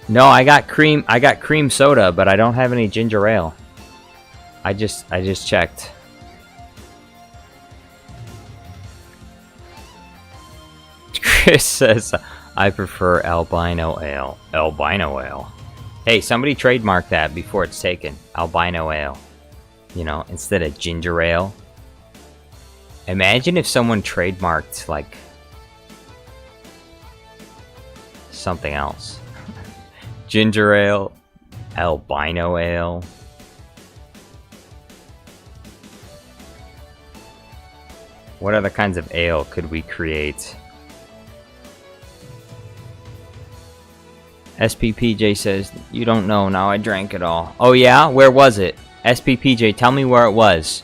No, I got cream soda, but I don't have any ginger ale. I just checked. Chris says, I prefer albino ale. Albino ale. Hey, somebody trademark that before it's taken. Albino ale. You know, instead of ginger ale. Imagine if someone trademarked, like, something else. Ginger ale, albino ale. What other kinds of ale could we create? SPPJ says, you don't know, now I drank it all. Oh yeah? Where was it? SPPJ, tell me where it was.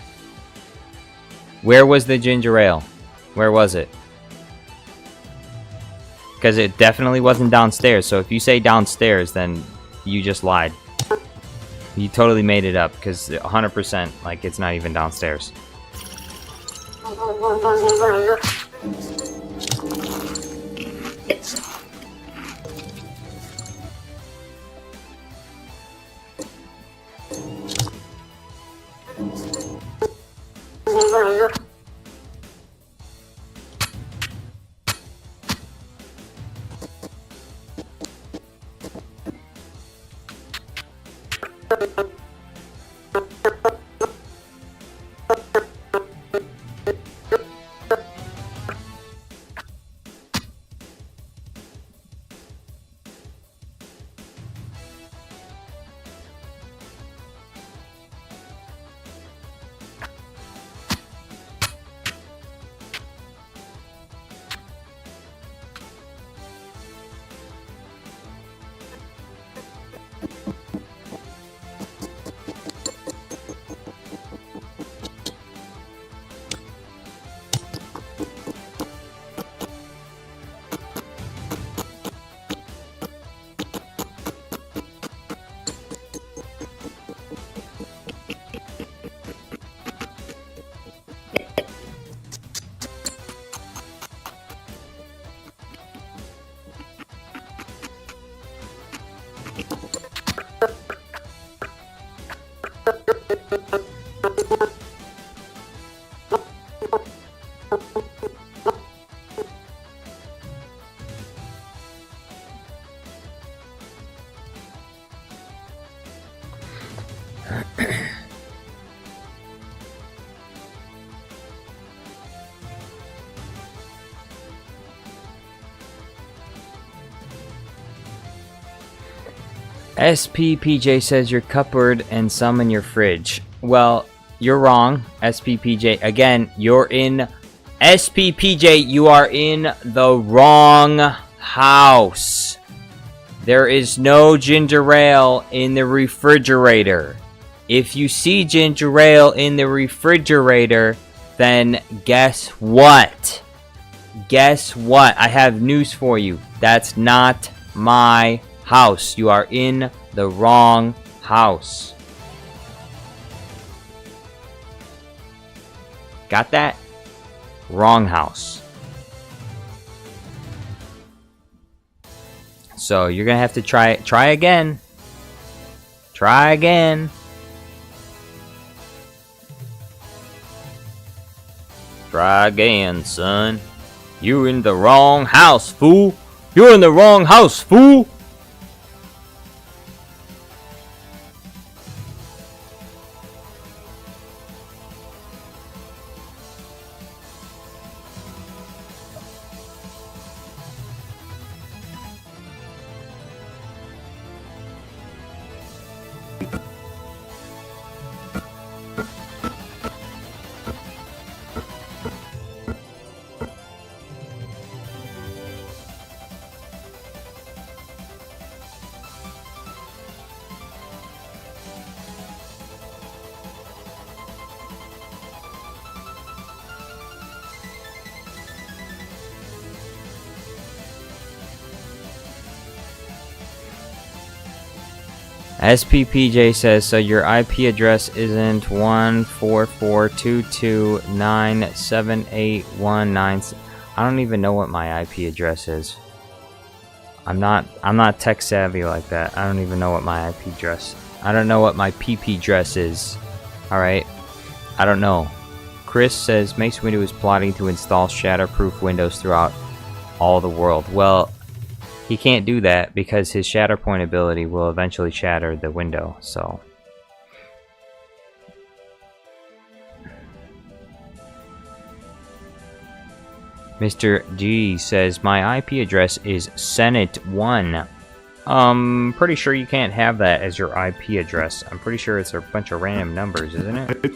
Where was the ginger ale? Where was it? Because it definitely wasn't downstairs, so if you say downstairs, then you just lied. You totally made it up, because 100%, like, it's not even downstairs. SPPJ says your cupboard and some in your fridge. Well, you're wrong, SPPJ. Again, you're in... SPPJ, you are in the wrong house. There is no ginger ale in the refrigerator. If you see ginger ale in the refrigerator, then guess what? Guess what? I have news for you. That's not my house. You are in the wrong house. Got that? Wrong house. So you're gonna have to try again. Try again. Try again, son. You're in the wrong house, fool. You're in the wrong house, fool. SPPJ says, so your IP address isn't 14422978197. I don't even know what my IP address is. I'm not tech savvy like that. I don't even know what my IP address. I don't know what my PP address is. Alright? I don't know. Chris says Mace Windu is plotting to install shatterproof windows throughout all the world. Well, he can't do that because his Shatterpoint ability will eventually shatter the window, so... Mr. G says, my IP address is Senate1. Pretty sure you can't have that as your IP address. I'm pretty sure it's a bunch of random numbers, isn't it?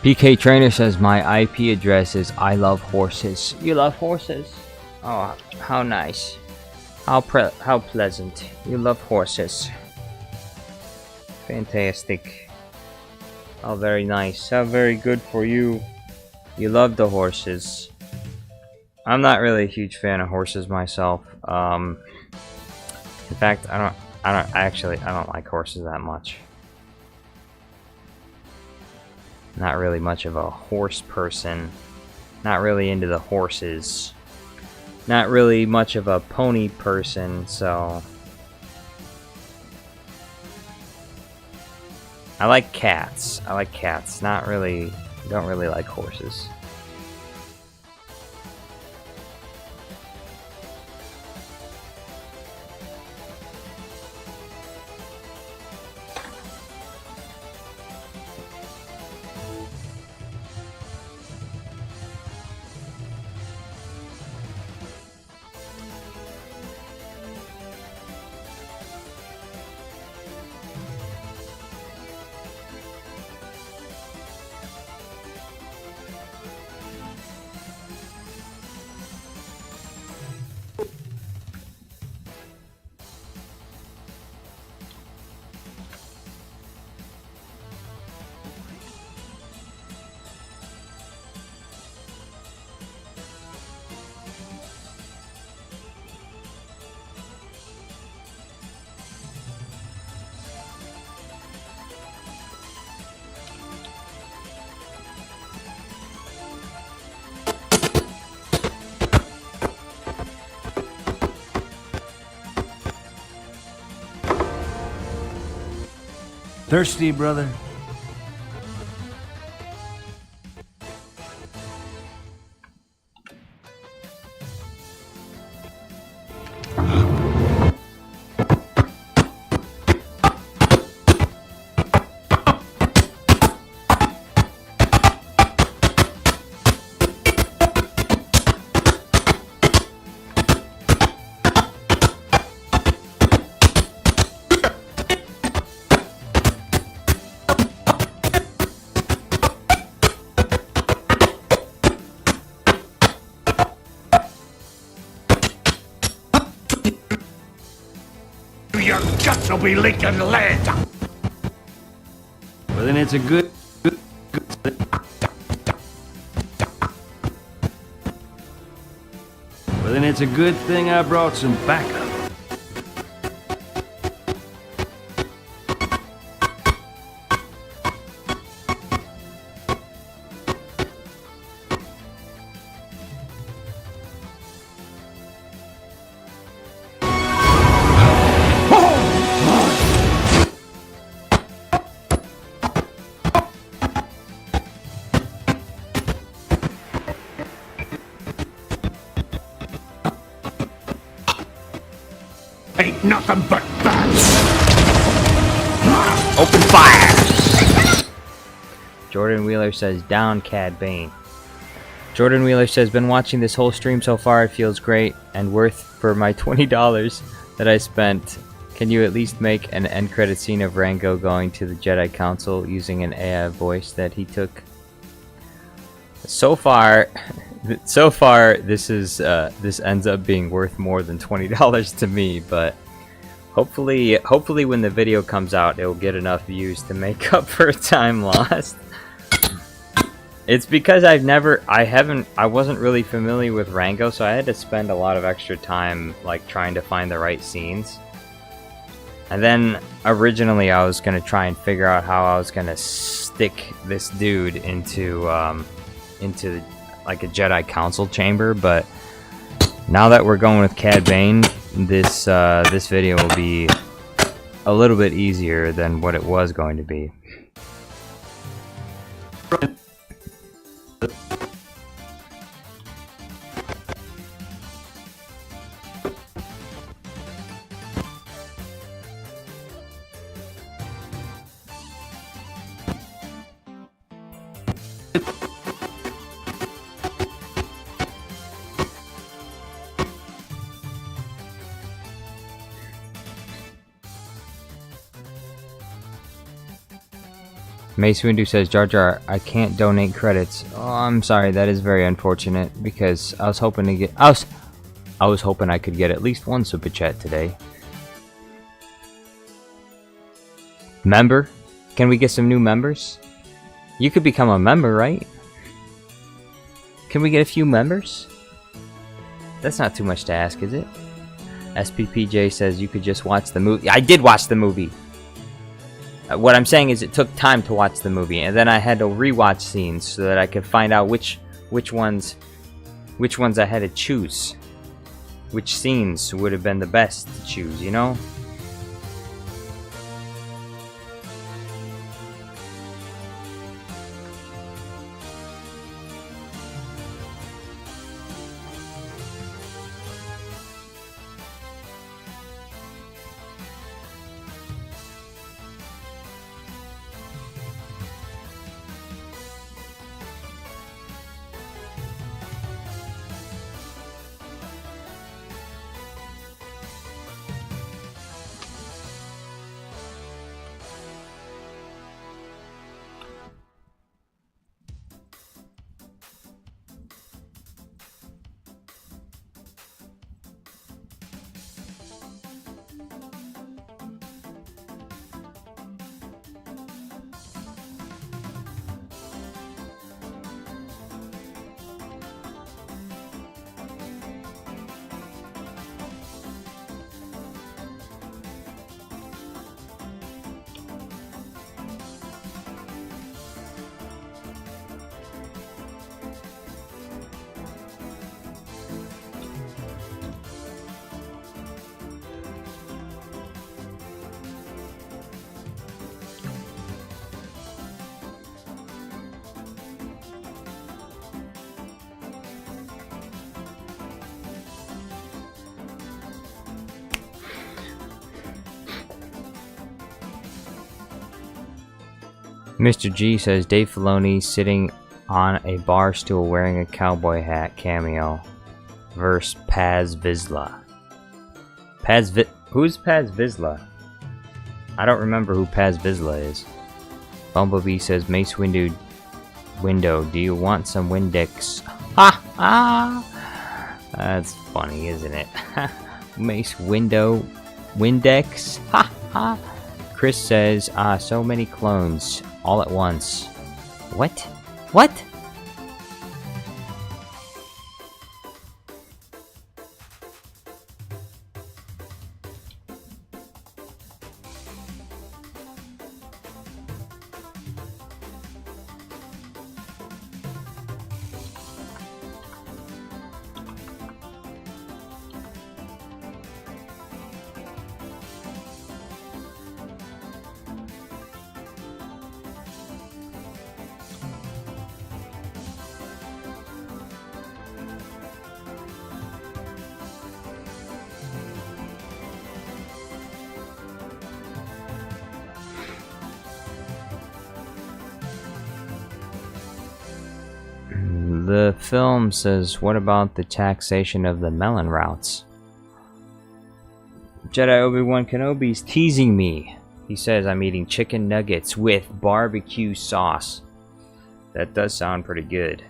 PK Trainer says my IP address is I love horses. You love horses? Oh, how nice. How pleasant. You love horses. Fantastic. How very nice. How very good for you. You love the horses. I'm not really a huge fan of horses myself. In fact, I don't like horses that much. Not really much of a horse person. Not really into the horses. Not really much of a pony person, so... I like cats. I like cats. Don't really like horses. Thirsty, brother? Your guts will be leaking lead. Well, then it's a good. Well, then it's a good thing I brought some backup. Ain't nothing but bats. Open fire! Jordan Wheeler says, down Cad Bane. Jordan Wheeler says, been watching this whole stream so far. It feels great and worth for my $20 that I spent. Can you at least make an end credit scene of Rango going to the Jedi Council using an AI voice that he took? So far, this ends up being worth more than $20 to me, but hopefully when the video comes out, it will get enough views to make up for time lost. It's because I wasn't really familiar with Rango, so I had to spend a lot of extra time like trying to find the right scenes. And then originally I was gonna try and figure out how I was gonna stick this dude into like a Jedi Council chamber, but now that we're going with Cad Bane, this video will be a little bit easier than what it was going to be. Mace Windu says, Jar Jar, I can't donate credits. Oh, I'm sorry, that is very unfortunate because I was hoping to get I was hoping I could get at least one super chat today. Member? Can we get some new members? You could become a member, right? Can we get a few members? That's not too much to ask, is it? SPPJ says you could just watch the movie. I did watch the movie. What I'm saying is it took time to watch the movie, and then I had to rewatch scenes so that I could find out which ones I had to choose. Which scenes would have been the best to choose, you know? Mr. G says Dave Filoni sitting on a bar stool wearing a cowboy hat cameo. Verse Paz Vizsla. Who's Paz Vizsla? I don't remember who Paz Vizsla is. Bumblebee says Mace Windu. Do you want some Windex? Ha ha! That's funny, isn't it? Mace Windex? Ha ha! Chris says, so many clones all at once. What? What? The film says, what about the taxation of the melon routes? Jedi Obi-Wan Kenobi's teasing me. He says I'm eating chicken nuggets with barbecue sauce. That does sound pretty good.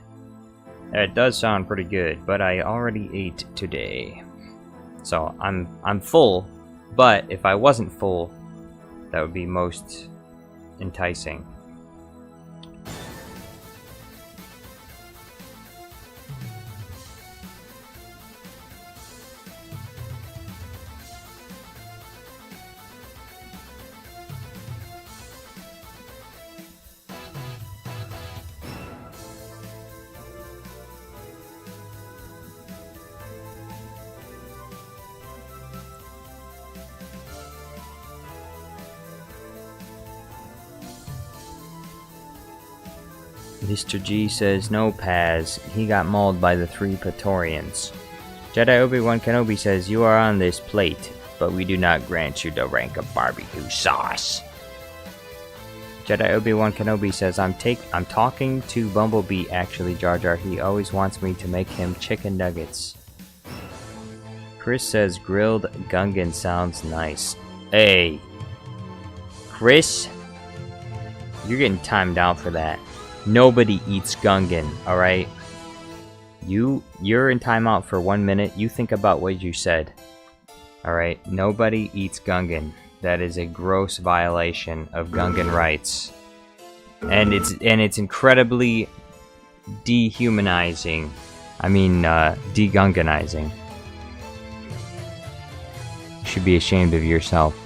It does sound pretty good, but I already ate today. So I'm full, but if I wasn't full, that would be most enticing. Mr. G says, no, Paz. He got mauled by the 3 Praetorians. Jedi Obi-Wan Kenobi says, you are on this plate, but we do not grant you the rank of barbecue sauce. Jedi Obi-Wan Kenobi says, I'm talking to Bumblebee actually, Jar Jar. He always wants me to make him chicken nuggets. Chris says, grilled Gungan sounds nice. Hey. Chris? You're getting timed out for that. Nobody eats Gungan, alright? You're in timeout for 1 minute. You think about what you said. Alright? Nobody eats Gungan. That is a gross violation of Gungan rights. And it's incredibly dehumanizing. I mean, de-Gunganizing. You should be ashamed of yourself.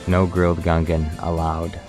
No grilled Gungan allowed.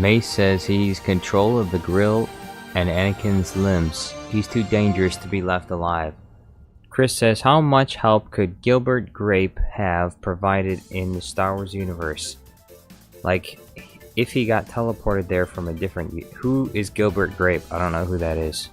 Mace says he's control of the grill and Anakin's limbs. He's too dangerous to be left alive. Chris says, how much help could Gilbert Grape have provided in the Star Wars universe? Like, if he got teleported there from a different... Who is Gilbert Grape? I don't know who that is.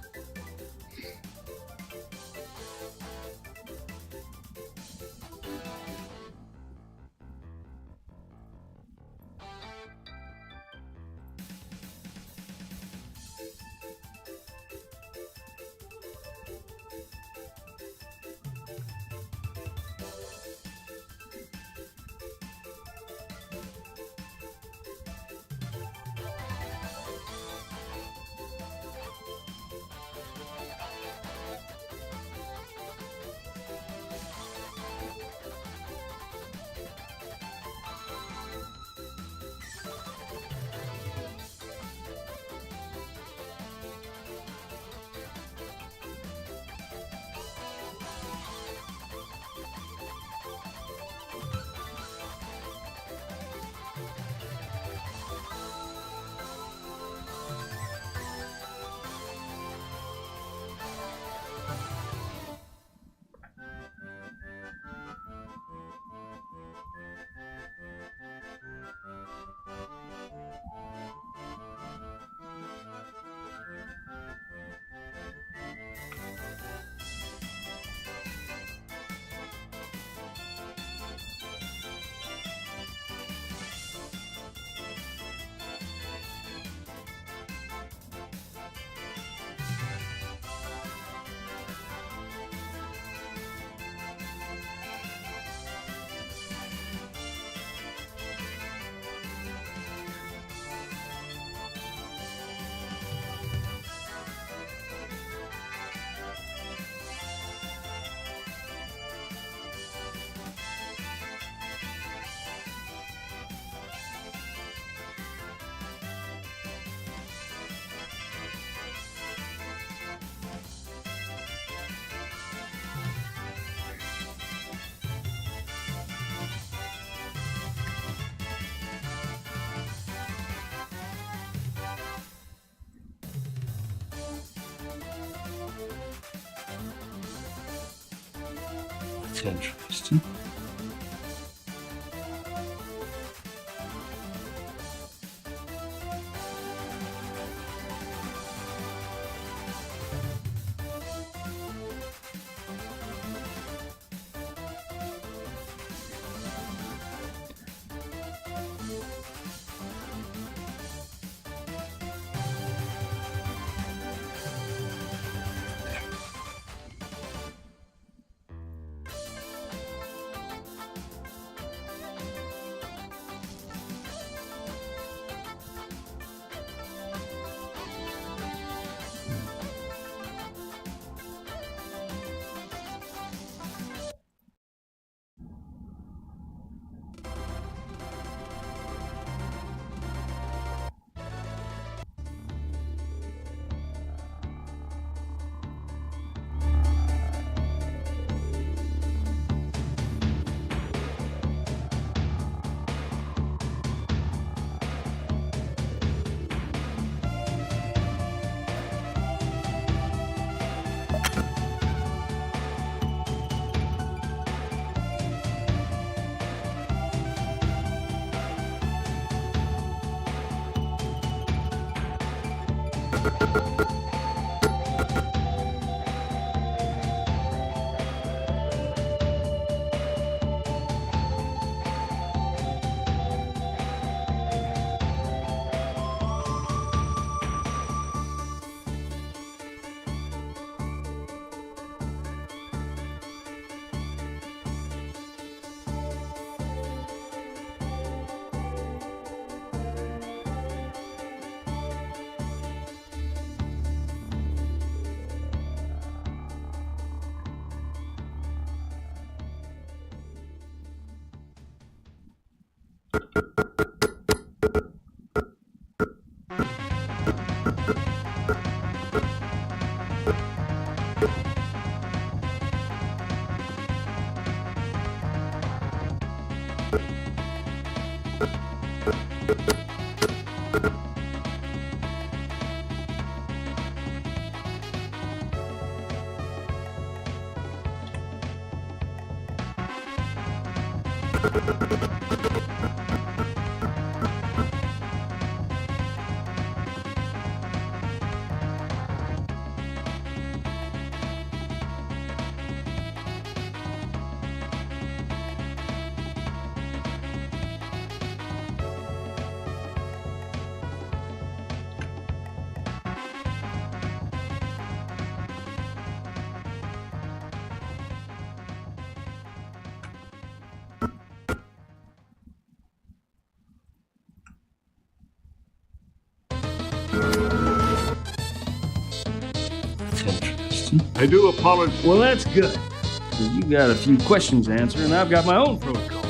That's interesting. I do apologize. Well, that's good. 'Cause you got a few questions to answer, and I've got my own protocol.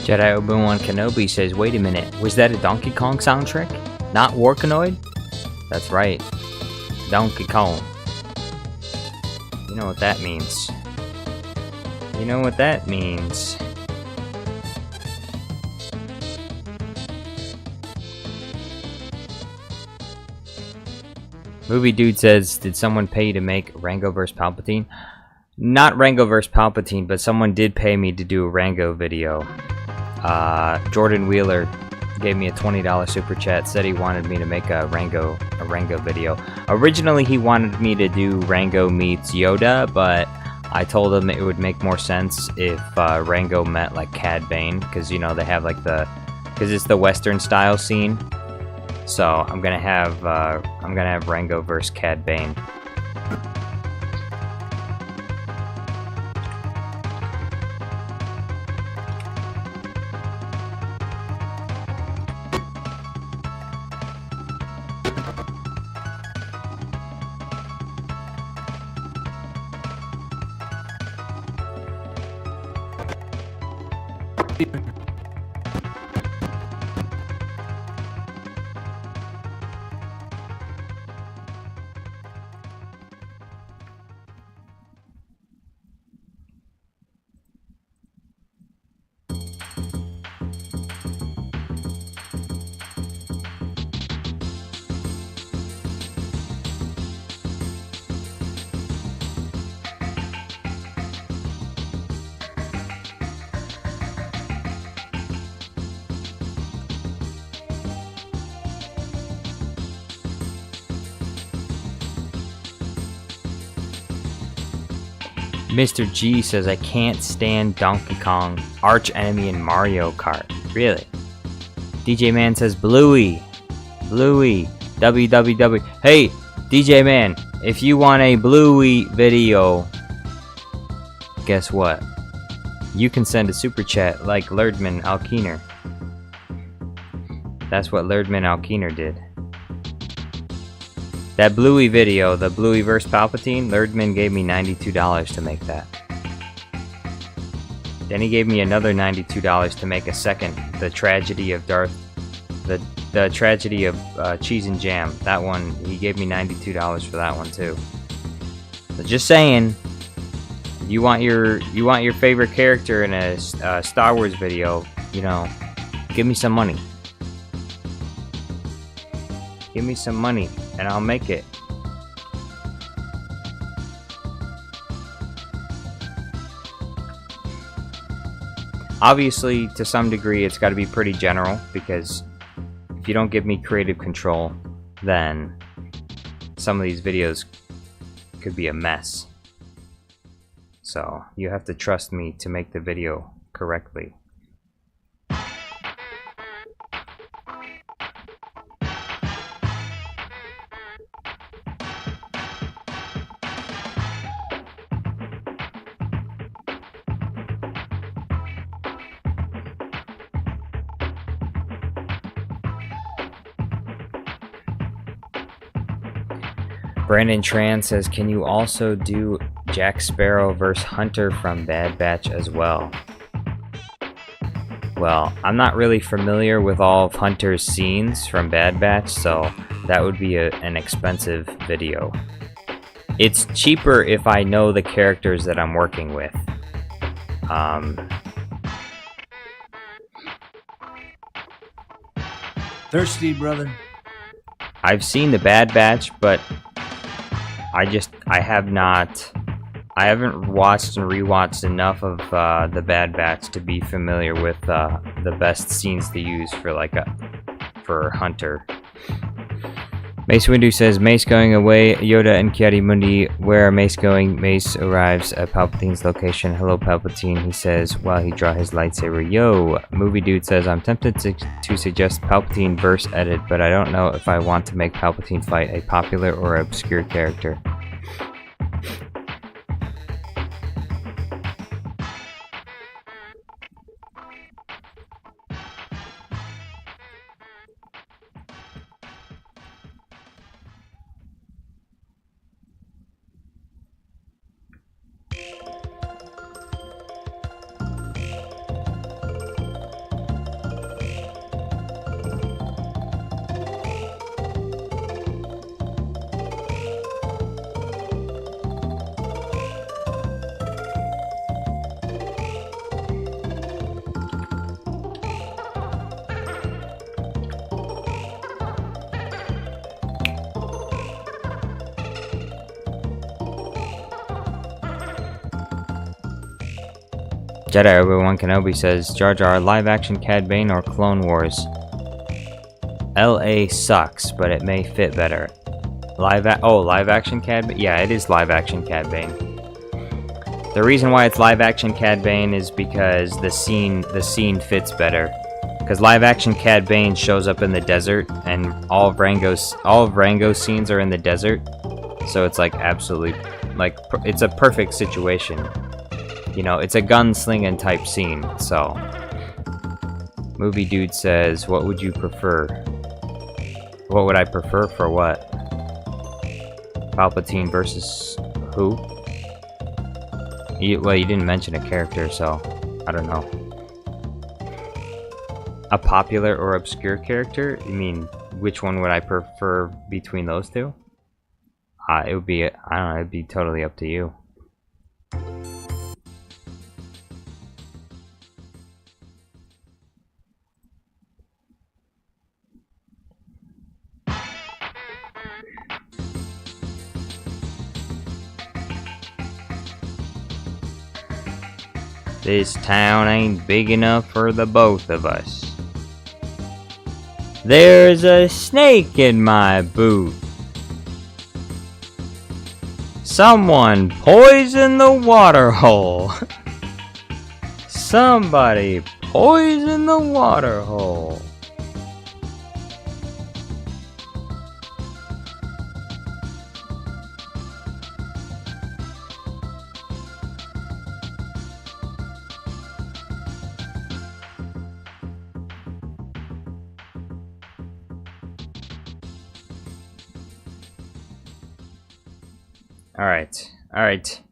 Jedi Obi-Wan Kenobi says, wait a minute, was that a Donkey Kong soundtrack? Not Warkanoid? That's right. Donkey Kong. You know what that means. You know what that means. Movie Dude says, did someone pay you to make Rango vs. Palpatine? Not Rango vs. Palpatine, but someone did pay me to do a Rango video. Jordan Wheeler gave me a $20 super chat, said he wanted me to make a Rango video. Originally he wanted me to do Rango meets Yoda, but I told him it would make more sense if Rango met like Cad Bane, because you know they have like because it's the Western style scene. So I'm gonna have Rango versus Cad Bane. Mr. G says, I can't stand Donkey Kong, arch enemy in Mario Kart. Really? DJ Man says, Bluey, www. Hey, DJ Man, if you want a Bluey video, guess what? You can send a super chat like Lerdman Alkeener. That's what Lerdman Alkeener did. That Bluey video, the Bluey vs. Palpatine, Lerdman gave me $92 to make that. Then he gave me another $92 to make a second, the tragedy of the tragedy of Cheese and Jam. That one, he gave me $92 for that one too. So just saying, you want your favorite character in a Star Wars video, you know, give me some money. Give me some money, and I'll make it. Obviously, to some degree, it's got to be pretty general, because if you don't give me creative control, then some of these videos could be a mess. So, you have to trust me to make the video correctly. Brandon Tran says, can you also do Jack Sparrow vs. Hunter from Bad Batch as well? Well, I'm not really familiar with all of Hunter's scenes from Bad Batch, so that would be an expensive video. It's cheaper if I know the characters that I'm working with. Thirsty, brother? I've seen the Bad Batch, but I haven't watched and rewatched enough of the Bad Batch to be familiar with the best scenes to use for Hunter. Mace Windu says, Mace going away, Yoda and Kiadi-Mundi, where are Mace going? Mace arrives at Palpatine's location. Hello, Palpatine, he says, while he draws his lightsaber. Yo! Movie Dude says, I'm tempted to suggest Palpatine verse edit, but I don't know if I want to make Palpatine fight a popular or obscure character. Jedi Obi-Wan Kenobi says, Jar Jar, live-action Cad Bane or Clone Wars? LA sucks, but it may fit better. Live-action Cad Bane? Yeah, it is live-action Cad Bane. The reason why it's live-action Cad Bane is because the scene fits better. Because live-action Cad Bane shows up in the desert, and all of Rango's scenes are in the desert. So it's like absolutely, like, it's a perfect situation. You know, it's a gunslinging type scene, so. Movie Dude says, what would you prefer? What would I prefer for what? Palpatine versus who? Well, you didn't mention a character, so I don't know. A popular or obscure character? You mean, which one would I prefer between those two? It would be, I don't know, it'd be totally up to you. This town ain't big enough for the both of us. There's a snake in my boot. Someone poison the water hole. Somebody poison the water hole. Alright.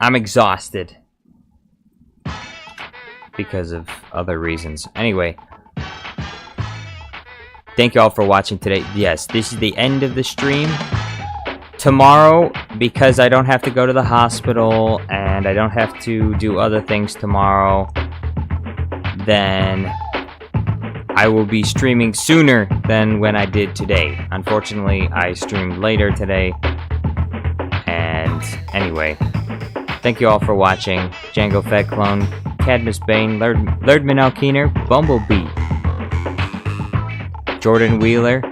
I'm exhausted. Because of other reasons. Anyway. Thank you all for watching today. Yes, this is the end of the stream. Tomorrow, because I don't have to go to the hospital, and I don't have to do other things tomorrow, then I will be streaming sooner than when I did today. Unfortunately, I streamed later today. And anyway, thank you all for watching. Jango Fett Clone, Cadmus Bane, Lerdman Alkeener, Bumblebee, Jordan Wheeler,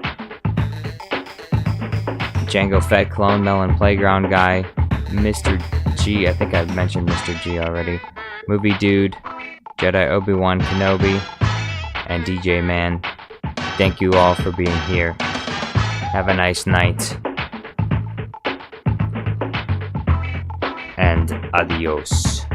Jango Fett Clone, Melon Playground Guy, Mr. G, I think I've mentioned Mr. G already, Movie Dude, Jedi Obi-Wan Kenobi, and DJ Man. Thank you all for being here. Have a nice night. And adios.